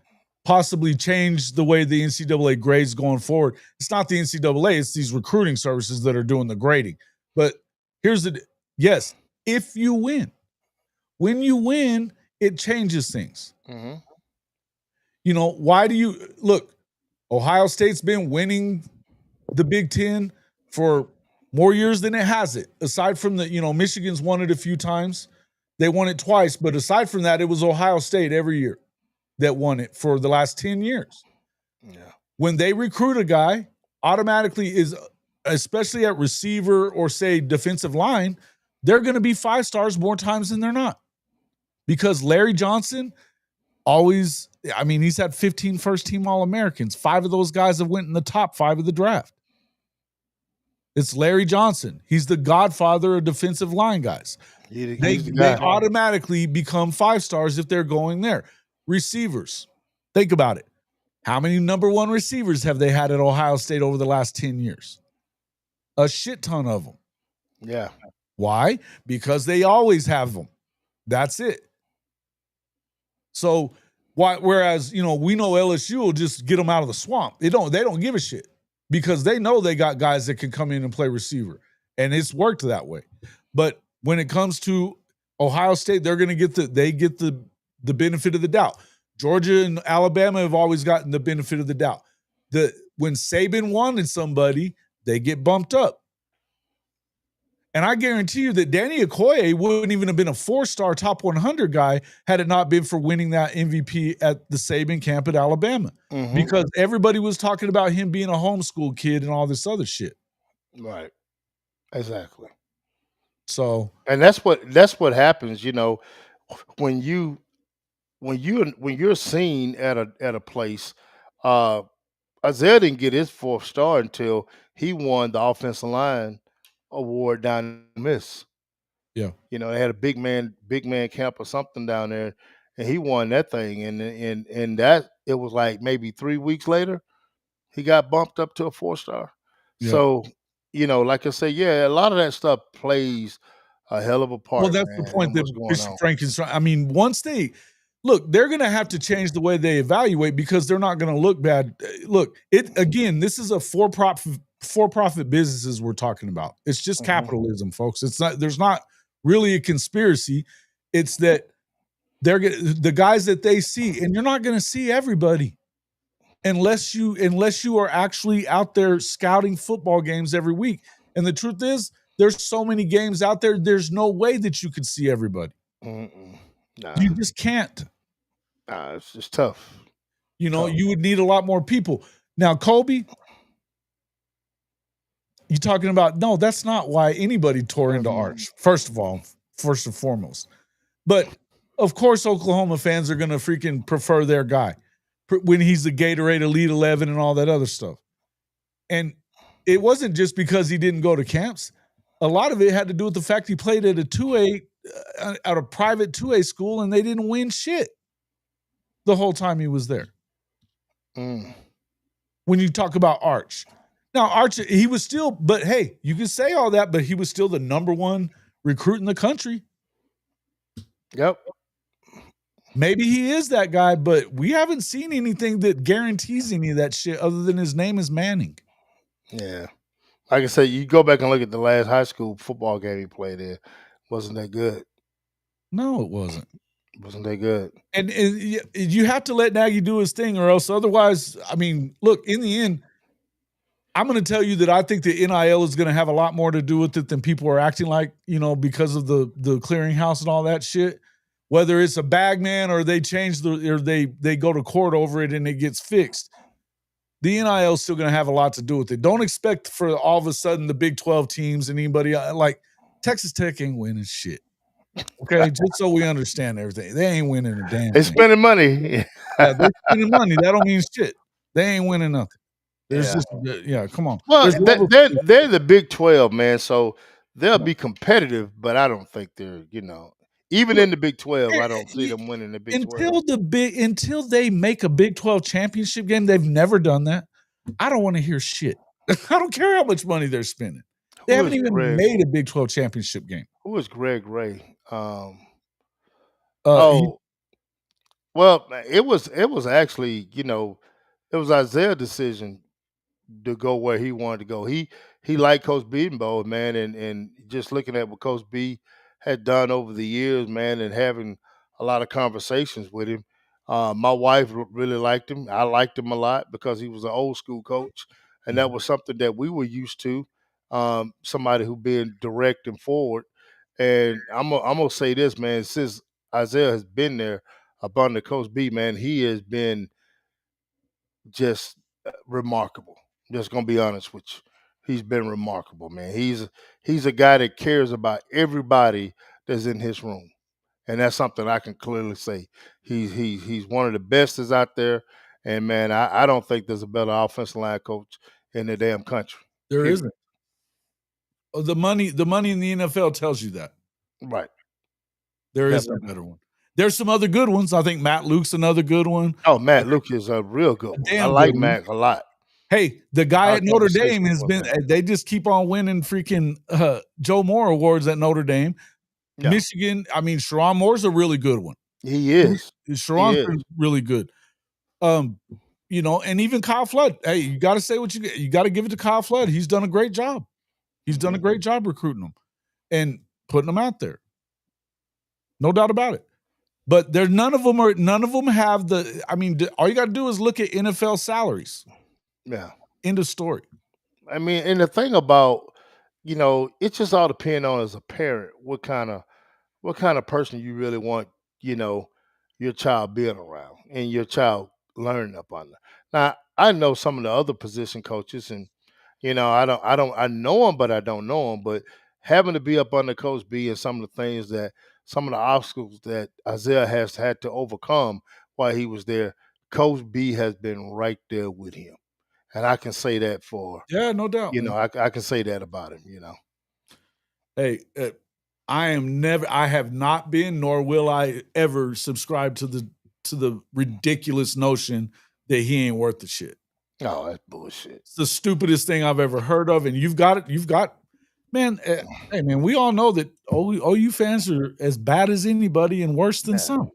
possibly changed the way the NCAA grades going forward. It's not the NCAA, it's these recruiting services that are doing the grading. But yes, if you win, when you win, it changes things. Mm-hmm. Why do you look? Ohio State's been winning the Big Ten for more years than it has it. Aside from Michigan's won it a few times. They won it twice, but aside from that, it was Ohio State every year that won it for the last 10 years. Yeah. When they recruit a guy, automatically especially at receiver or say defensive line, they're going to be 5 stars more times than they're not. Because Larry Johnson he's had 15 first-team All-Americans. 5 of those guys have went in the top 5 of the draft. It's Larry Johnson. He's the godfather of defensive line guys. They automatically become 5 stars if they're going there. Receivers, think about it. How many number 1 receivers have they had at Ohio State over the last 10 years? A shit ton of them. Yeah. Why? Because they always have them. That's it. So whereas we know LSU will just get them out of the swamp. They don't give a shit. because they know they got guys that can come in and play receiver, and it's worked that way. But when it comes to Ohio State, they're going to get the benefit of the doubt. Georgia and Alabama have always gotten the benefit of the doubt. When Saban wanted somebody, they get bumped up. And I guarantee you that Danny Okoye wouldn't even have been a 4-star top 100 guy had it not been for winning that MVP at the Saban camp at Alabama. Mm-hmm. Because everybody was talking about him being a homeschool kid and all this other shit. Right. Exactly. So, and that's what happens, when you're seen at a place. Isaiah didn't get his 4th star until he won the offensive line award down in Miss. yeah. They had a big man camp or something down there, and he won that thing. And that it was like maybe 3 weeks later, he got bumped up to a 4-star. Yeah. So, like I say, yeah, a lot of that stuff plays a hell of a part. Well, that's the point that Christian Frank is trying. I mean, once they look, they're going to have to change the way they evaluate because they're not going to look bad. Look, this is a for-profit businesses we're talking about. It's just capitalism, folks. It's not. There's not really a conspiracy. It's that the guys that they see, and you're not going to see everybody unless you are actually out there scouting football games every week. And the truth is, there's so many games out there. There's no way that you could see everybody. Nah. You just can't. It's just tough. You would need a lot more people. Now, Kobe, you talking about, no, that's not why anybody tore into Arch, first and foremost. But, of course, Oklahoma fans are going to freaking prefer their guy when he's the Gatorade Elite 11 and all that other stuff. And it wasn't just because he didn't go to camps. A lot of it had to do with the fact he played at a 2A, at a private 2A school, and they didn't win shit the whole time he was there. When you talk about Arch. Now, Arch, he was still, but hey, you can say all that, but he was still the number 1 recruit in the country. Yep. Maybe he is that guy, but we haven't seen anything that guarantees any of that shit other than his name is Manning. Yeah. Like I said, you go back and look at the last high school football game he played in. Wasn't that good? No, it wasn't. Wasn't that good? And you have to let Nagy do his thing, or else otherwise, I mean, look, in the end, I'm going to tell you that I think the NIL is going to have a lot more to do with it than people are acting like, because of the clearinghouse and all that shit. Whether it's a bag man or they change or they go to court over it and it gets fixed. The NIL is still going to have a lot to do with it. Don't expect for all of a sudden the Big 12 teams and anybody like Texas Tech ain't winning shit. Okay, just so we understand everything. They ain't winning a damn They're thing. spending money. Yeah, they're spending money. That don't mean shit. They ain't winning nothing. There's just come on. Well, they're the Big 12, man, so they'll be competitive, but I don't think they're, even in the Big 12, I don't see them winning the Big 12. Until they make a Big 12 championship game, they've never done that. I don't want to hear shit. I don't care how much money they're spending. They haven't even made a Big 12 championship game. Who is Greg Ray? Well, it was actually, it was Isaiah's decision to go where he wanted to go. He liked Coach Beatonbow, man, and just looking at what Coach B had done over the years, man, and having a lot of conversations with him. My wife really liked him. I liked him a lot because he was an old school coach, and that was something that we were used to. Somebody who been direct and forward. And I'm gonna say this, man. Since Isaiah has been there up under Coach B, man, he has been just remarkable. Just gonna be honest with you. He's been remarkable, man. He's a guy that cares about everybody that's in his room. And that's something I can clearly say. He's one of the best that's out there. And man, I don't think there's a better offensive line coach in the damn country. There isn't. The money in the NFL tells you that. Right. There is a better one. There's some other good ones. I think Matt Luke's another good one. Oh, Matt Luke is a real good one. I like Matt a lot. Hey, the guy at Notre Dame has been, they just keep on winning freaking Joe Moore awards at Notre Dame. Yeah. Michigan, I mean, Sharon Moore's a really good one. He is. Sharon's really good. you know, and even Kyle Flood. Hey, you got to say what you got to give it to Kyle Flood. He's done a great job. He's done a great job recruiting them and putting them out there. No doubt about it. But none of them have the. I mean, all you got to do is look at NFL salaries. Yeah. End of story. I mean, and the thing about, you know, it just all depends on, as a parent, what kind of person you really want, you know, your child being around and your child learning up under. Now, I know some of the other position coaches, and you know, I know them, but I don't know them. But having to be up under Coach B and some of the things that, some of the obstacles that Isaiah has had to overcome while he was there, Coach B has been right there with him, and I can say that for, Yeah, no doubt. you know, I can say that about him. You know, Hey, I have not been, nor will I ever subscribe to the ridiculous notion that he ain't worth the shit. oh, that's bullshit. It's the stupidest thing I've ever heard of. And you've got, man, hey man, we all know that OU fans are as bad as anybody and worse than some.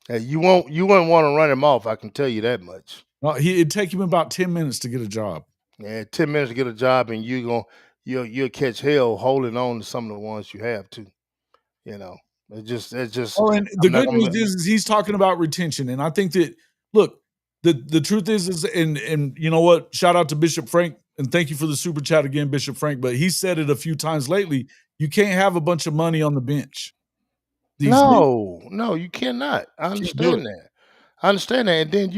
Hey, you wouldn't want to run him off. I can tell you that much. No, it'd take him about 10 minutes to get a job. Yeah, 10 minutes to get a job, and you'll catch hell holding on to some of the ones you have too. You know, it's just. Oh, and the good news is he's talking about retention, and I think that, look, the truth is and you know what? Shout out to Bishop Frank, and thank you for the super chat again, Bishop Frank. But he said it a few times lately. You can't have a bunch of money on the bench. No, you cannot. I understand that. And then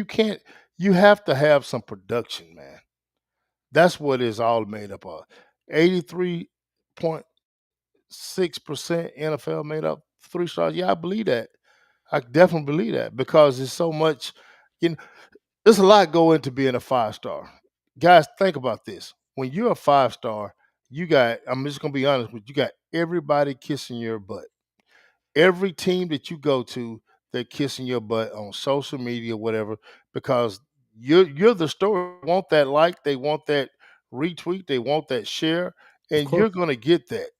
you have to have some production, man. That's what it's all made up of. 83.6% NFL made up 3 stars. Yeah, I believe that. I definitely believe that, because it's so much, you know, there's a lot go into being a 5-star. Guys, think about this. When you're a 5-star, I'm just gonna be honest with you, got everybody kissing your butt. Every team that you go to, they're kissing your butt on social media, whatever, because you're the story. They want that like, they want that retweet, they want that share, and you're gonna get that.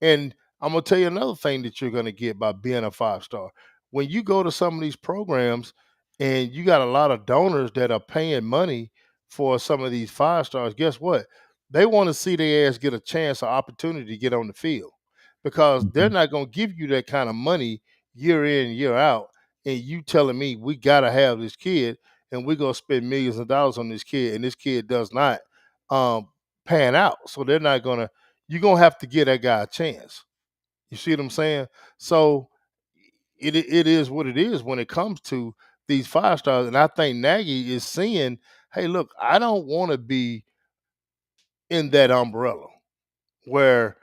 And I'm gonna tell you another thing that you're gonna get by being a 5-star. When you go to some of these programs and you got a lot of donors that are paying money for some of these 5-stars, guess what? They want to see their ass get a chance or opportunity to get on the field, because they're not gonna give you that kind of money year in, year out, and you telling me we gotta have this kid and we're gonna spend millions of dollars on this kid, and this kid does not pan out. So they're not gonna, you're gonna have to give that guy a chance. You see what I'm saying? So it is what it is when it comes to these 5-stars. And I think Nagy is seeing, hey, look, I don't want to be in that umbrella where,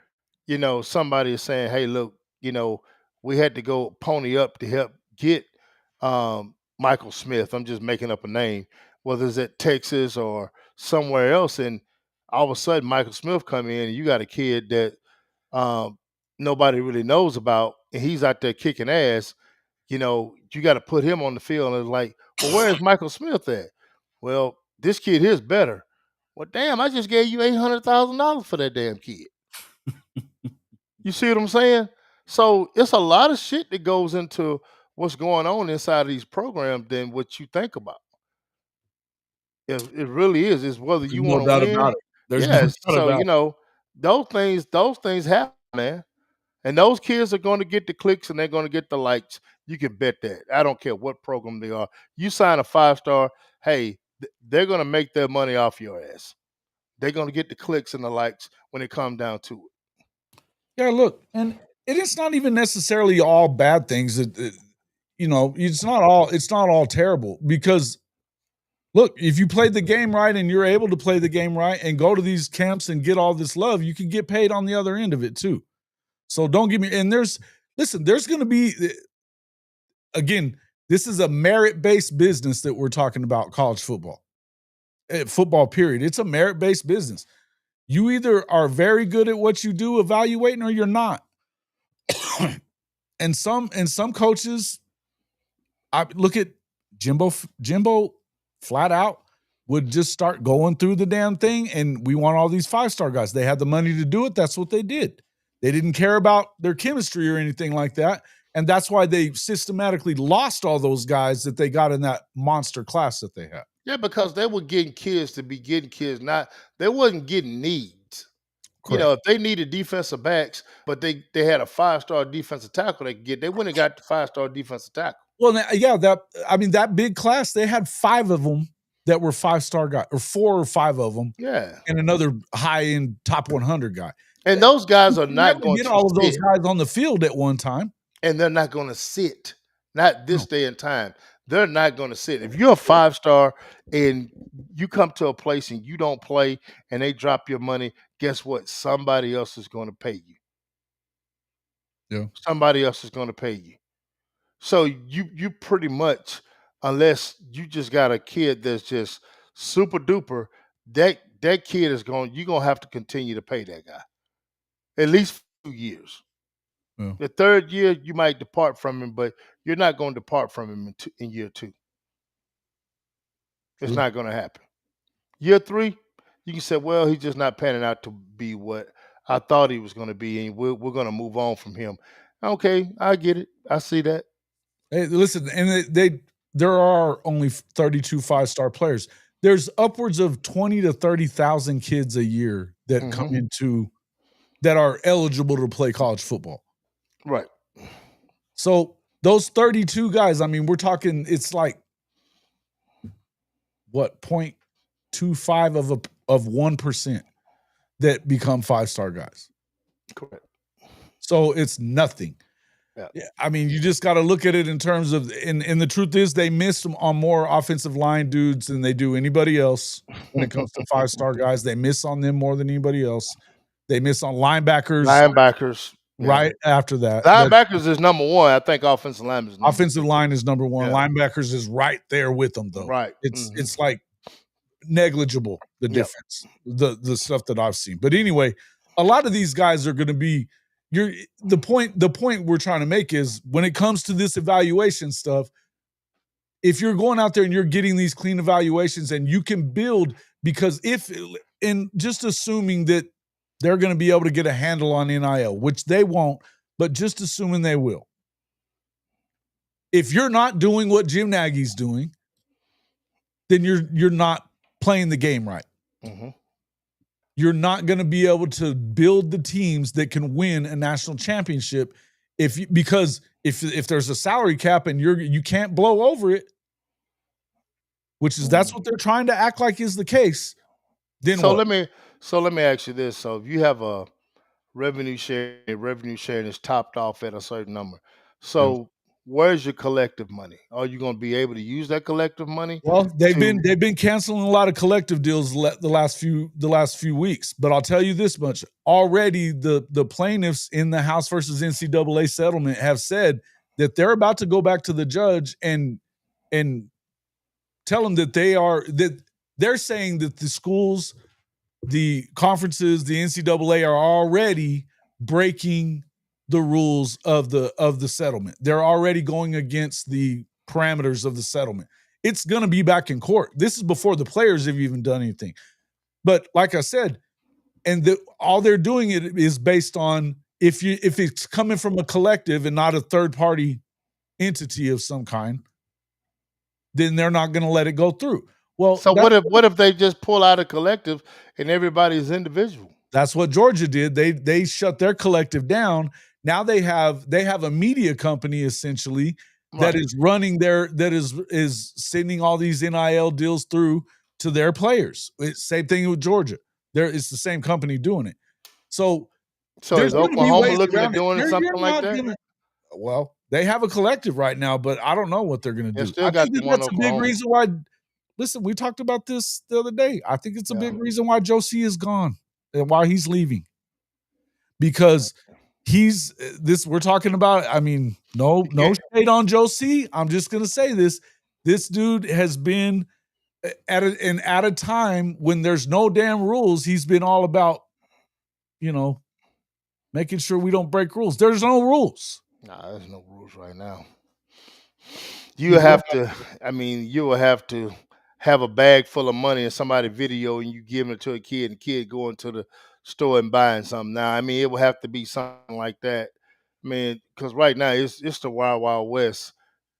you know, somebody is saying, hey, look, you know, we had to go pony up to help get Michael Smith. I'm just making up a name, whether it's at Texas or somewhere else. And all of a sudden, Michael Smith come in, and you got a kid that nobody really knows about, and he's out there kicking ass. You know, you got to put him on the field, and it's like, well, where's Michael Smith at? Well, this kid here's better. Well, damn, I just gave you $800,000 for that damn kid. You see what I'm saying? So it's a lot of shit that goes into what's going on inside of these programs than what you think about. It really is. It's whether you want to win. About it. There's Yes. no doubt So about you know, those things happen, man. And those kids are going to get the clicks and they're going to get the likes. You can bet that. I don't care what program they are. You sign a 5-star, hey, they're going to make their money off your ass. They're going to get the clicks and the likes when it comes down to it. Yeah, look, and it's not even necessarily all bad things. That you know, it's not all terrible, because look, if you played the game right and you're able to play the game right and go to these camps and get all this love, you can get paid on the other end of it too. So don't give me, and there's going to be, again, this is a merit-based business that we're talking about, college football. Football, period. It's a merit-based business. You either are very good at what you do evaluating, or you're not. and some coaches, I look at Jimbo flat out would just start going through the damn thing, and we want all these 5-star guys. They had the money to do it. That's what they did. They didn't care about their chemistry or anything like that. And that's why they systematically lost all those guys that they got in that monster class that they had. Yeah, because they were getting kids to be getting kids, they wasn't getting needs. Correct. If they needed defensive backs, but they had a 5-star defensive tackle they could get, they wouldn't have got the 5-star defensive tackle. Well, yeah, that big class, they had 5 of them that were 5-star guys, or 4 or 5 of them. Yeah. And another high-end top 100 guy. And those guys are not going to get to all of those sit. guys on the field at one time. And they're not going to sit. Not this day and time. They're not going to sit. If you're a 5-star and you come to a place and you don't play and they drop your money, guess what? Somebody else is going to pay you. Yeah. Somebody else is going to pay you. So you pretty much, unless you just got a kid that's just super duper, that kid is you're going to have to continue to pay that guy. At least 2 years. Yeah. The 3rd year, you might depart from him, but you're not going to depart from him in year 2. It's not going to happen. Year 3, you can say, well, he's just not panning out to be what I thought he was going to be, and we're going to move on from him. Okay, I get it. I see that. Hey, listen, and there are only 32 5-star players. There's upwards of 20 to 30,000 kids a year that come into that are eligible to play college football. Right. So those 32 guys, I mean, we're talking, it's like what, 0.25 of 1% that become 5-star guys. Correct. So it's nothing. Yeah. I mean, you just got to look at it in terms of, and the truth is they miss on more offensive line dudes than they do anybody else when it comes to 5-star guys. They miss on them more than anybody else. They miss on linebackers. Right after that. Linebackers is number 1. I think offensive line is number Offensive line is number 1. Yeah. Linebackers is right there with them, though. Right. It's like negligible, the difference, the stuff that I've seen. But anyway, a lot of these guys are going to be the point we're trying to make is when it comes to this evaluation stuff, if you're going out there and you're getting these clean evaluations and you can build, because just assuming that they're going to be able to get a handle on NIL, which they won't, but just assuming they will. If you're not doing what Jim Nagy's doing, then you're not playing the game right. Mm-hmm. You're not going to be able to build the teams that can win a national championship because if there's a salary cap and you can't blow over it, that's what they're trying to act like is the case. Then let me ask you this. So if you have a revenue sharing is topped off at a certain number. So where's your collective money? Are you going to be able to use that collective money? Well, they've been canceling a lot of collective deals the last few weeks. But I'll tell you this much: already the plaintiffs in the House versus NCAA settlement have said that they're about to go back to the judge and tell them that they're saying that the schools, the conferences, the NCAA are already breaking the rules of the settlement. They're already going against the parameters of the settlement. It's going to be back in court. This is before the players have even done anything. But like I said, all they're doing it is based on if it's coming from a collective and not a third party entity of some kind, then they're not going to let it go through. Well, so what if they just pull out a collective and everybody's individual? That's what Georgia did. They shut their collective down. Now they have a media company essentially that is running that is sending all these NIL deals through to their players. Same thing with Georgia. It's the same company doing it. So is Oklahoma looking at doing something like that? Well, they have a collective right now, but I don't know what they're going to do. I think that's a big reason why. Listen, we talked about this the other day. I think it's a big reason why Josie is gone and why he's leaving. Because we're talking about, I mean, no shade on Josie. I'm just going to say this. This dude has been at a time when there's no damn rules. He's been all about, making sure we don't break rules. There's no rules. Nah, there's no rules right now. You will have to have a bag full of money and somebody video and you giving it to a kid and kid going to the store and buying something. Now, I mean, it will have to be something like that. I I mean, because right now it's the wild wild west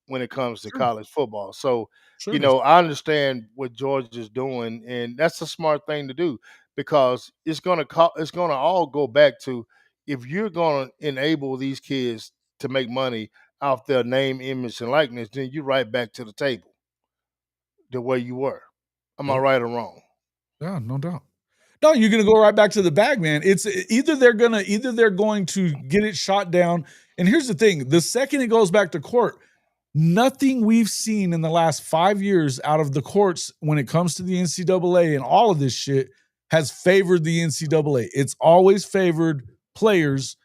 when it comes to Sure. college football. So, Sure it is. I understand what Georgia's doing, and that's a smart thing to do because it's gonna all go back to if you're gonna enable these kids to make money off their name, image, and likeness, then you're right back to the table the way you were. Am I Yep. right or wrong? Yeah, no doubt. No, you're gonna go right back to the bag, man. It's either they're going to get it shot down. And here's the thing: the second it goes back to court, nothing we've seen in the last 5 years out of the courts when it comes to the NCAA and all of this shit has favored the NCAA. It's always favored players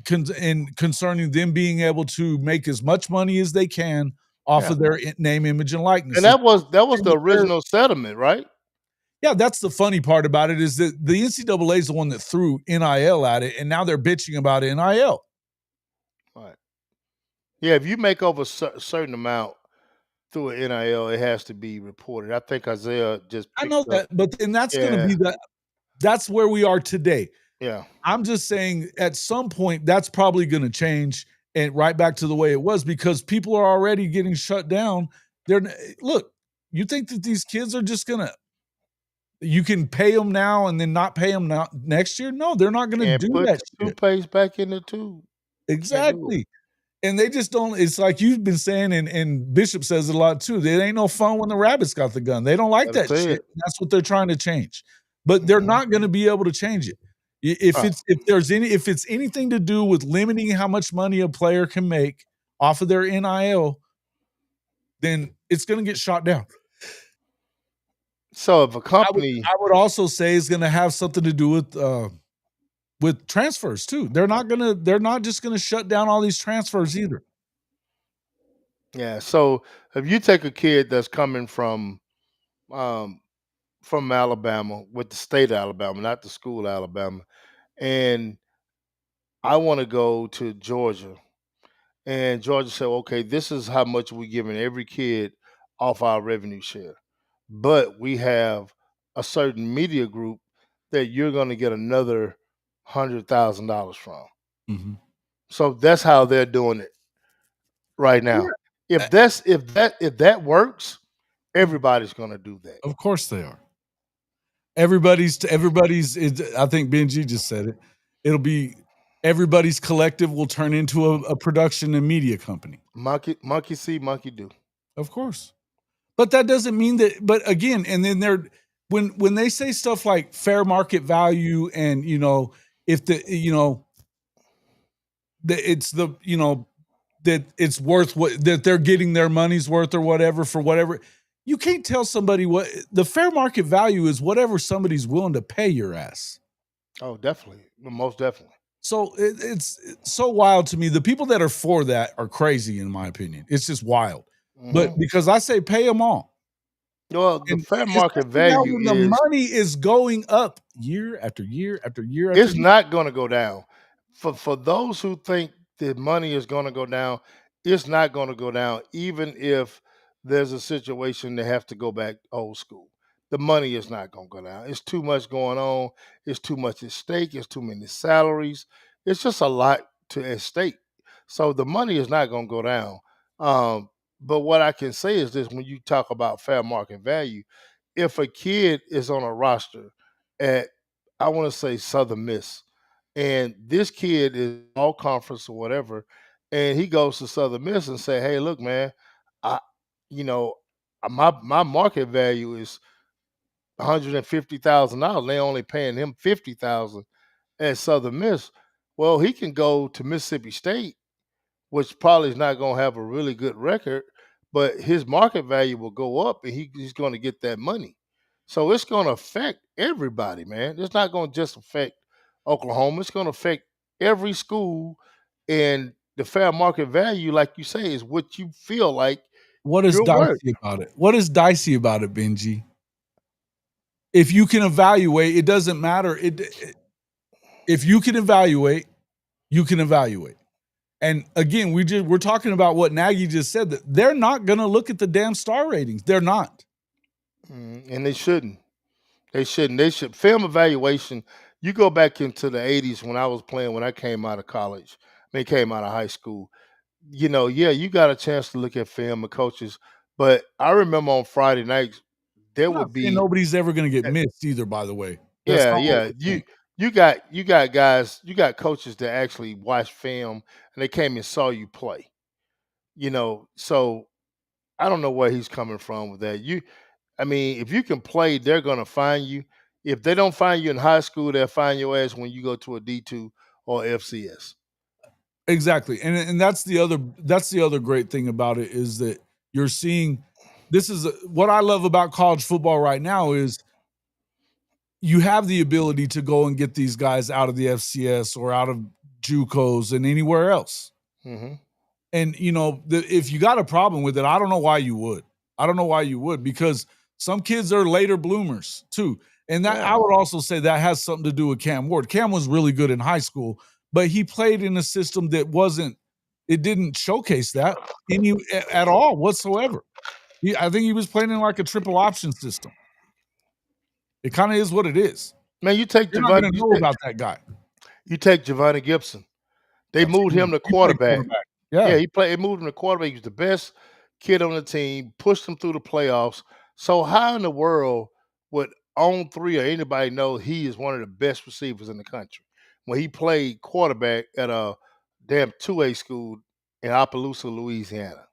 concerning them being able to make as much money as they can off Yeah. of their name, image, and likeness. And that was the original settlement, right? Yeah, that's the funny part about it is that the NCAA is the one that threw NIL at it, and now they're bitching about NIL. Right. Yeah, if you make over a certain amount through an NIL, it has to be reported. I think Isaiah just I picked know up. that, but and that's going to Yeah. be that's where we are today. Yeah. I'm just saying at some point that's probably going to change and right back to the way it was because people are already getting shut down. Look, you think that these kids are just going to you can pay them now and then not pay them next year? No, they're not going to do Put that the shit. toothpaste back in the tube. Exactly. And they just don't. It's like you've been saying, and Bishop says it a lot too. It ain't no fun when the rabbits got the gun. They don't like that shit. That's what they're trying to change, but they're not going to be able to change it. If it's anything to do with limiting how much money a player can make off of their NIL, then it's going to get shot down. So if a company, I would also say is going to have something to do with transfers too. They're not just gonna shut down all these transfers either. Yeah. So if you take a kid that's coming from Alabama with the state of Alabama, not the school Alabama, and I want to go to Georgia, and Georgia said, okay, this is how much we're giving every kid off our revenue share, but we have a certain media group that you're going to get another $100,000 from. Mm-hmm. So that's how they're doing it right now. Yeah. If that works, everybody's going to do that. Of course they are. Everybody's. I think Benji just said it. It'll be everybody's collective will turn into a production and media company. Monkey see, monkey do. Of course, but that doesn't mean that. But again, and then when they say stuff like fair market value, and if that it's worth what that they're getting their money's worth or whatever for whatever. You can't tell somebody what the fair market value is, whatever somebody's willing to pay your ass. Oh, definitely. Most definitely. So it's so wild to me. The people that are for that are crazy, in my opinion. It's just wild. Mm-hmm. But because I say pay them all. Well, the fair market value is the money is going up year after year after year. It's not going to go down. For those who think the money is going to go down, it's not going to go down, even if there's a situation they have to go back old school. The money is not going to go down. It's too much going on. It's too much at stake. It's too many salaries. It's just a lot at stake. So the money is not going to go down. But what I can say is this: when you talk about fair market value, if a kid is on a roster at, I want to say, Southern Miss, and this kid is all conference or whatever, and he goes to Southern Miss and say, "Hey, look, man, my market value is $150,000. They only paying him $50,000 at Southern Miss." Well, he can go to Mississippi State, which probably is not going to have a really good record, but his market value will go up, and he's going to get that money. So it's going to affect everybody, man. It's not going to just affect Oklahoma. It's going to affect every school, and the fair market value, like you say, is what you feel like. What is dicey about it? What is dicey about it, Benji? If you can evaluate, it doesn't matter. If you can evaluate, you can evaluate. And again, we're talking about what Nagy just said, that they're not going to look at the damn star ratings. They're not. And they shouldn't. They shouldn't. They should. Film evaluation. You go back into the 80s when I was playing, when I came out of college. when he came out of high school. You got a chance to look at film and coaches, but I remember on Friday nights there I'm not would saying be nobody's ever going to get missed either, by the way. That's yeah, not what yeah. we're You saying. you got guys, you got coaches that actually watch film and they came and saw you play. So I don't know where he's coming from with that. I mean, if you can play, they're gonna find you. If they don't find you in high school, they'll find your ass when you go to a D2 or FCS. Exactly. And that's the other great thing about it is that you're seeing what I love about college football right now is you have the ability to go and get these guys out of the FCS or out of JUCOs and anywhere else. hmm And if you got a problem with it, I don't know why you would. I don't know why you would, because some kids are later bloomers too. And that Yeah. I would also say that has something to do with Cam Ward. Cam was really good in high school, but he played in a system that didn't showcase that at all whatsoever. I think he was playing in like a triple option system. It kind of is what it is. Man, you take You're not Javon, going to know about that guy. you take Giovanni Gibson. They I've seen moved him to He played quarterback. quarterback. Yeah, Yeah. They moved him to quarterback. He was the best kid on the team, pushed him through the playoffs. So how in the world would On Three or anybody know he is one of the best receivers in the country when he played quarterback at a damn 2A school in Opelousas, Louisiana?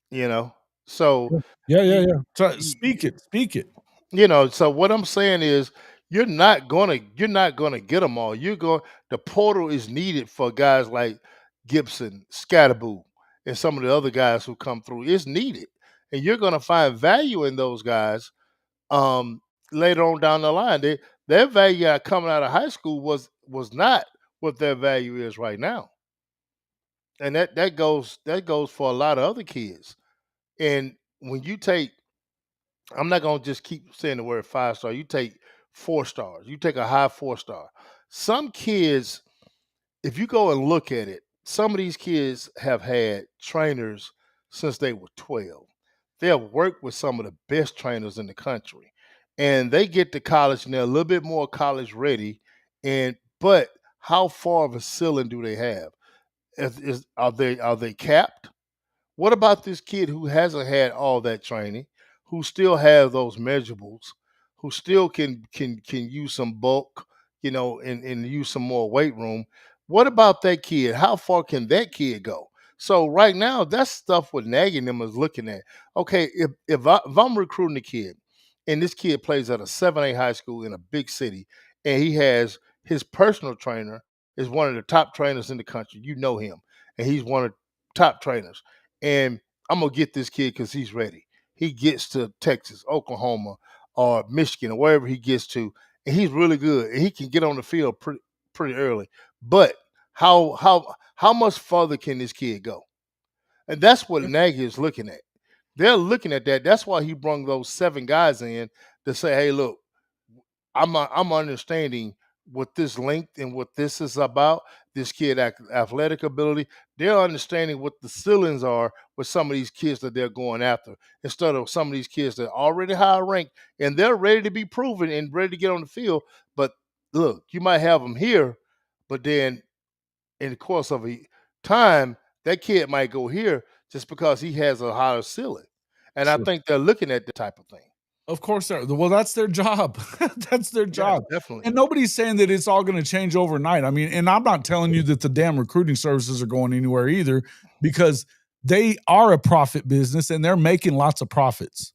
You know, so Yeah. you, So speak it. So what I'm saying is you're not gonna get them all. The portal is needed for guys like Gibson, Scatterboo, and some of the other guys who come through. It's needed, and you're gonna find value in those guys um, later on down the line. Their value coming out of high school was not what their value is right now, and that goes for a lot of other kids. And when you take I'm not gonna just keep saying the word 5 star. You take 4 stars. You take a high 4 star. Some kids, if you go and look at it, some of these kids have had trainers since they were 12. They have worked with some of the best trainers in the country, and they get to college and they're a little bit more college ready. But how far of a ceiling do they have? Are they capped? What about this kid who hasn't had all that training, who still has those measurables, who still can use some bulk, and use some more weight room? What about that kid? How far can that kid go? So right now, that's stuff what Nagy and them is looking at. Okay, if I'm recruiting a kid, and this kid plays at a 7A high school in a big city, and he has his personal trainer is one of the top trainers in the country. You know him, and he's one of the top trainers and I'm gonna get this kid because he's ready. He gets to Texas, Oklahoma, or Michigan, or wherever he gets to, and he's really good, and he can get on the field pretty early. But how much further can this kid go? And that's what Nagy is looking at. They're looking at that. That's why he brought those 7 guys in to say, "Hey, look, I'm understanding what this length and what this is about. This kid athletic ability. They're understanding what the ceilings are with some of these kids that they're going after, instead of some of these kids that are already high ranked and they're ready to be proven and ready to get on the field. But look, you might have them here, but then in the course of a time, that kid might go here just because he has a higher ceiling. And I Sure. think they're looking at the type of thing. Of course they're well, that's their job. That's their Yeah, job. definitely. And nobody's saying that it's all gonna change overnight. I mean, and I'm not telling you that the damn recruiting services are going anywhere either, because they are a profit business and they're making lots of profits.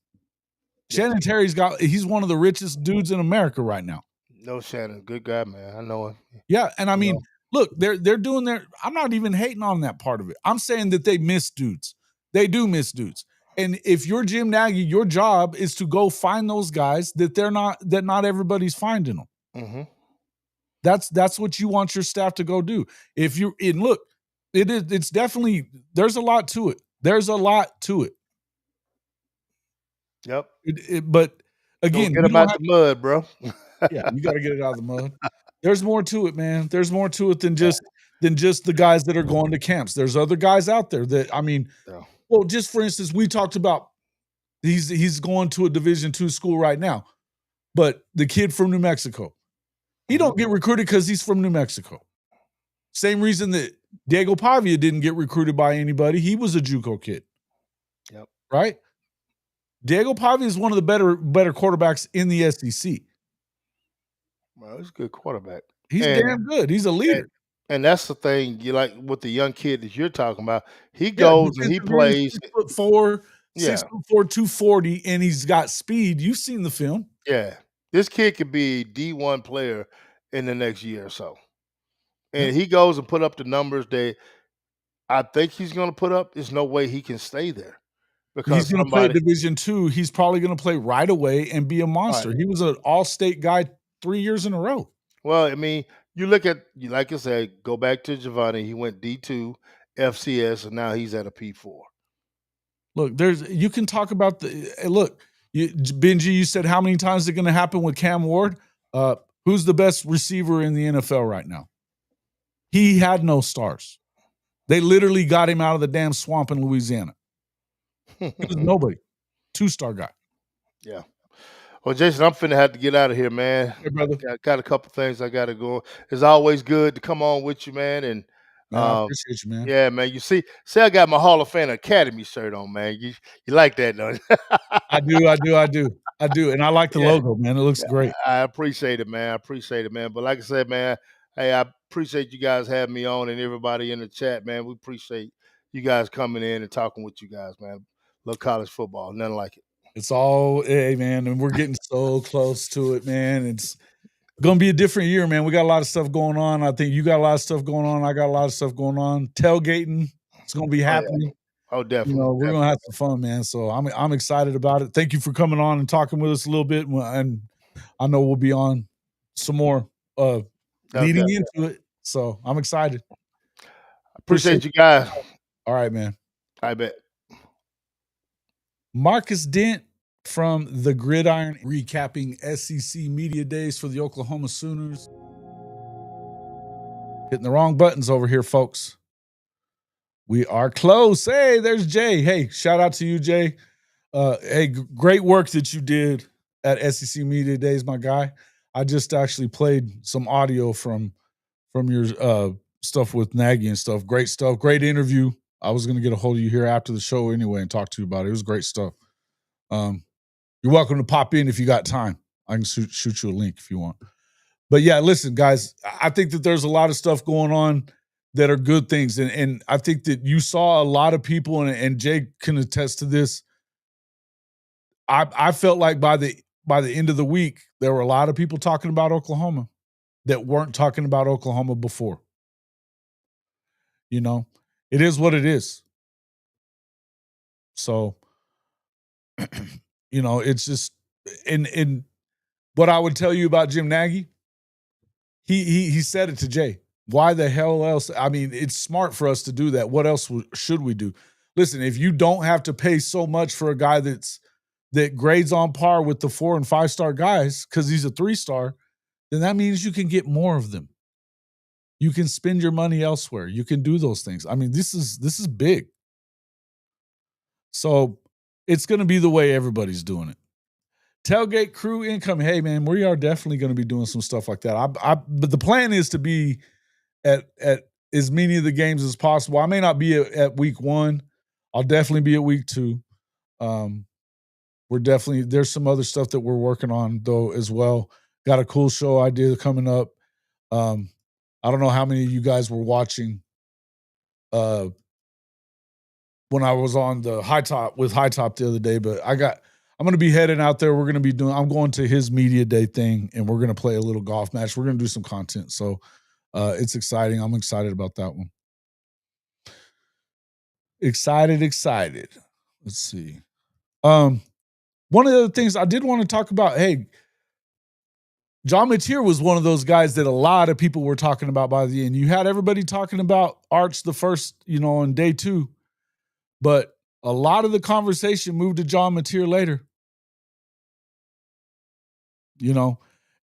Yeah. Shannon Terry's he's one of the richest dudes in America right now. No, Shannon, good guy, man. I know him. Yeah, and I You mean, know. look, they're doing I'm not even hating on that part of it. I'm saying that they miss dudes. They do miss dudes. And if you're Jim Nagy, your job is to go find those guys that not everybody's finding them. Mm-hmm. That's what you want your staff to go do. If you and look, it's definitely there's a lot to it. There's a lot to it. Yep. But again, Don't get you him don't out have the mud, bro. yeah, you got to get it out of the mud. There's more to it, man. There's more to it than just the guys that are going to camps. There's other guys out there that Yeah. well, just for instance, we talked about he's going to a Division II school right now, but the kid from New Mexico, he don't get recruited because he's from New Mexico. Same reason that Diego Pavia didn't get recruited by anybody. He was a JUCO kid. Yep. Right? Diego Pavia is one of the better quarterbacks in the SEC. Well, he's a good quarterback. He's damn good. He's a leader. And that's the thing, you like with the young kid that you're talking about. He goes and he plays 6'4", 240, and he's got speed. You've seen the film. Yeah. This kid could be a D1 player in the next year or so. And he goes and put up the numbers that I think he's going to put up. There's no way he can stay there. Because he's going to play Division II. He's probably going to play right away and be a monster. Right. He was an all-state guy 3 years in a row. Well, I mean, you look at, like I said, go back to Giovanni. He went D2, FCS, and now he's at a P4. Look, you can talk about Benji, you said how many times is it going to happen with Cam Ward? Who's the best receiver in the NFL right now? He had no stars. They literally got him out of the damn swamp in Louisiana. He was nobody. 2-star guy. Yeah. Well, Jason, I'm finna have to get out of here, man. Hey, brother. Got a couple things I got to go. It's always good to come on with you, man. And I appreciate you, man. Yeah, man. You see, I got my Hall of Fame Academy shirt on, man. You like that, don't you? I do. And I like the logo, man. It looks great. I appreciate it, man. But like I said, man, hey, I appreciate you guys having me on and everybody in the chat, man. We appreciate you guys coming in and talking with you guys, man. Love college football. Nothing like it. It's all, hey, man, and we're getting so close to it, man. It's going to be a different year, man. We got a lot of stuff going on. I think you got a lot of stuff going on. I got a lot of stuff going on. Tailgating, it's going to be happening. Oh, definitely. We're going to have some fun, man. So I'm excited about it. Thank you for coming on and talking with us a little bit. And I know we'll be on some more leading into it. So I'm excited. Appreciate you guys. All right, man. I bet. Marcus Dent from the Gridiron, recapping SEC Media Days for the Oklahoma Sooners. Hitting the wrong buttons over here, folks. We are close. Hey, there's Jay. Hey, shout out to you, Jay. Hey, great work that you did at SEC Media Days, my guy. I just actually played some audio from your stuff with Nagy and stuff. Great stuff. Great interview. I was going to get a hold of you here after the show anyway and talk to you about it. It was great stuff. You're welcome to pop in if you got time. I can shoot you a link if you want. But yeah, listen, guys, I think that there's a lot of stuff going on that are good things. And I think that you saw a lot of people, and Jay can attest to this. I felt like by the end of the week, there were a lot of people talking about Oklahoma that weren't talking about Oklahoma before. It is what it is. So, it's just, and what I would tell you about Jim Nagy, he said it to Jay. Why the hell else? I mean, it's smart for us to do that. What else should we do? Listen, if you don't have to pay so much for a guy that grades on par with the 4- and 5-star guys because he's a 3-star, then that means you can get more of them. You can spend your money elsewhere. You can do those things. I mean, this is big. So it's going to be the way everybody's doing it. Tailgate crew income. Hey, man, we are definitely going to be doing some stuff like that. But the plan is to be at as many of the games as possible. I may not be at week 1. I'll definitely be at week 2. There's some other stuff that we're working on though as well. Got a cool show idea coming up. I don't know how many of you guys were watching when I was on the High Top the other day, but I'm going to be heading out there. I'm going to his media day thing, and we're going to play a little golf match. We're going to do some content. So it's exciting. I'm excited about that one. Excited. Let's see. One of the other things I did want to talk about, hey, John Mateer was one of those guys that a lot of people were talking about by the end. You had everybody talking about Arch the first, on day 2, but a lot of the conversation moved to John Mateer later.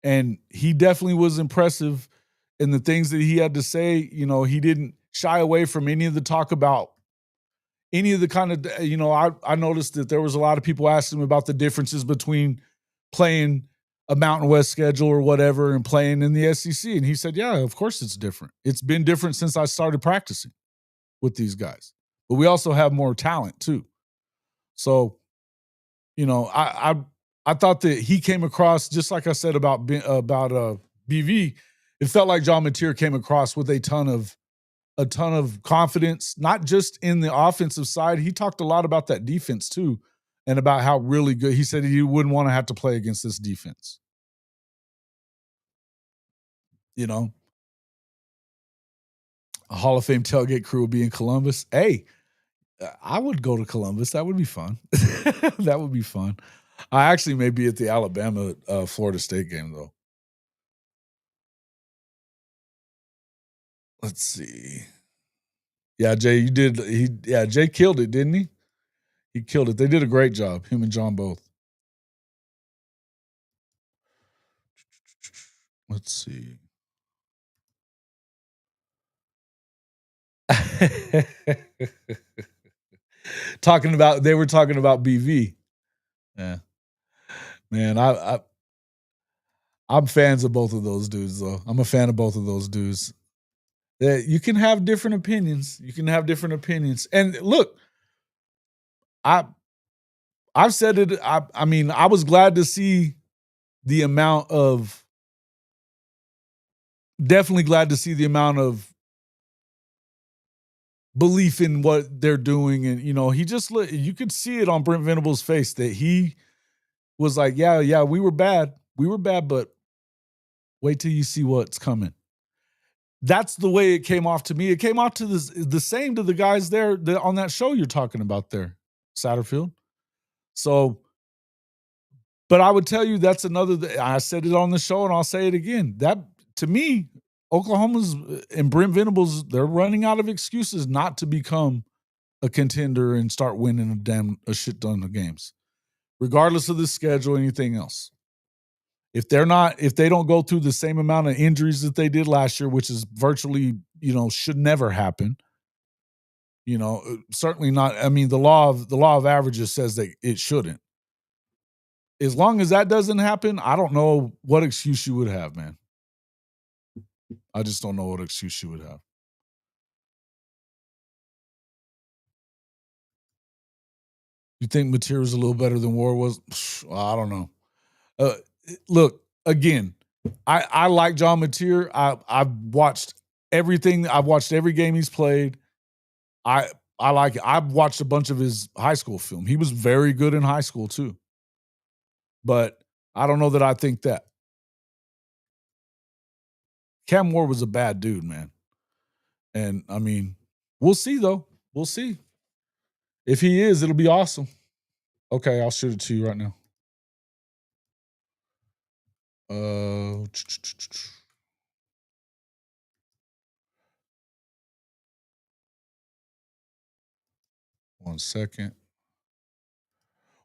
And he definitely was impressive in the things that he had to say. He didn't shy away from any of the talk about any of the kind of, I noticed that there was a lot of people asking him about the differences between playing a Mountain West schedule or whatever and playing in the SEC. And he said, yeah, of course it's different. It's been different since I started practicing with these guys. But we also have more talent too. So, you know, I thought that he came across, just like I said about BV, it felt like John Mateer came across with a ton of confidence, not just in the offensive side. He talked a lot about that defense too, and about how really good. He said he wouldn't want to have to play against this defense. You know, a Hall of Fame tailgate crew will be in Columbus. Hey, I would go to Columbus. That would be fun. That would be fun. I actually may be at the Alabama Florida State game though. Let's see. Yeah, Jay, you did. Jay killed it, didn't he? He killed it. They did a great job, him and John both. Let's see. They were talking about BV. Yeah. Man, I'm fans of both of those dudes, though. I'm a fan of both of those dudes. You can have different opinions. And look, I've said it. I mean, I was glad to see the amount of belief in what they're doing. And, you know, you could see it on Brent Venables' face that he was like, yeah, we were bad, but wait till you see what's coming. That's the way it came off to me. It came off to the same to the guys there on that show you're talking about there, Satterfield. So, but I would tell you that's another. I said it on the show and I'll say it again. That to me, Oklahoma's and Brent Venables, they're running out of excuses not to become a contender and start winning a shit ton of games, regardless of the schedule, anything else. If they don't go through the same amount of injuries that they did last year, which is virtually, you know, should never happen. You know, certainly not. I mean, the law of averages says that it shouldn't. As long as that doesn't happen, I don't know what excuse you would have, man. I just don't know what excuse you would have. You think Mateer was a little better than Ward was? I don't know. Look, again, I like John Mateer. I've watched everything. I've watched every game he's played. I like it. I've watched a bunch of his high school film. He was very good in high school too. But I don't know that I think that. Cam Ward was a bad dude, man. And I mean, we'll see though. We'll see. If he is, it'll be awesome. Okay, I'll shoot it to you right now. One second.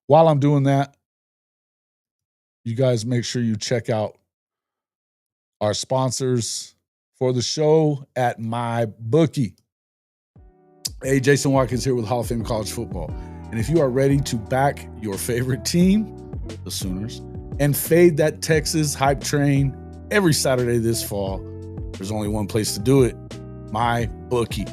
While I'm doing that, you guys make sure you check out our sponsors for the show at MyBookie. Hey, Jason Watkins here with Hall of Fame College Football. And if you are ready to back your favorite team, the Sooners, and fade that Texas hype train every Saturday this fall, there's only one place to do it, MyBookie.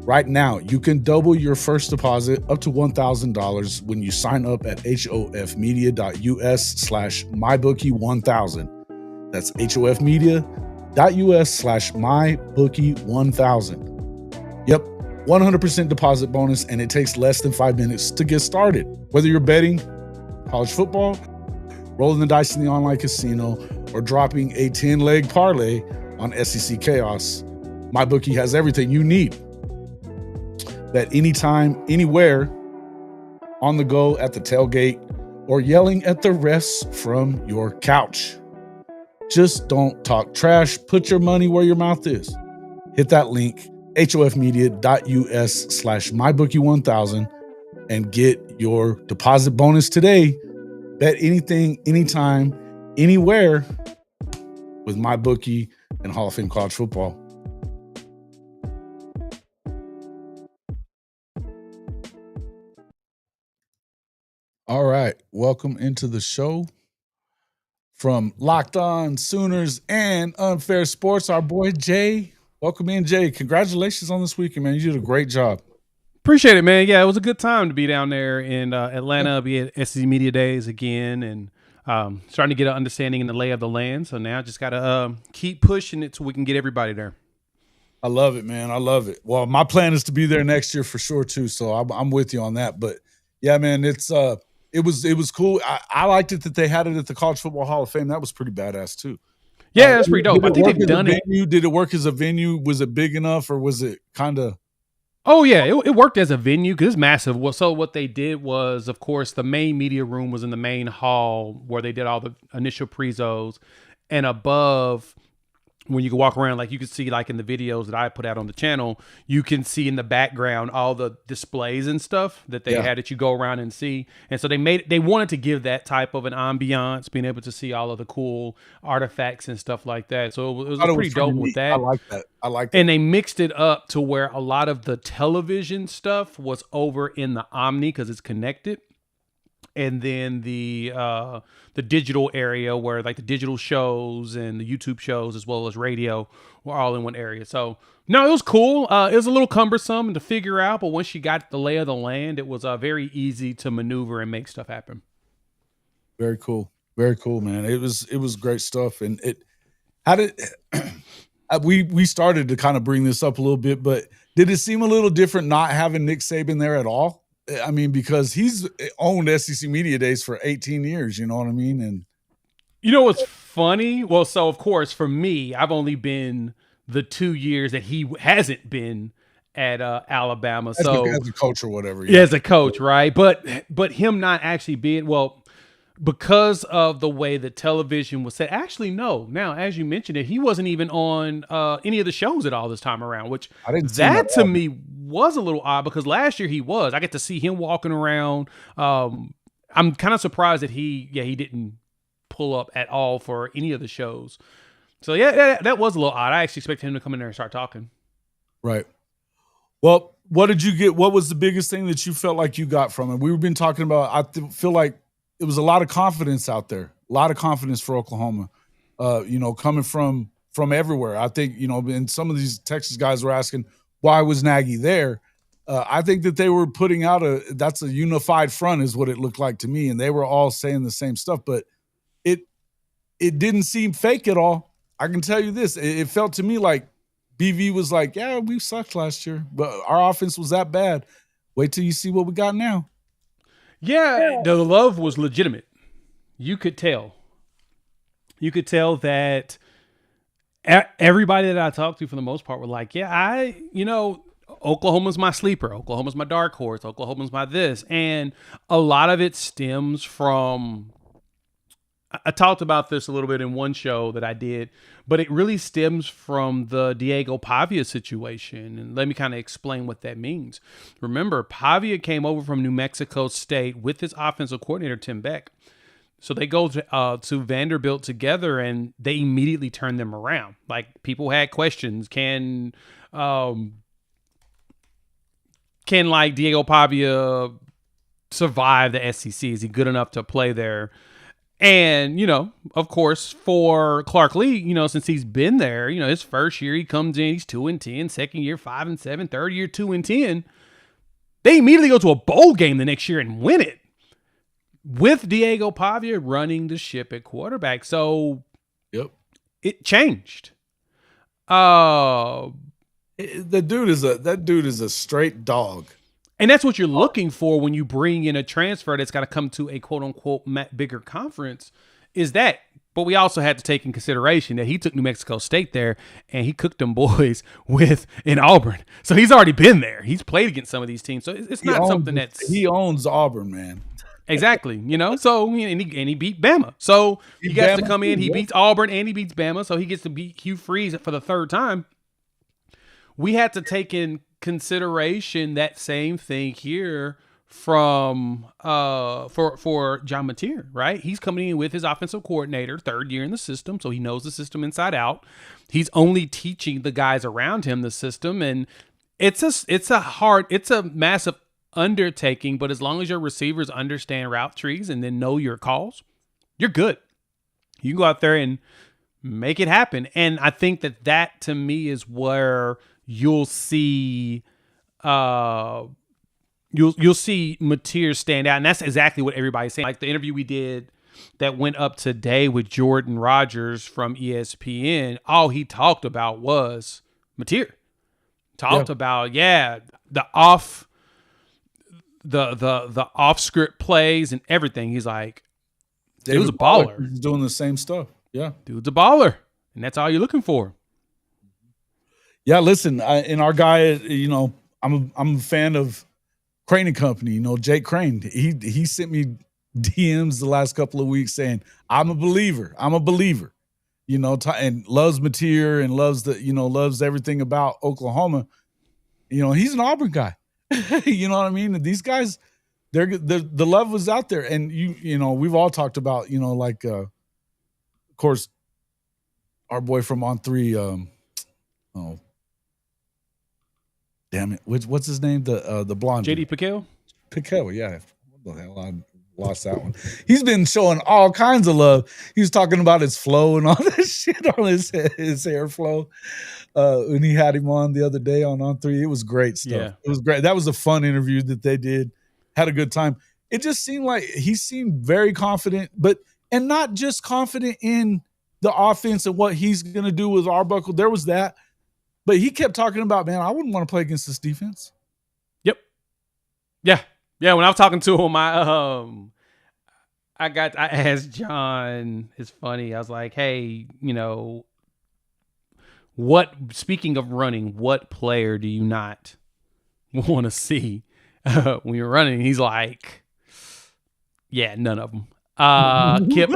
Right now, you can double your first deposit up to $1,000 when you sign up at hofmedia.us/mybookie1000. That's hofmedia.us/mybookie1000. Yep, 100% deposit bonus, and it takes less than 5 minutes to get started. Whether you're betting college football, rolling the dice in the online casino, or dropping a 10-leg parlay on SEC Chaos, MyBookie has everything you need. Bet anytime, anywhere, on the go, at the tailgate, or yelling at the refs from your couch. Just don't talk trash. Put your money where your mouth is. Hit that link, hofmedia.us/mybookie1000, and get your deposit bonus today. Bet anything, anytime, anywhere with MyBookie and Hall of Fame College Football. All right, welcome into the show from Locked On Sooners and Unfair Sports, our boy Jay. Welcome in, Jay. Congratulations on this weekend, man. You did a great job. Appreciate it, man. Yeah, it was a good time to be down there in Atlanta, be at SEC Media Days again, and starting to get an understanding in the lay of the land. So now I just got to keep pushing it so we can get everybody there. I love it, man. I love it. Well, my plan is to be there next year for sure too. So I'm with you on that. But yeah, man, it was cool. I liked it that they had it at the College Football Hall of Fame. That was pretty badass too. Yeah, that's pretty dope. I think they've done it. Did it work as a venue? Was it big enough, or was it kind of? Oh yeah, it worked as a venue because it's massive. So what they did was, of course, the main media room was in the main hall where they did all the initial prezos, and above, when you can walk around, like you can see, like in the videos that I put out on the channel, you can see in the background all the displays and stuff that they had that you go around and see. And so they wanted to give that type of an ambiance, being able to see all of the cool artifacts and stuff like that. So it was pretty dope with that. I like that. And they mixed it up to where a lot of the television stuff was over in the Omni because it's connected. And then the digital area where like the digital shows and the YouTube shows as well as radio were all in one area. So no, it was cool. It was a little cumbersome to figure out, but once you got the lay of the land, it was very easy to maneuver and make stuff happen. Very cool, man. It was great stuff, and we started to kind of bring this up a little bit, but did it seem a little different not having Nick Saban there at all? I mean, because he's owned SEC Media Days for 18 years, you know what I mean? And you know what's funny? Well, so of course, for me, I've only been the 2 years that he hasn't been at Alabama. As a coach or whatever. Yeah, as a coach, right? But him not actually being, well, because of the way the television was set. Actually, no. Now, as you mentioned it, he wasn't even on any of the shows at all this time around, which I didn't see that to me was a little odd because last year he was. I get to see him walking around. I'm kind of surprised that he didn't pull up at all for any of the shows. So yeah, that was a little odd. I actually expected him to come in there and start talking. Right. Well, what did you get? What was the biggest thing that you felt like you got from it? We've been talking about, feel like it was a lot of confidence out there, a lot of confidence for Oklahoma, coming from everywhere. I think, and some of these Texas guys were asking, why was Nagy there? I think that they were putting out that's a unified front is what it looked like to me. And they were all saying the same stuff, but it didn't seem fake at all. I can tell you this. It felt to me like BV was like, yeah, we sucked last year, but our offense was that bad. Wait till you see what we got now. Yeah, the love was legitimate. You could tell. You could tell that everybody that I talked to for the most part were like, yeah, Oklahoma's my sleeper. Oklahoma's my dark horse. Oklahoma's my this. And a lot of it stems from, I talked about this a little bit in one show that I did, but it really stems from the Diego Pavia situation. And let me kind of explain what that means. Remember, Pavia came over from New Mexico State with his offensive coordinator, Tim Beck. So they go to Vanderbilt together and they immediately turn them around. Like people had questions. Can like Diego Pavia survive the SEC? Is he good enough to play there? And, of course, for Clark Lee, since he's been there, his first year he comes in, he's 2-10, second year 5-7, third year 2-10. They immediately go to a bowl game the next year and win it with Diego Pavia running the ship at quarterback. So it changed. That dude is a straight dog. And that's what you're looking for when you bring in a transfer that's got to come to a quote unquote bigger conference is that. But we also had to take in consideration that he took New Mexico State there and he cooked them boys in Auburn. So he's already been there. He's played against some of these teams. So it's not something he owns Auburn, man. Exactly. So, and he beat Bama. So he gets to come in, he beats Auburn and he beats Bama. So he gets to beat Hugh Freeze for the third time. We had to take in consideration that same thing here from for John Mateer, right? He's coming in with his offensive coordinator, third year in the system, so he knows the system inside out. He's only teaching the guys around him the system, and it's a massive undertaking, but as long as your receivers understand route trees and then know your calls, you're good. You go out there and make it happen. And I think that to me is where you'll see you'll see Mateer stand out. And that's exactly what everybody's saying. Like the interview we did that went up today with Jordan Rogers from ESPN, all he talked about was Mateer. Talked about, the off script plays and everything. He's like, dude's a baller. He's doing the same stuff. Yeah. Dude's a baller. And that's all you're looking for. Yeah, listen, and our guy, I'm a fan of Crane and Company, Jake Crane. He sent me DMs the last couple of weeks saying, I'm a believer, and loves Mateer and loves everything about Oklahoma. He's an Auburn guy. You know what I mean? And these guys, the love was out there. And we've all talked about, of course, our boy from On 3, damn it. What's his name? The blonde. JD Piquel? Piquel, yeah. What the hell? I lost that one. He's been showing all kinds of love. He was talking about his flow and all that shit on his airflow. When he had him on the other day on 3, it was great stuff. Yeah. It was great. That was a fun interview that they did. Had a good time. It just seemed like he seemed very confident, and not just confident in the offense and what he's going to do with Arbuckle. There was that. But he kept talking about, man, I wouldn't want to play against this defense. Yep. Yeah. Yeah. When I was talking to him, I asked John, it's funny. I was like, hey, speaking of running, what player do you not want to see when you're running? He's like, yeah, none of them. Kip,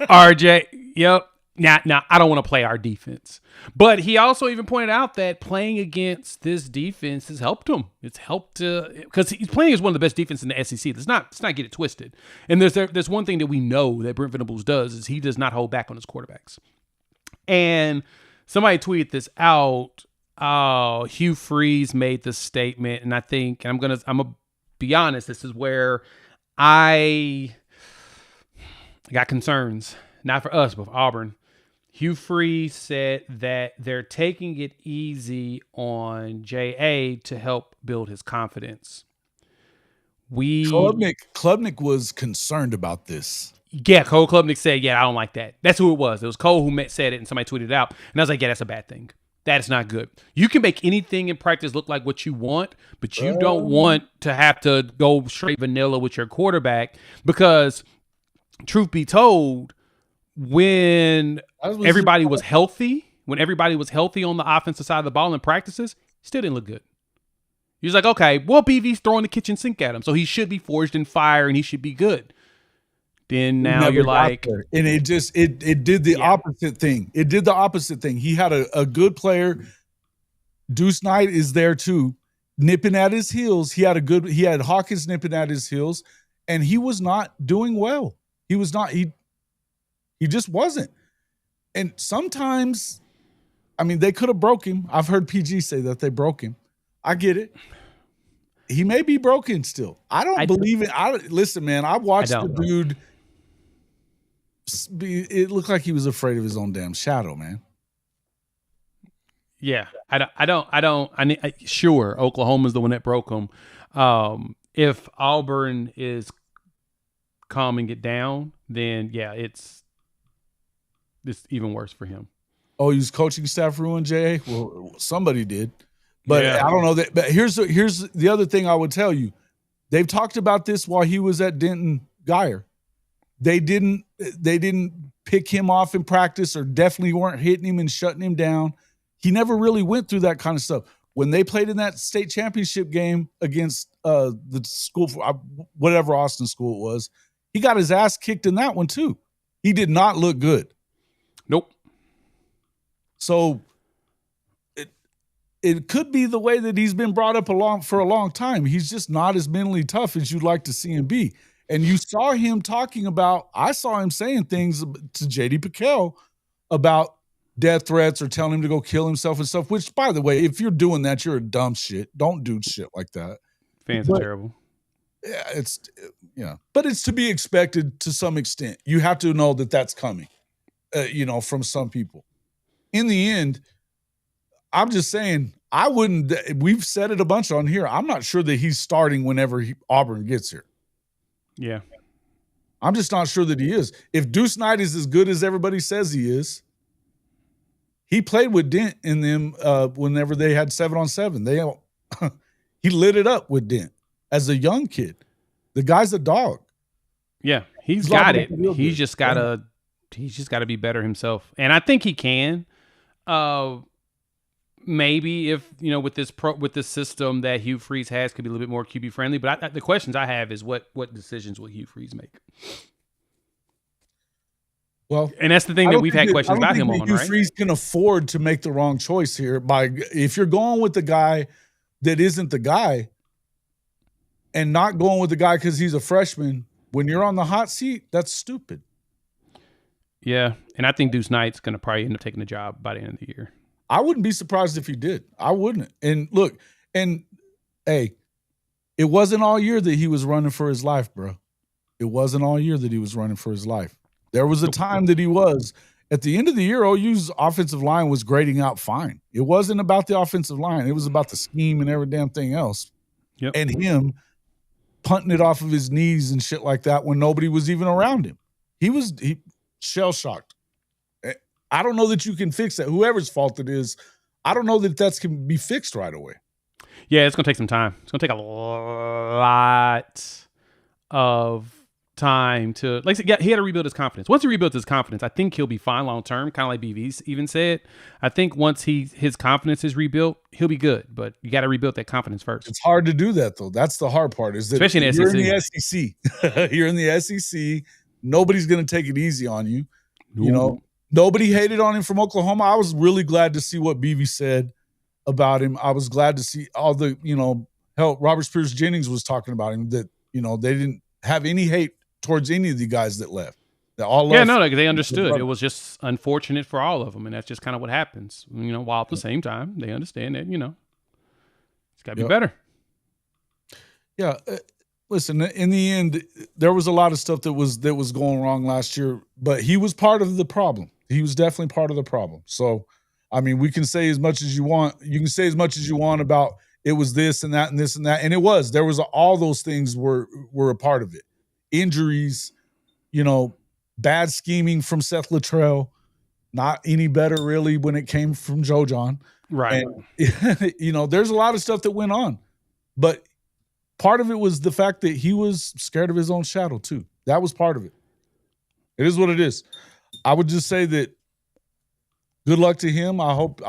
RJ. Yep. Now, I don't want to play our defense. But he also even pointed out that playing against this defense has helped him. It's helped because he's playing as one of the best defenses in the SEC. Let's not get it twisted. And there's one thing that we know that Brent Venables does is he does not hold back on his quarterbacks. And somebody tweeted this out. Hugh Freeze made this statement, and I think I'm gonna be honest. This is where I got concerns, not for us, but for Auburn. Hugh Freeze said that they're taking it easy on J.A. to help build his confidence. Klubnik was concerned about this. Yeah, Cole Klubnik said, I don't like that. That's who it was. It was Cole who said it, and somebody tweeted it out. And I was like, that's a bad thing. That is not good. You can make anything in practice look like what you want, but you don't want to have to go straight vanilla with your quarterback because, truth be told, when everybody was healthy on the offensive side of the ball in practices, he still didn't look good. He was like, okay, well, BV's throwing the kitchen sink at him, so he should be forged in fire and he should be good. Then now you're like, and it did the opposite thing. It did the opposite thing. He had a good player. Deuce Knight is there too, nipping at his heels. He had Hawkins nipping at his heels, and he was not doing well. He was not. He just wasn't. And sometimes, they could have broke him. I've heard PG say that they broke him. I get it. He may be broken still. I don't believe it. Listen, man, I watched the dude. It looked like he was afraid of his own damn shadow, man. Yeah, sure, Oklahoma's the one that broke him. If Auburn is calming it down, then it's even worse for him. Oh, his coaching staff ruined J.A.? Well, somebody did. But I don't know that. But here's the other thing I would tell you. They've talked about this while he was at Denton Geyer. They didn't pick him off in practice, or definitely weren't hitting him and shutting him down. He never really went through that kind of stuff. When they played in that state championship game against the school, whatever Austin school it was, he got his ass kicked in that one too. He did not look good. Nope. So it could be the way that he's been brought up for a long time. He's just not as mentally tough as you'd like to see him be. And you saw him I saw him saying things to J.D. Piquel about death threats or telling him to go kill himself and stuff, which, by the way, if you're doing that, you're a dumb shit. Don't do shit like that. Fans are terrible. Yeah, but it's to be expected to some extent. You have to know that that's coming, from some people. In the end, I'm just saying, I wouldn't. We've said it a bunch on here. I'm not sure that he's starting whenever Auburn gets here. Yeah. I'm just not sure that he is. If Deuce Knight is as good as everybody says he is, he played with Dent in them whenever they had 7-on-7. He lit it up with Dent as a young kid. The guy's a dog. Yeah, he's got it. He's just gotta be better himself, and I think he can. Maybe if with this system that Hugh Freeze has, could be a little bit more QB friendly. But the questions I have is what decisions will Hugh Freeze make? Well, and that's the thing that we've had questions about him on. Hugh right? Freeze can afford to make the wrong choice here if you're going with the guy that isn't the guy, and not going with the guy because he's a freshman. When you're on the hot seat, that's stupid. Yeah, and I think Deuce Knight's going to probably end up taking the job by the end of the year. I wouldn't be surprised if he did. I wouldn't. And look, hey, it wasn't all year that he was running for his life, bro. It wasn't all year that he was running for his life. There was a time that he was. At the end of the year, OU's offensive line was grading out fine. It wasn't about the offensive line. It was about the scheme and every damn thing else. Yep. And him punting it off of his knees and shit like that when nobody was even around him. He shell-shocked. I don't know that you can fix that. Whoever's fault it is, I don't know that can be fixed right away. Yeah, it's going to take some time. It's going to take a lot of time to, like I said, he had to rebuild his confidence. Once he rebuilds his confidence, I think he'll be fine long term, kind of like BV even said. I think once his confidence is rebuilt, he'll be good, but you got to rebuild that confidence first. It's hard to do that, though. That's the hard part, is that especially in you're in the SEC. You're in the SEC. Nobody's going to take it easy on you. No. Nobody hated on him from Oklahoma. I was really glad to see what BV said about him. I was glad to see all the, hell, Robert Spears-Jennings was talking about him, that, they didn't have any hate towards any of the guys that left. They all left. Yeah, no, they understood. It was just unfortunate for all of them, and that's just kind of what happens. While at the same time, they understand that, it's got to be better. Yeah. Listen, in the end, there was a lot of stuff that was going wrong last year, but he was part of the problem. He was definitely part of the problem. So, I mean, we can say as much as you want. You can say as much as you want about it was this and that and this and that. And it was. There was all those things were a part of it. Injuries, bad scheming from Seth Luttrell, not any better really when it came from Joe John. Right. And, there's a lot of stuff that went on. But part of it was the fact that he was scared of his own shadow too. That was part of it. It is what it is. I would just say that good luck to him. I hope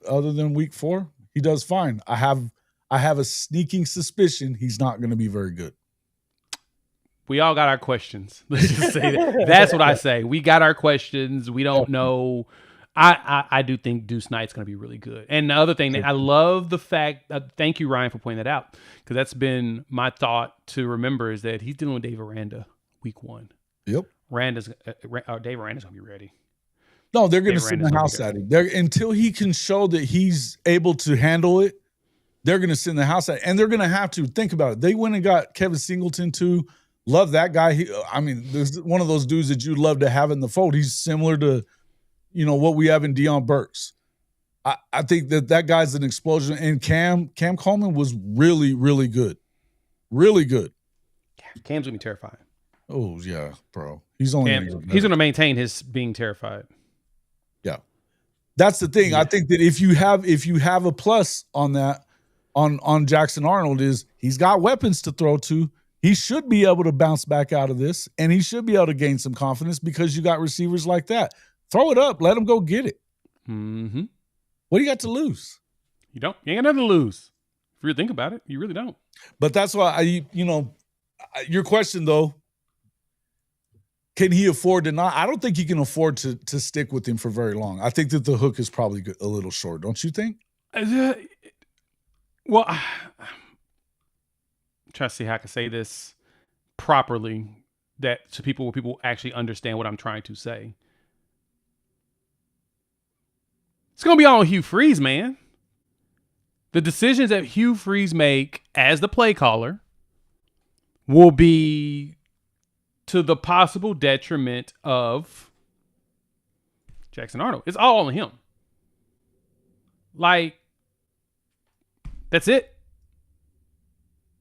other than week 4, he does fine. I have a sneaking suspicion he's not going to be very good. We all got our questions. Let's just say that. That's what I say. We got our questions. We don't know. I do think Deuce Knight's going to be really good. And the other thing, that I love the fact, thank you, Ryan, for pointing that out, because that's been my thought to remember, is that he's dealing with Dave Aranda week 1. Yep. Dave Aranda's going to be ready. No, they're going to send the house at him. Until he can show that he's able to handle it, they're going to send the house at him. And they're going to have to. Think about it. They went and got Kevin Singleton, too. Love that guy. There's one of those dudes that you'd love to have in the fold. He's similar to, what we have in Deion Burks. I think that guy's an explosion. And Cam Coleman was really, really good. Really good. Cam's going to be terrifying. Oh, yeah, bro. He's going to maintain his being terrified. Yeah. That's the thing. Yeah. I think that if you have a plus on that, on Jackson Arnold, is he's got weapons to throw to. He should be able to bounce back out of this, and he should be able to gain some confidence because you got receivers like that. Throw it up. Let him go get it. Mm-hmm. What do you got to lose? You don't. You ain't got nothing to lose. If you think about it, you really don't. But that's why your question though, can he afford to not? I don't think he can afford to stick with him for very long. I think that the hook is probably a little short. Don't you think? Well, I'm trying to see how I can say this properly that to people where people actually understand what I'm trying to say. It's going to be all on Hugh Freeze, man. The decisions that Hugh Freeze make as the play caller will be to the possible detriment of Jackson Arnold. It's all on him. Like, that's it.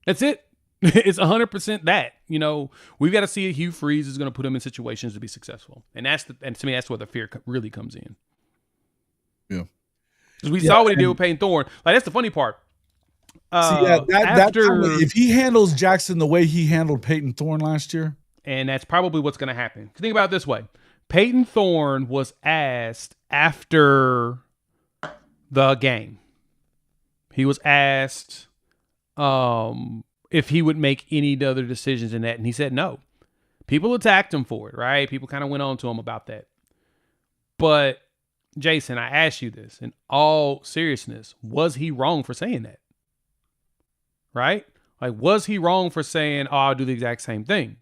That's it. It's 100% that. You know, we've got to see if Hugh Freeze is going to put him in situations to be successful. And to me, that's where the fear really comes in. Yeah. Because we saw what he did with Peyton Thorne. Like, that's the funny part. If he handles Jackson the way he handled Peyton Thorne last year. And that's probably what's going to happen. Think about it this way. Peyton Thorne was asked after the game. He was asked if he would make any other decisions in that. And he said no. People attacked him for it, right? People kind of went on to him about that. But, Jason, I ask you this. In all seriousness, was he wrong for saying that? Right? Like, was he wrong for saying, oh, I'll do the exact same thing?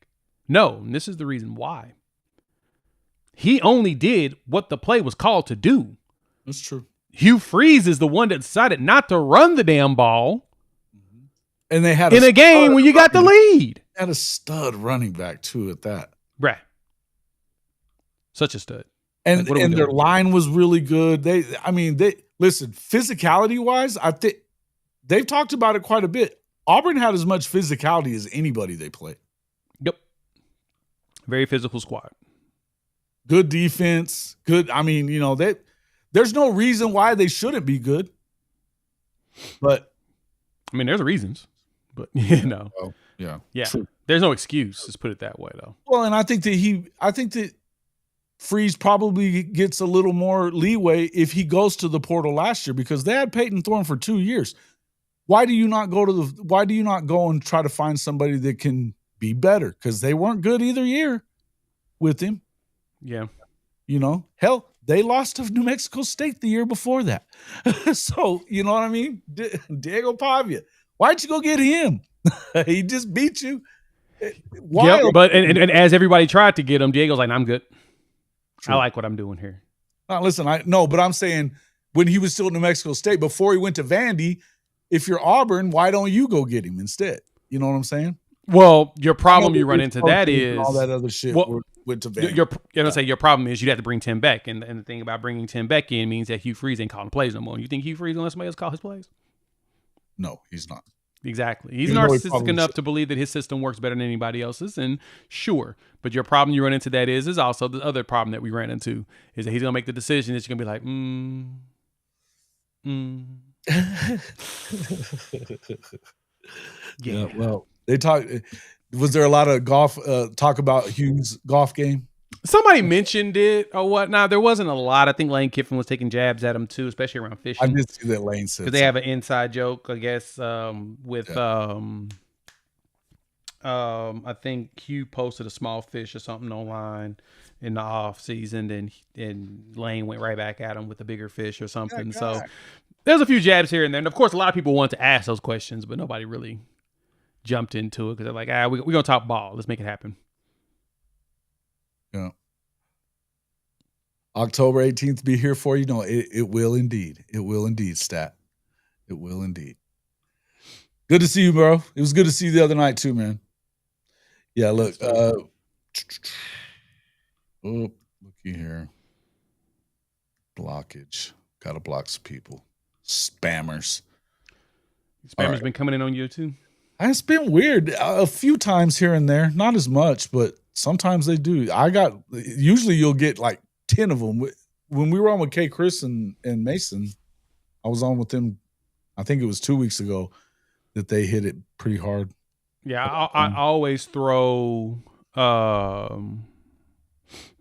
No, and this is the reason why. He only did what the play was called to do. That's true. Hugh Freeze is the one that decided not to run the damn ball. And they had in a game when you got the lead. Had a stud running back too at that. Right. Such a stud. And like, their line was really good. They listen, physicality wise, I think they've talked about it quite a bit. Auburn had as much physicality as anybody they played. Yep. Very physical squad. Good defense. Good. I mean, you know, there's no reason why they shouldn't be good. But I mean, there's reasons. But you know. Oh, yeah. Yeah. True. There's no excuse. Let's put it that way though. Well, and I think that Freeze probably gets a little more leeway if he goes to the portal last year because they had Peyton Thorne for 2 years. Why do you not go and try to find somebody that can be better? Because they weren't good either year with him. Yeah. You know, hell, they lost to New Mexico State the year before that. So, you know what I mean? Diego Pavia. Why'd you go get him? He just beat you. Why? Yep, but and as everybody tried to get him, Diego's like, I'm good. True. I like what I'm doing here. Listen, but I'm saying when he was still at New Mexico State, before he went to Vandy, if you're Auburn, why don't you go get him instead? You know what I'm saying? Well, your problem you run into that is all that other shit went to Vandy. Your problem is you'd have to bring Tim Beck, and the thing about bringing Tim Beck in means that Hugh Freeze ain't calling plays no more. You think Hugh Freeze unless somebody else call his plays? No, he's not. Exactly. He's narcissistic enough to believe that his system works better than anybody else's, and sure. But your problem you run into that is also the other problem that we ran into is that he's gonna make the decision that you're gonna be like, Yeah. Well, they talk. Was there a lot of golf talk about Hugh's golf game? Somebody mentioned it or whatnot. There wasn't a lot. I think Lane Kiffin was taking jabs at him too, especially around fishing. I did see that Lane said because they have an inside joke, I guess, with I think Hugh posted a small fish or something online in the off season, and Lane went right back at him with a bigger fish or something. So there's a few jabs here and there, and of course, a lot of people want to ask those questions, but nobody really jumped into it because they're like, we're gonna talk ball. Let's make it happen. Yeah. October 18th be here for you. No, it will indeed. It will indeed, Stat. It will indeed. Good to see you, bro. It was good to see you the other night too, man. Yeah, look. Looky here. Blockage. Gotta block some people. Spammers. Spammers been coming in on you too? It's been weird. A few times here and there. Not as much, but sometimes they do. Usually you'll get like 10 of them. When we were on with K. Chris and Mason, I was on with them, I think it was 2 weeks ago, that they hit it pretty hard. Yeah, I always throw I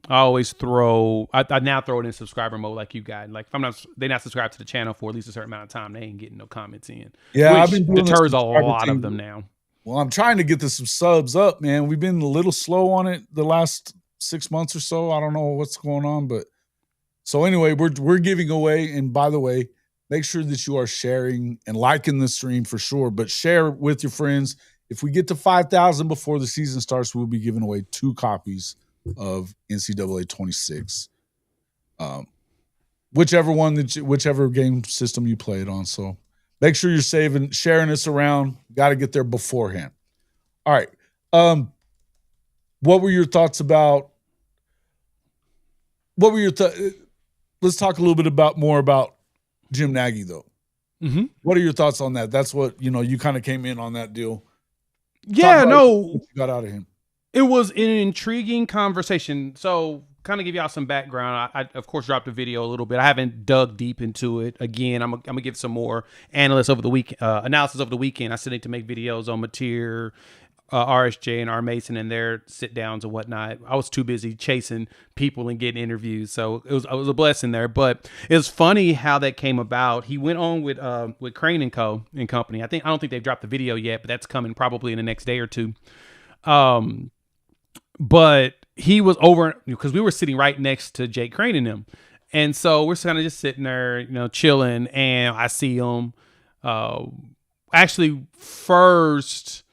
now throw it in subscriber mode like you got. Like if they're not subscribed to the channel for at least a certain amount of time, they ain't getting no comments in. Yeah, which I've been doing deters a lot of them now. Well, I'm trying to get some subs up, man. We've been a little slow on it the last 6 months or so. I don't know what's going on, but so anyway, we're giving away. And by the way, make sure that you are sharing and liking the stream for sure, but share with your friends. If we get to 5,000 before the season starts, we'll be giving away 2 copies of NCAA 26. Whichever game system you play it on. So make sure you're sharing this around. Got to get there beforehand. All right. What were your thoughts about? Let's talk a little bit more about Jim Nagy, though. Mm-hmm. What are your thoughts on that? That's what, you kind of came in on that deal. Yeah, no. What you got out of him. It was an intriguing conversation. So, kind of give y'all some background. I of course, dropped a video a little bit. I haven't dug deep into it. Again, I'm gonna give some more analysis over the analysis over the weekend. I still need to make videos on Mateer, RSJ, and R Mason and their sit downs and whatnot. I was too busy chasing people and getting interviews, so it was a blessing there. But it was funny how that came about. He went on with Crane and Company. I don't think they've dropped the video yet, but that's coming probably in the next day or two. But he was over because we were sitting right next to Jake Crane and them. And so we're kind of just sitting there, chilling. And I see him first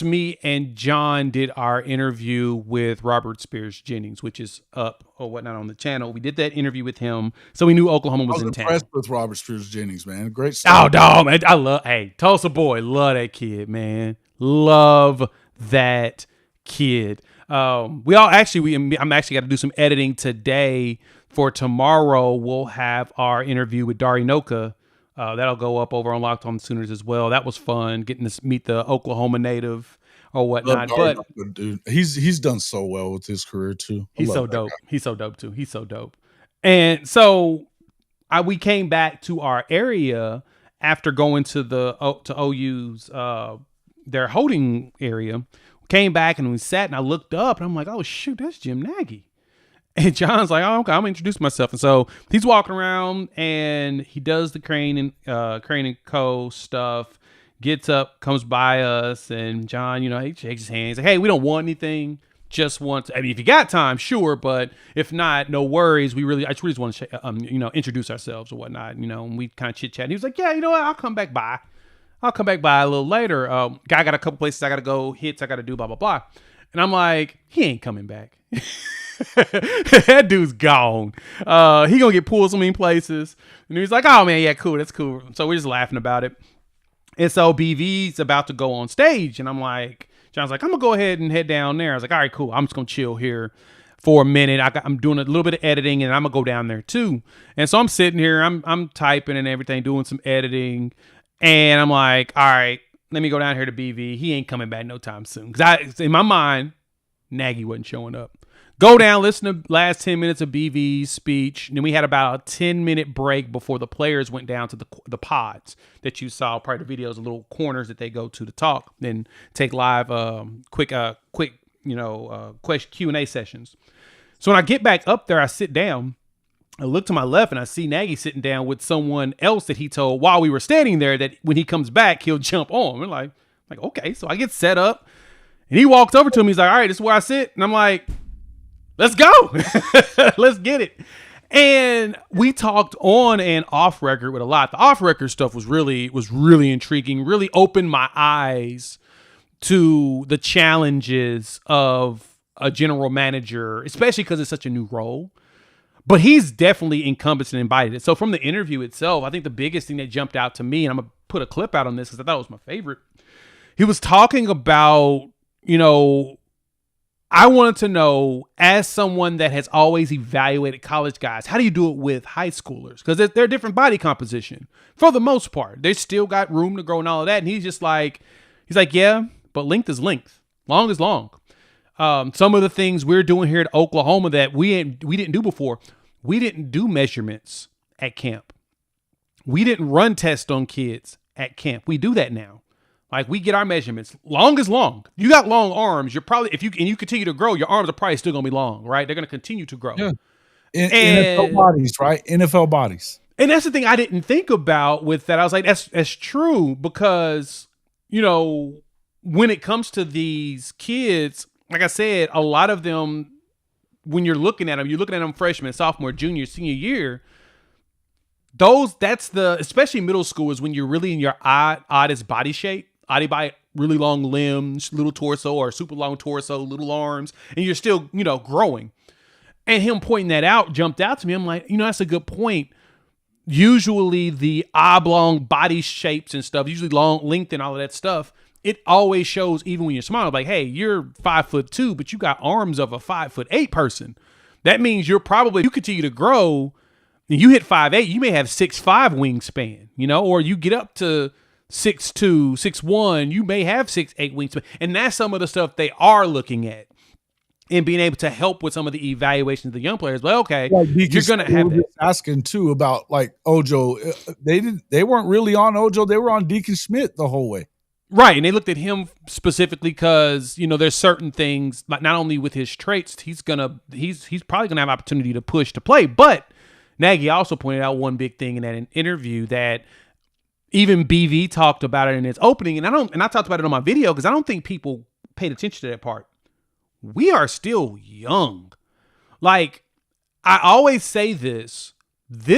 me and John did our interview with Robert Spears-Jennings, which is up or whatnot on the channel. We did that interview with him. So we knew Oklahoma was in town. I was impressed with Robert Spears-Jennings, man. Great stuff. Oh, dog, man. Tulsa boy. Love that kid, man. Love that kid. I'm actually got to do some editing today. For tomorrow, we'll have our interview with Dari Noka. That'll go up over on Locked On Sooners as well. That was fun getting to meet the Oklahoma native or whatnot. But dude, he's done so well with his career too. He's so dope. He's so dope too. He's so dope. And so we came back to our area after going to OU's their holding area. Came back and we sat and I looked up and I'm like, oh shoot, that's Jim Nagy. And John's like, oh, okay, I'm gonna introduce myself. And so he's walking around and he does the Crane and Co stuff, gets up, comes by us, and John, he shakes his hand. He's like, hey, we don't want anything. Just want to, if you got time, sure, but if not, no worries. I just want to, introduce ourselves or whatnot, and we kind of chit chat. And he was like, yeah, you know what? I'll come back by a little later. Guy got a couple places I got to go, hits I got to do, blah, blah, blah. And I'm like, he ain't coming back. That dude's gone. He gonna get pulled so many places. And he's like, oh man, yeah, cool. That's cool. So we're just laughing about it. And so BV's about to go on stage. And I'm like, John's like, I'm gonna go ahead and head down there. I was like, all right, cool. I'm just gonna chill here for a minute. I'm doing a little bit of editing and I'm gonna go down there too. And so I'm sitting here, I'm typing and everything, doing some editing. And I'm like, all right, let me go down here to BV. He ain't coming back no time soon. Because in my mind, Nagy wasn't showing up. Go down, listen to last 10 minutes of BV's speech. And then we had about a 10-minute break before the players went down to the pods that you saw, part of the videos, the little corners that they go to talk and take live quick Q&A sessions. So when I get back up there, I sit down. I look to my left and I see Nagy sitting down with someone else that he told while we were standing there that when he comes back, he'll jump on. We're like, okay. So I get set up and he walks over to me. He's like, all right, this is where I sit. And I'm like, let's go. Let's get it. And we talked on and off record with a lot. The off record stuff was really intriguing, really opened my eyes to the challenges of a general manager, especially because it's such a new role. But he's definitely encompassed and embodied it. So from the interview itself, I think the biggest thing that jumped out to me, and I'm going to put a clip out on this because I thought it was my favorite. He was talking about, I wanted to know, as someone that has always evaluated college guys, how do you do it with high schoolers? Because they're different body composition for the most part. They still got room to grow and all of that. And he's like, yeah, but length is length. Long is long. Some of the things we're doing here at Oklahoma that we didn't do before. We didn't do measurements at camp. We didn't run tests on kids at camp. We do that now. Like, we get our measurements. Long is long. You got long arms. You're probably, if you continue to grow, your arms are probably still going to be long, right? They're going to continue to grow. Yeah. NFL bodies, right? NFL bodies. And that's the thing I didn't think about with that. I was like, that's true because, when it comes to these kids, like I said, a lot of them, when you're looking at them freshman, sophomore, junior, senior year, especially middle school is when you're really in your oddest body shape, really long limbs, little torso or super long torso, little arms, and you're still, growing. And him pointing that out jumped out to me. I'm like, that's a good point. Usually the oblong body shapes and stuff, usually long length and all of that stuff, it always shows, even when you're small, like, hey, you're 5'2", but you got arms of a 5'8" person. That means you continue to grow, and you hit 5'8", you may have 6'5" wingspan, or you get up to 6'2", 6'1", you may have 6'8" wingspan. And that's some of the stuff they are looking at and being able to help with some of the evaluations of the young players. Well, okay, you're going to have that. Asking too about like Ojo. They weren't really on Ojo. They were on Deacon Schmidt the whole way. Right. And they looked at him specifically because, there's certain things, like not only with his traits, he's probably going to have opportunity to push to play. But Nagy also pointed out one big thing in that interview that even BV talked about it in its opening. And I talked about it on my video because I don't think people paid attention to that part. We are still young. Like, I always say this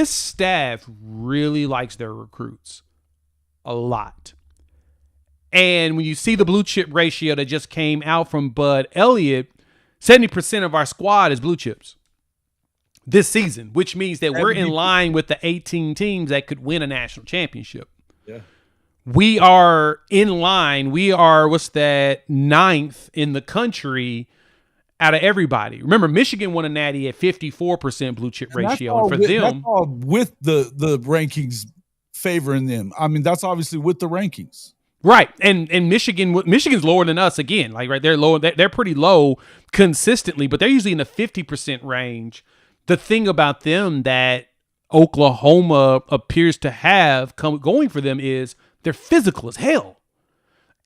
staff really likes their recruits a lot. And when you see the blue chip ratio that just came out from Bud Elliott, 70% of our squad is blue chips this season, which means that we're in line with the 18 teams that could win a national championship. Yeah. We are in line. We are, 9th in the country out of everybody. Remember, Michigan won a natty at 54% blue chip ratio. And for them, that's all with the rankings favoring them. I mean, that's obviously with the rankings. Right. And Michigan's lower than us again. Like, right, they're low. They're pretty low consistently, but they're usually in the 50% range. The thing about them that Oklahoma appears to have going for them is they're physical as hell.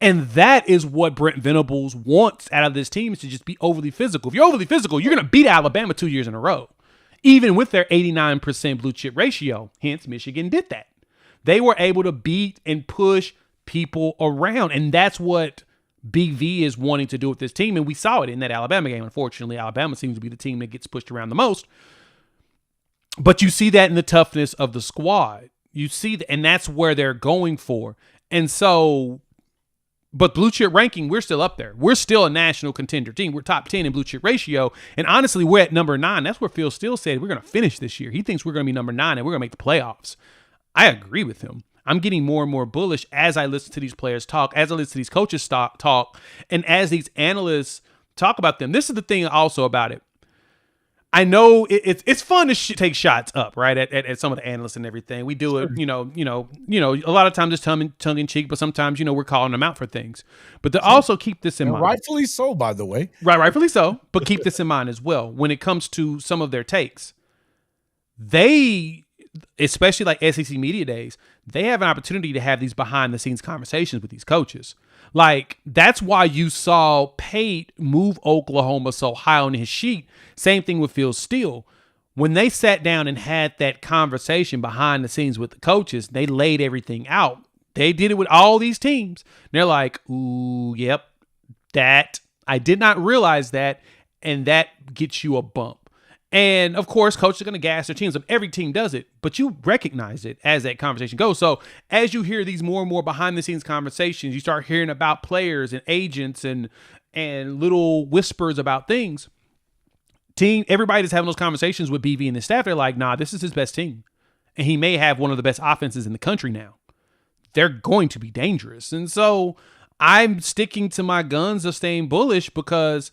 And that is what Brent Venables wants out of this team, is to just be overly physical. If you're overly physical, you're going to beat Alabama 2 years in a row, even with their 89% blue chip ratio. Hence, Michigan did that. They were able to beat and push people around. And that's what BV is wanting to do with this team. And we saw it in that Alabama game. Unfortunately, Alabama seems to be the team that gets pushed around the most. But you see that in the toughness of the squad. You see that, and that's where they're going for. And so, but blue chip ranking, we're still up there. We're still a national contender team. We're top 10 in blue chip ratio. And honestly, we're at number 9. That's where Phil Steele said we're going to finish this year. He thinks we're going to be number 9 and we're going to make the playoffs. I agree with him. I'm getting more and more bullish as I listen to these players talk, as I listen to these coaches talk, and as these analysts talk about them. This is the thing also about it. I know it's fun to take shots up, right, at some of the analysts and everything. We do it, a lot of times it's tongue in cheek, but sometimes, we're calling them out for things. But to also keep this in mind. Rightfully so, by the way. Right, rightfully so. But keep this in mind as well. When it comes to some of their takes, they, especially like SEC Media Days, they have an opportunity to have these behind-the-scenes conversations with these coaches. Like, that's why you saw Pate move Oklahoma so high on his sheet. Same thing with Phil Steele. When they sat down and had that conversation behind the scenes with the coaches, they laid everything out. They did it with all these teams. They're like, ooh, yep, that, I did not realize that, and that gets you a bump. And, of course, coaches are going to gas their teams up. Every team does it, but you recognize it as that conversation goes. So as you hear these more and more behind-the-scenes conversations, you start hearing about players and agents and little whispers about things. Everybody that's having those conversations with BV and the staff, they're like, nah, this is his best team. And he may have one of the best offenses in the country now. They're going to be dangerous. And so I'm sticking to my guns of staying bullish because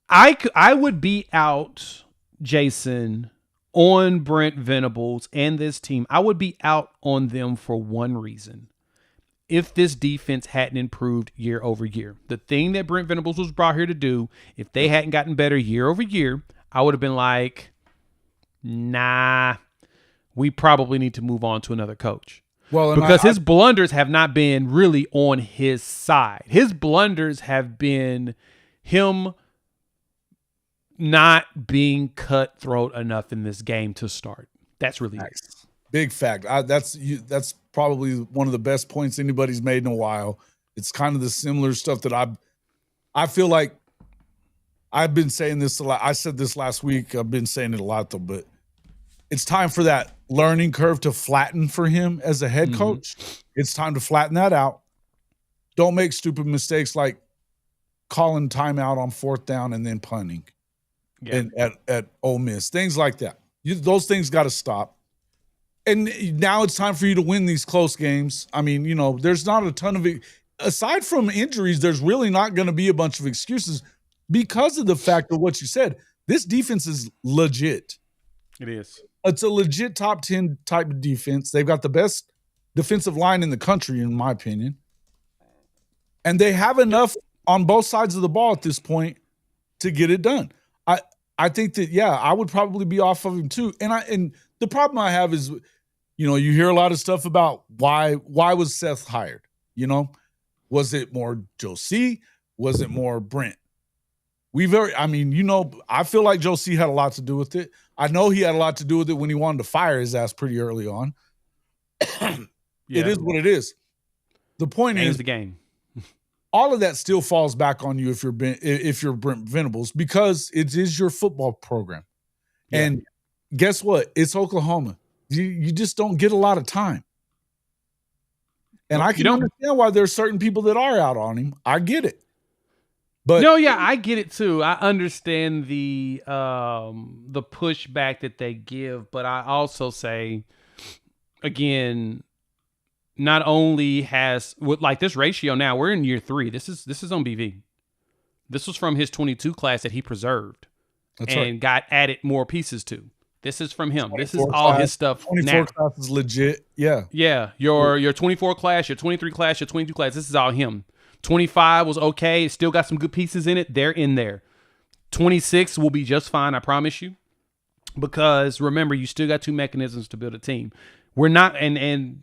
I would be out, Jason, on Brent Venables and this team. I would be out on them for one reason. If this defense hadn't improved year over year, the thing that Brent Venables was brought here to do, if they hadn't gotten better year over year, I would have been like, nah, we probably need to move on to another coach. Well, because his blunders have not been really on his side. His blunders have been him not being cutthroat enough in this game to start. That's really it. Big fact. That's probably one of the best points anybody's made in a while. It's kind of the similar stuff that I feel like I've been saying this a lot. I said this last week. I've been saying it a lot though, but it's time for that learning curve to flatten for him as a head coach. It's time to flatten that out. Don't make stupid mistakes like calling timeout on 4th down and then punting. Yeah. And at Ole Miss, things like that. Those things got to stop. And now it's time for you to win these close games. I mean, there's not a ton of it. aside from injuries, there's really not going to be a bunch of excuses because of the fact of what you said. This defense is legit. It is. It's a legit top 10 type of defense. They've got the best defensive line in the country, in my opinion. And they have enough on both sides of the ball at this point to get it done. I think that, yeah, I would probably be off of him too. And the problem I have is, you know, you hear a lot of stuff about why was Seth hired? You know, was it more Joe C? Was it more Brent? I feel like Joe C had a lot to do with it. I know he had a lot to do with it when he wanted to fire his ass pretty early on. It is what it is. The point is the game. All of that still falls back on you if you're Brent Venables, because it is your football program. Yeah. And guess what? It's Oklahoma. You just don't get a lot of time. And I can understand why there's certain people that are out on him. I get it. But I get it too. I understand the pushback that they give, but I also say, again, not only has with like this ratio now, we're in year 3. This is on BV. This was from his 22 class that he preserved got added more pieces to. This is from him. This is all his stuff. 24 now. class is legit. Yeah. Yeah. Your 24 class, your 23 class, your 22 class. This is all him. 25 was okay. It still got some good pieces in it. They're in there. 26 will be just fine. I promise you. Because remember, you still got 2 mechanisms to build a team. We're not, and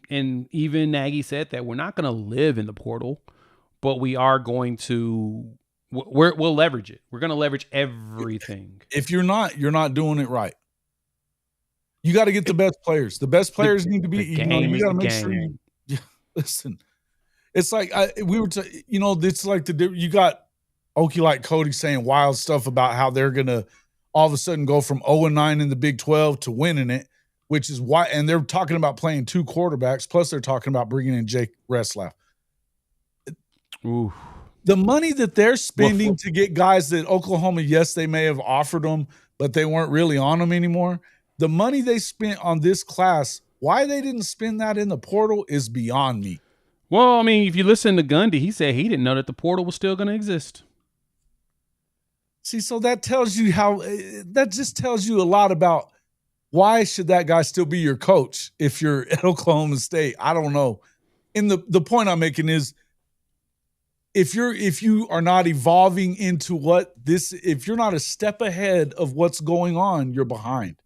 even Nagy said that we're not going to live in the portal, but we are going to. We'll leverage it. We're going to leverage everything. If you're not doing it right. You got to get the best players. The best players need to be. You got to make sure. Listen, it's like it's like you got Okie like Cody saying wild stuff about how they're gonna all of a sudden go from 0-9 in the Big 12 to winning it, which is why. And they're talking about playing 2 quarterbacks. Plus, they're talking about bringing in Jake Retzlaff. Ooh. The money that they're spending to get guys that Oklahoma, yes, they may have offered them, but they weren't really on them anymore. The money they spent on this class, why they didn't spend that in the portal is beyond me. Well, I mean, if you listen to Gundy, he said he didn't know that the portal was still going to exist. See, so that tells you that just tells you a lot about why should that guy still be your coach if you're at Oklahoma State? I don't know. And the point I'm making is if you are not evolving into if you're not a step ahead of what's going on, you're behind.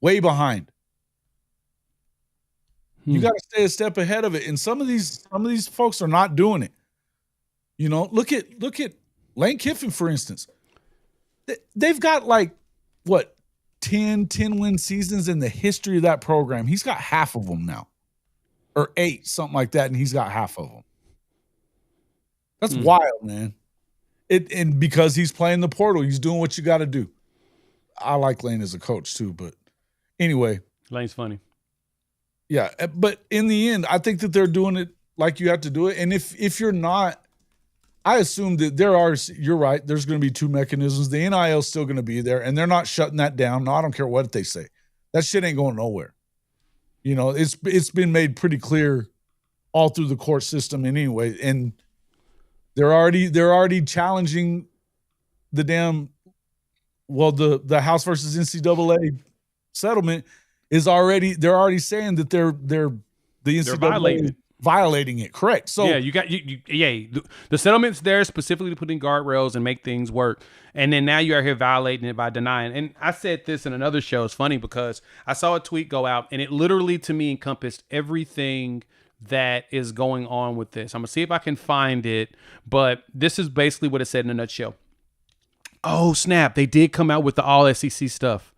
Way behind. You got to stay a step ahead of it. And some of these folks are not doing it. You know, look at Lane Kiffin, for instance. They've got 10 win seasons in the history of that program. He's got half of them now. Or 8, something like that, and he's got half of them. That's wild, man. And because he's playing the portal, he's doing what you got to do. I like Lane as a coach too, but anyway. Lane's funny. Yeah, but in the end, I think that they're doing it like you have to do it. And if you're not, I assume that you're right, there's going to be 2 mechanisms. The NIL is still going to be there, and they're not shutting that down. No, I don't care what they say. That shit ain't going nowhere. You know, it's been made pretty clear all through the court system anyway. And they're already challenging the the House versus NCAA settlement is already, they're already saying that they're the NCAA violating it. Correct. So yeah, the settlement's there specifically to put in guardrails and make things work. And then now you are here violating it by denying. And I said this in another show. It's funny because I saw a tweet go out and it literally to me encompassed everything that is going on with this. I'm gonna see if I can find it, but this is basically what it said in a nutshell. Oh snap! They did come out with the all SEC stuff.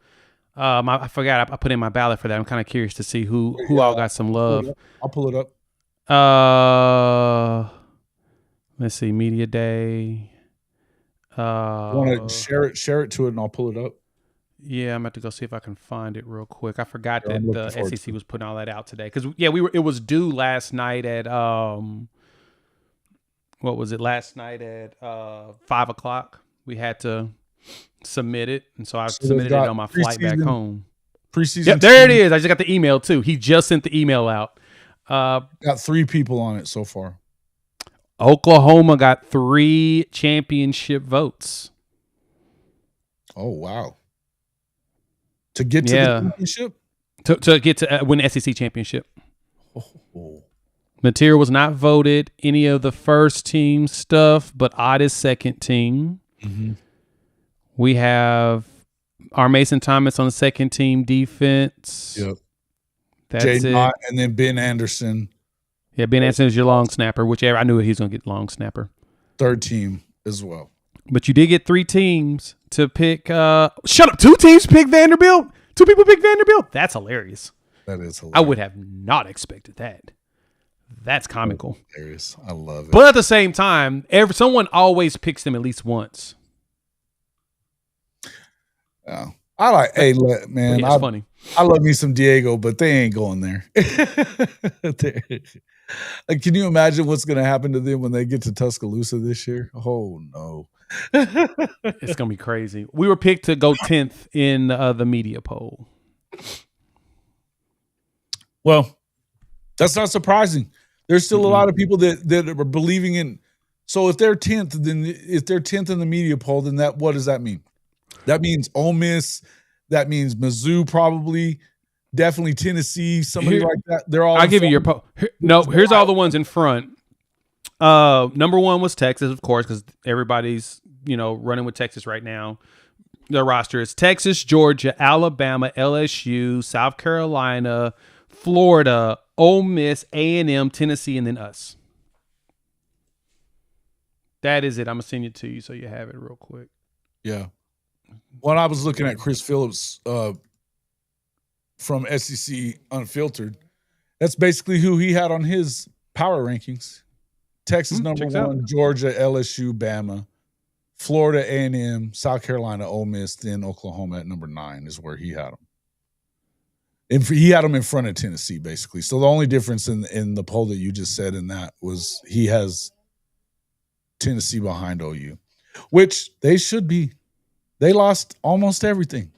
I forgot. I put in my ballot for that. I'm kind of curious to see who all got some love. I'll pull it up. Let's see. Media Day. Want to share it to it, and I'll pull it up. Yeah, I'm about to go see if I can find it real quick. I forgot that the SEC was putting all that out today because it was due last night at what was it? Last night at 5:00. We had to submit it, and so I submitted it on my flight back home. Preseason. Yep, there it is. I just got the email too. He just sent the email out. Got 3 people on it so far. Oklahoma got 3 championship votes. Oh, wow. To get to the championship? To get to win the SEC championship. Oh. Material was not voted any of the first team stuff, but Odd is second team. Mm-hmm. We have our Mason Thomas on the second team defense. Yep. That's Jay it. Knott, and then Ben Anderson. Yeah, Ben Anderson is your long snapper, whichever. I knew he was going to get long snapper. Third team as well. But you did get 3 teams to pick. Shut up. 2 teams pick Vanderbilt? 2 people pick Vanderbilt? That's hilarious. That is hilarious. I would have not expected that. That's comical. Hilarious. I love it. But at the same time, someone always picks them at least once. Yeah. I like, man. Yeah, it's funny. I love me some Diego, but they ain't going there. Like, can you imagine what's going to happen to them when they get to Tuscaloosa this year? Oh, no. It's going to be crazy. We were picked to go 10th in the media poll. Well, that's not surprising. There's still a lot of people that are believing in. So if they're 10th, then if they're 10th in the media poll, then what does that mean? That means Ole Miss. That means Mizzou, probably, definitely Tennessee, somebody like that. They're all. I'll give you your poll. Here's all the ones in front. Number 1 was Texas, of course, because everybody's running with Texas right now. The roster is Texas, Georgia, Alabama, LSU, South Carolina, Florida, Ole Miss, A&M, Tennessee, and then us. That is it. I'm gonna send it to you so you have it real quick. Yeah. When I was looking at Chris Phillips from SEC Unfiltered, that's basically who he had on his power rankings. Texas number 1, Georgia, LSU, Bama, Florida, A&M, South Carolina, Ole Miss, then Oklahoma at number 9 is where he had them. And he had them in front of Tennessee, basically. So the only difference in the poll that you just said in that was he has Tennessee behind OU, which they should be. They lost almost everything.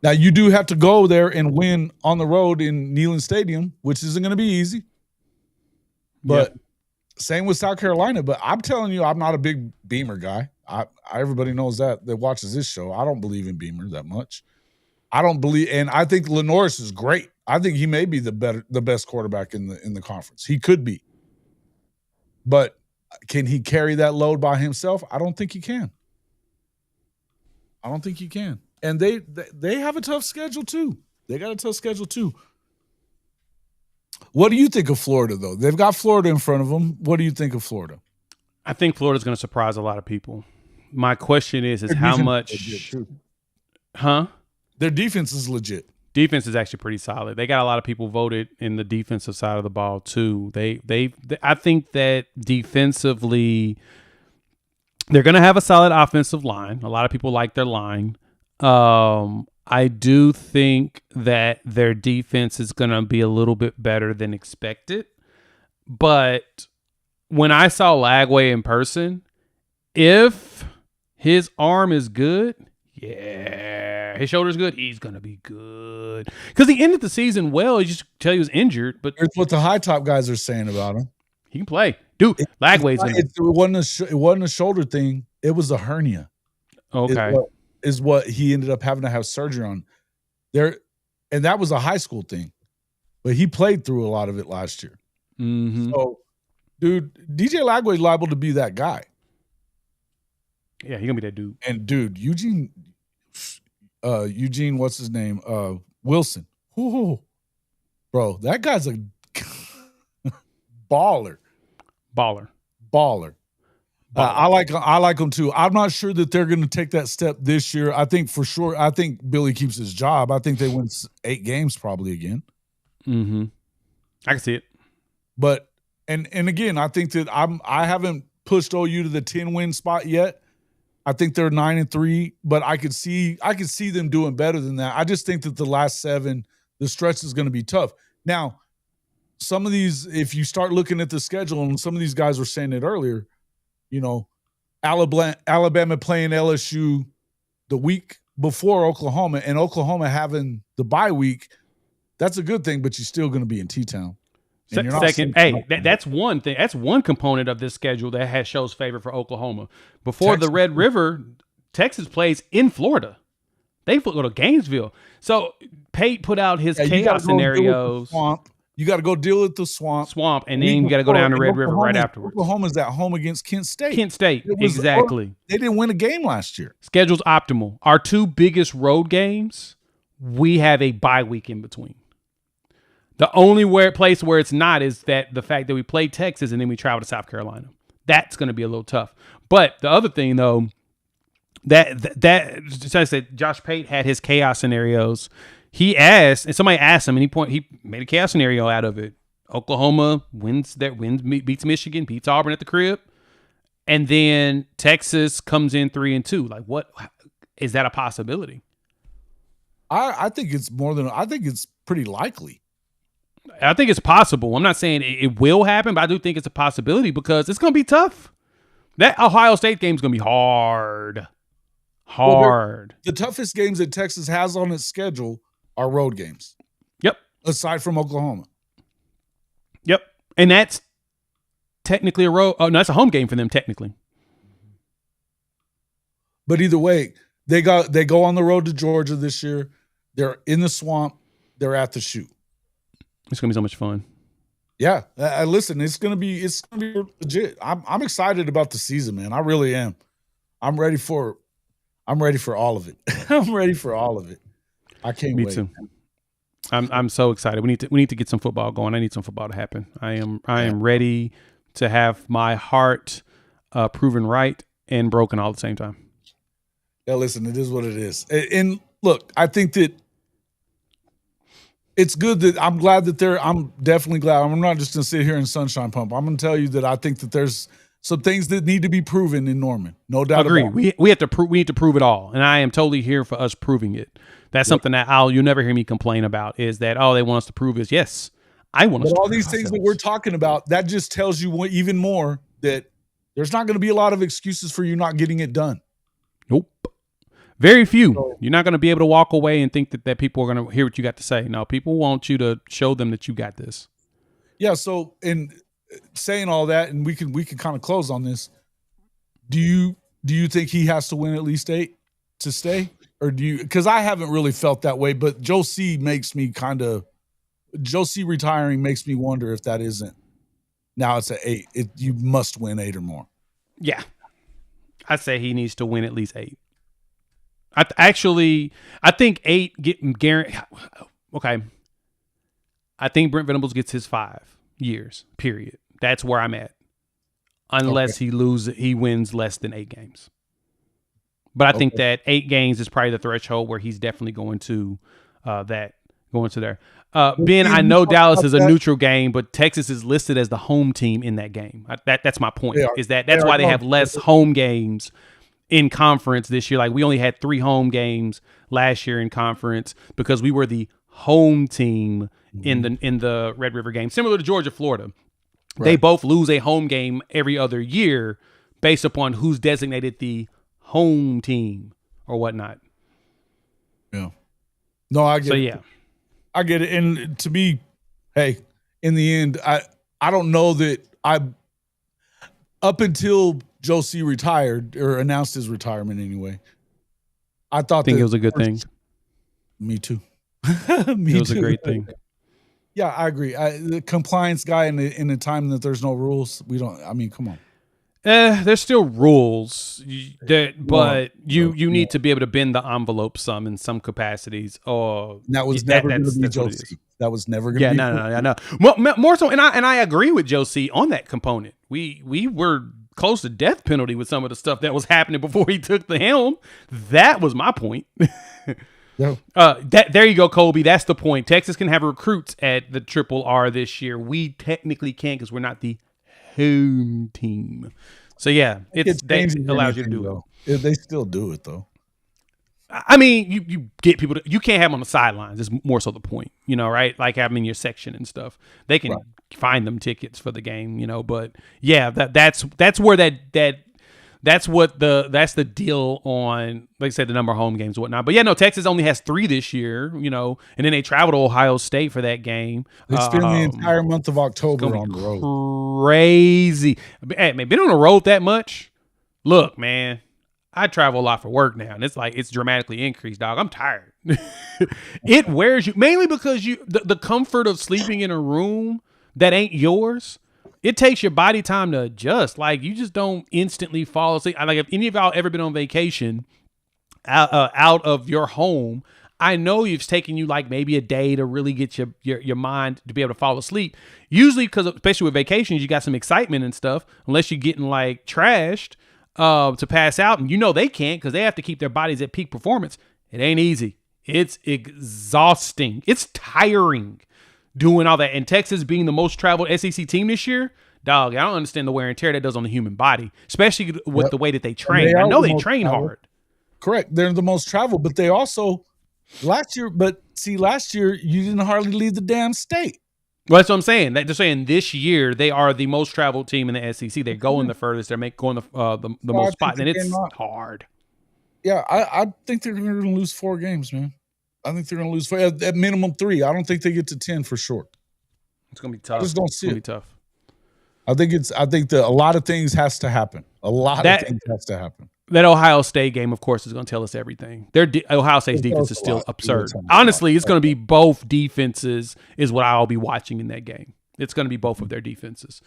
Now, you do have to go there and win on the road in Neyland Stadium, which isn't going to be easy. But same with South Carolina. But I'm telling you, I'm not a big Beamer guy. Everybody knows that watches this show. I don't believe in Beamer that much. I don't believe, and I think Lenoris is great. I think he may be the best quarterback in the conference. He could be. But can he carry that load by himself? I don't think he can. And they have a tough schedule too. They got a tough schedule too. What do you think of Florida, though? They've got Florida in front of them. What do you think of Florida? I think Florida's going to surprise a lot of people. My question is how much? Their defense is legit. Defense is actually pretty solid. They got a lot of people voted in the defensive side of the ball too. I think that defensively, they're going to have a solid offensive line. A lot of people like their line. I do think that their defense is going to be a little bit better than expected. But when I saw Lagway in person, if his arm is good, his shoulder's good, he's going to be good. Because he ended the season well. He just tell he was injured. But here's what the high top guys are saying about him. He can play. Dude, Lagway's in it. It wasn't a shoulder thing. It was a hernia. Okay. Is what he ended up having to have surgery on. And that was a high school thing. But he played through a lot of it last year. Mm-hmm. So, dude, DJ Lagway's liable to be that guy. Yeah, he's going to be that dude. And, dude, Eugene, what's his name? Wilson. Ooh, bro, that guy's a baller. I like him too. I'm not sure that they're going to take that step this year. I think for sure. I think Billy keeps his job. I think they win 8 games probably again. Mm-hmm. I can see it. But and again, I think that I haven't pushed OU to the 10-win spot yet. I think they're 9-3, but I could see them doing better than that. I just think that the last 7, the stretch is going to be tough. Now, some of these, if you start looking at the schedule, and some of these guys were saying it earlier, Alabama playing LSU the week before Oklahoma, and Oklahoma having the bye week, that's a good thing, but you're still going to be in T-Town. And you're not Second, sleeping hey, on that's one thing. That's one component of this schedule that shows favor for Oklahoma. Before the Red River, Texas plays in Florida. They go to Gainesville. So Pate put out his chaos scenarios. You got to go deal with the swamp. And then you got to go down to Red River right afterwards. Oklahoma's at home against Kent State. Exactly. They didn't win a game last year. Schedule's optimal. Our two biggest road games, we have a bye week in between. The only place where it's not is that the fact that we play Texas and then we travel to South Carolina. That's going to be a little tough. But the other thing, though, that as I said, Josh Pate had his chaos scenarios. He asked, and somebody asked him, and he made a chaos scenario out of it. Oklahoma beats Michigan, beats Auburn at the crib, and then Texas comes in 3-2. Like, what is that a possibility? I think it's pretty likely. I think it's possible. I'm not saying it will happen, but I do think it's a possibility because it's going to be tough. That Ohio State game is going to be hard. Well, the toughest games that Texas has on its schedule are road games. Yep. Aside from Oklahoma. Yep. And that's technically a road. Oh, no, that's a home game for them, technically. But either way, they go on the road to Georgia this year. They're in the swamp. They're at the shoot. It's gonna be so much fun. Yeah, listen, it's gonna be legit. I'm excited about the season, man. I really am. I'm ready for all of it. I'm ready for all of it. I can't wait. Me too. I'm so excited. We need to get some football going. I need some football to happen. I am ready to have my heart proven right and broken all at the same time. Yeah, listen, it is what it is. And look, I think that it's good that I'm definitely glad. I'm not just going to sit here and sunshine pump. I'm going to tell you that I think that there's some things that need to be proven in Norman. No doubt about it. Agree. We have to prove. We need to prove it all, and I am totally here for us proving it. That's something that you'll never hear me complain about. Is that they want us to prove is yes, I want us. But all these things that we're talking about, that just tells you even more that there's not going to be a lot of excuses for you not getting it done. Nope. Very few. So, you're not going to be able to walk away and think that people are going to hear what you got to say. No, people want you to show them that you got this. Yeah. So, in saying all that, and we can kind of close on this. Do you think he has to win at least 8 to stay, or do you? Because I haven't really felt that way, but Joe C retiring makes me wonder if that isn't. Now it's at 8. You must win 8 or more. Yeah, I say he needs to win at least 8. I think 8 get guaranteed. Okay. I think Brent Venables gets his 5 years, period. That's where I'm at. Unless he wins less than 8 games. But I think that 8 games is probably the threshold where he's definitely going to there. Ben, I know Dallas is a neutral game, but Texas is listed as the home team in that game. That's my point. That's why they have less home games in conference this year. Like, we only had 3 home games last year in conference because we were the home team in the Red River game, similar to Georgia, Florida. Right. They both lose a home game every other year based upon who's designated the home team or whatnot. Yeah. No, I get it. Yeah. I get it. And to me, hey, in the end, I don't know that up until Joe C retired or announced his retirement anyway, I think it was a good thing. Me too. It was a great thing. Yeah, I agree. The compliance guy in a time that there's no rules, come on. There's still rules, but you need to be able to bend the envelope some in some capacities. Or that was never going to be Joe C. That was never going to be. Yeah, no. More so, and I agree with Joe C on that component. We were close to death penalty with some of the stuff that was happening before he took the helm. That was my point. Yeah. There you go, Colby. That's the point. Texas can have recruits at the Triple R this year. We technically can't because we're not the home team. So yeah, that allows you to do it. They still do it though. I mean, you get people you can't have them on the sidelines. Is more so the point, right? Like having in your section and stuff. They can find them tickets for the game, But yeah, that's where that that's the deal on, like I said, the number of home games and whatnot. But yeah, no, Texas only has 3 this year, and then they travel to Ohio State for that game. They spend the entire month of October on the road. Crazy. Hey, man, been on the road that much? Look, man, I travel a lot for work now, and it's dramatically increased, dog. I'm tired. It wears you, mainly because the comfort of sleeping in a room that ain't yours. It takes your body time to adjust. Like, you just don't instantly fall asleep. Like, if any of y'all ever been on vacation out of your home, I know it's taken you like maybe a day to really get your mind to be able to fall asleep. Usually, because especially with vacations, you got some excitement and stuff. Unless you're getting like trashed to pass out, and they can't because they have to keep their bodies at peak performance. It ain't easy. It's exhausting. It's tiring. Doing all that, and Texas being the most traveled SEC team this year, dog, I don't understand the wear and tear that does on the human body, especially with the way that they train. I know they train hard. Correct. They're the most traveled, but they also last year you didn't hardly leave the damn state. Well, that's what I'm saying. They're saying this year they are the most traveled team in the SEC. They're going the furthest. They're going the most spot, and it's hard. Yeah, I think they're going to lose 4 games, man. I think they're going to lose at minimum 3. I don't think they get to 10 for sure. It's going to be tough. I just don't see it. It's going to be tough. I think that a lot of things has to happen. That Ohio State game, of course, is going to tell us everything. Ohio State's defense is still absurd. Honestly, it's going to be both defenses is what I'll be watching in that game. It's going to be both of their defenses.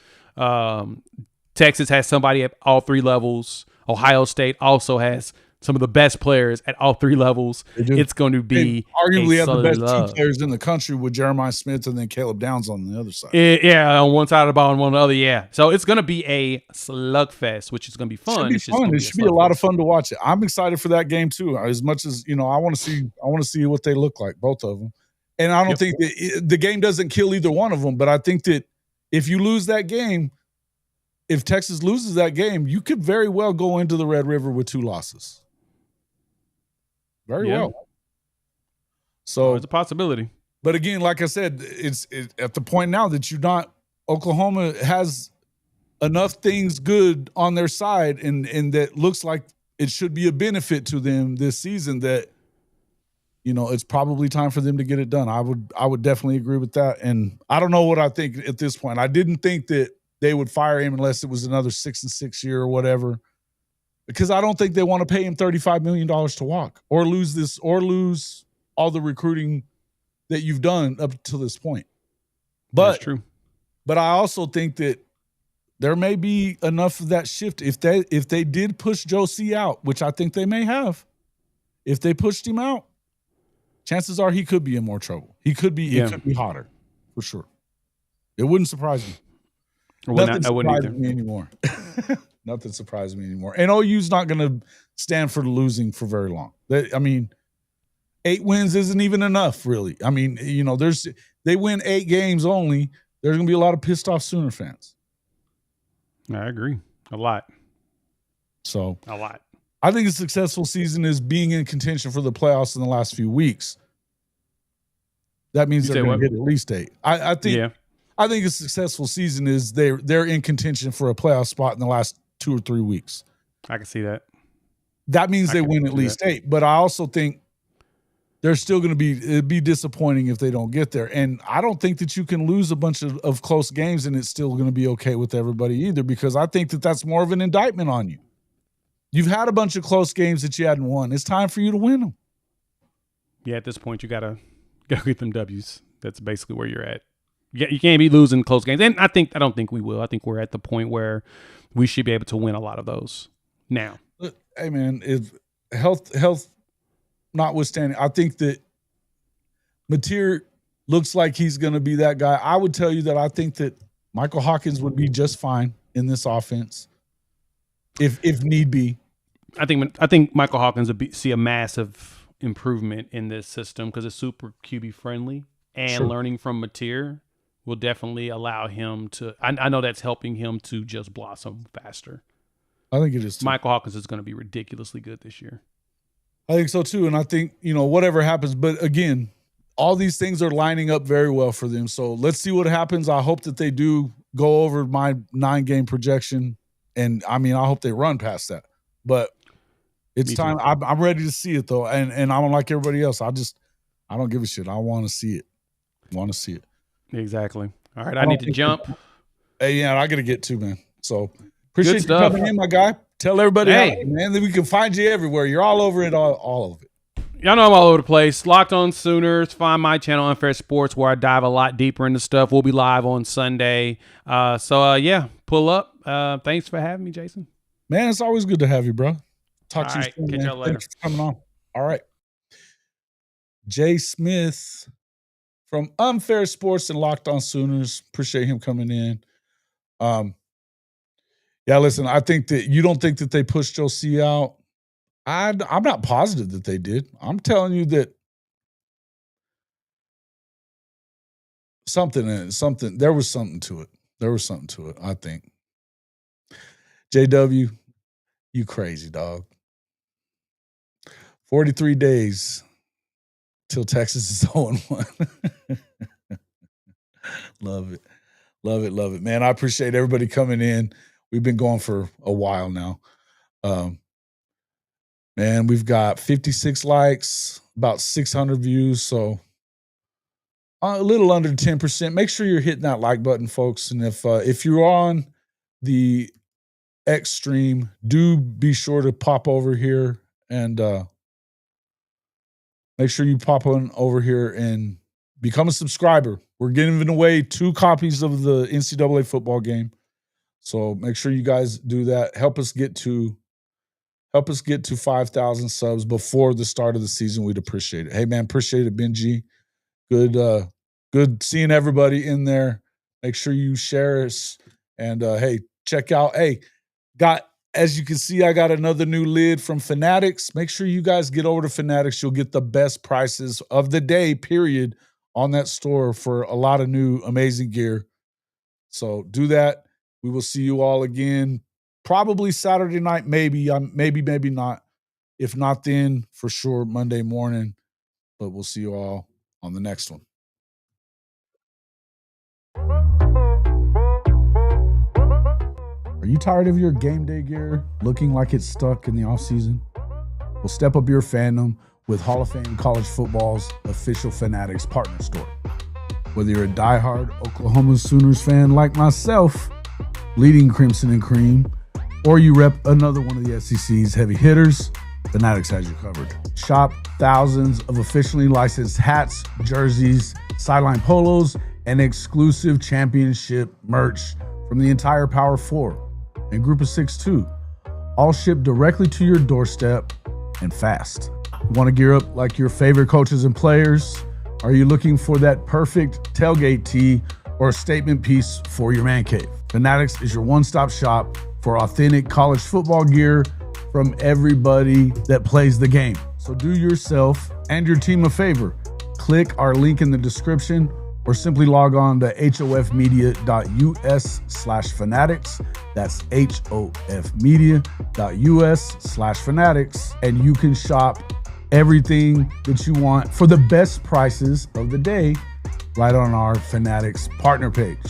Texas has somebody at all 3 levels. Ohio State also has some of the best players at all 3 levels. It's going to be arguably have the best 2 players in the country with Jeremiah Smith and then Caleb Downs on the other side. Yeah, on one side of the ball and on the other. Yeah, so it's going to be a slugfest, which is going to be fun. It should be a lot of fun to watch it. I'm excited for that game too. As much as I want to see what they look like, both of them. And I don't think that the game doesn't kill either one of them. But I think that if you lose that game, if Texas loses that game, you could very well go into the Red River with 2 losses. Very well. So it's a possibility. But again, like I said, it's at the point now that Oklahoma has enough things good on their side and that looks like it should be a benefit to them this season that, it's probably time for them to get it done. I would definitely agree with that. And I don't know what I think at this point. I didn't think that they would fire him unless it was another 6-6 year or whatever. Because I don't think they want to pay him $35 million to walk or lose all the recruiting that you've done up to this point. But that's true. But I also think that there may be enough of that shift if they did push Joe C out, which I think they may have. If they pushed him out, chances are he could be in more trouble. It could be hotter for sure. It wouldn't surprise me. Nothing surprises me anymore. Nothing surprises me anymore. And OU's not going to stand for losing for very long. 8 wins isn't even enough, really. They win 8 games only. There's going to be a lot of pissed off Sooner fans. I agree. A lot. So a lot. I think a successful season is being in contention for the playoffs in the last few weeks. That means they're going to get at least 8. I think a successful season is they're in contention for a playoff spot in the last 2 or 3 weeks. I can see that. That means they win at least 8. But I also think they're still going to it'd be disappointing if they don't get there. And I don't think that you can lose a bunch of close games and it's still going to be okay with everybody either, because I think that that's more of an indictment on you. You've had a bunch of close games that you hadn't won. It's time for you to win them. Yeah, at this point, you gotta get them W's. That's basically where you're at. You can't be losing close games. And I don't think we will. I think we're at the point where we should be able to win a lot of those now. Hey, man, if health notwithstanding, I think that Mateer looks like he's going to be that guy. I would tell you that I think that Michael Hawkins would be just fine in this offense if need be. I think Michael Hawkins would see a massive improvement in this system because it's super QB friendly, and learning from Mateer will definitely allow him to. I know that's helping him to just blossom faster. I think it is too. Michael Hawkins is going to be ridiculously good this year. I think so too, and I think whatever happens. But again, all these things are lining up very well for them. So let's see what happens. I hope that they do go over my 9-game projection And I mean, I hope they run past that. But it's time. I'm ready to see it though, and I'm like everybody else. I don't give a shit. I want to see it. Exactly. All right, I need to jump. Hey, yeah, I got to get to, man. So appreciate you coming in, my guy. Tell everybody, man, that we can find you everywhere. You're all over it, all of it. Y'all know I'm all over the place. Locked On Sooners. Find my channel, Unfair Sports, where I dive a lot deeper into stuff. We'll be live on Sunday. Yeah, pull up. Thanks for having me, Jason. Man, it's always good to have you, bro. Talk all to right, you soon, catch man. y'all later. Thanks for coming on. All right. Jay Smith from Unfair Sports and Locked On Sooners. Appreciate him coming in. Yeah, listen, I think that you don't think that they pushed Josie out. I'm not positive that they did. I'm telling you that there was something to it. I think. JW, you crazy, dog. 43 days till Texas is 0-1. Love it. Man, I appreciate everybody coming in. We've been going for a while now. Man, we've got 56 likes, about 600 views, so a little under 10%. Make sure you're hitting that like button, folks. And if you're on the X stream, do be sure to pop over here and make sure you pop on over here and become a subscriber. We're giving away 2 copies of the NCAA football game. So make sure you guys do that. Help us get to 5,000 subs before the start of the season. We'd appreciate it. Hey, man, appreciate it, Benji. Good seeing everybody in there. Make sure you share us. And, hey, check out. Hey, as you can see, I got another new lid from Fanatics. Make sure you guys get over to Fanatics. You'll get the best prices of the day, period, on that store for a lot of new amazing gear. So do that. We will see you all again, probably Saturday night, maybe not. If not, then for sure Monday morning. But we'll see you all on the next one. Are you tired of your game day gear looking like it's stuck in the offseason? Well, step up your fandom with Hall of Fame College Football's official Fanatics partner store. Whether you're a diehard Oklahoma Sooners fan like myself, bleeding Crimson and Cream, or you rep another one of the SEC's heavy hitters, Fanatics has you covered. Shop thousands of officially licensed hats, jerseys, sideline polos, and exclusive championship merch from the entire Power 4 and Group of 6 too. All shipped directly to your doorstep and fast. Want to gear up like your favorite coaches and players? Are you looking for that perfect tailgate tee or a statement piece for your man cave? Fanatics is your one-stop shop for authentic college football gear from everybody that plays the game. So do yourself and your team a favor. Click our link in the description or simply log on to hofmedia.us/fanatics. That's hofmedia.us/fanatics. And you can shop everything that you want for the best prices of the day right on our Fanatics partner page.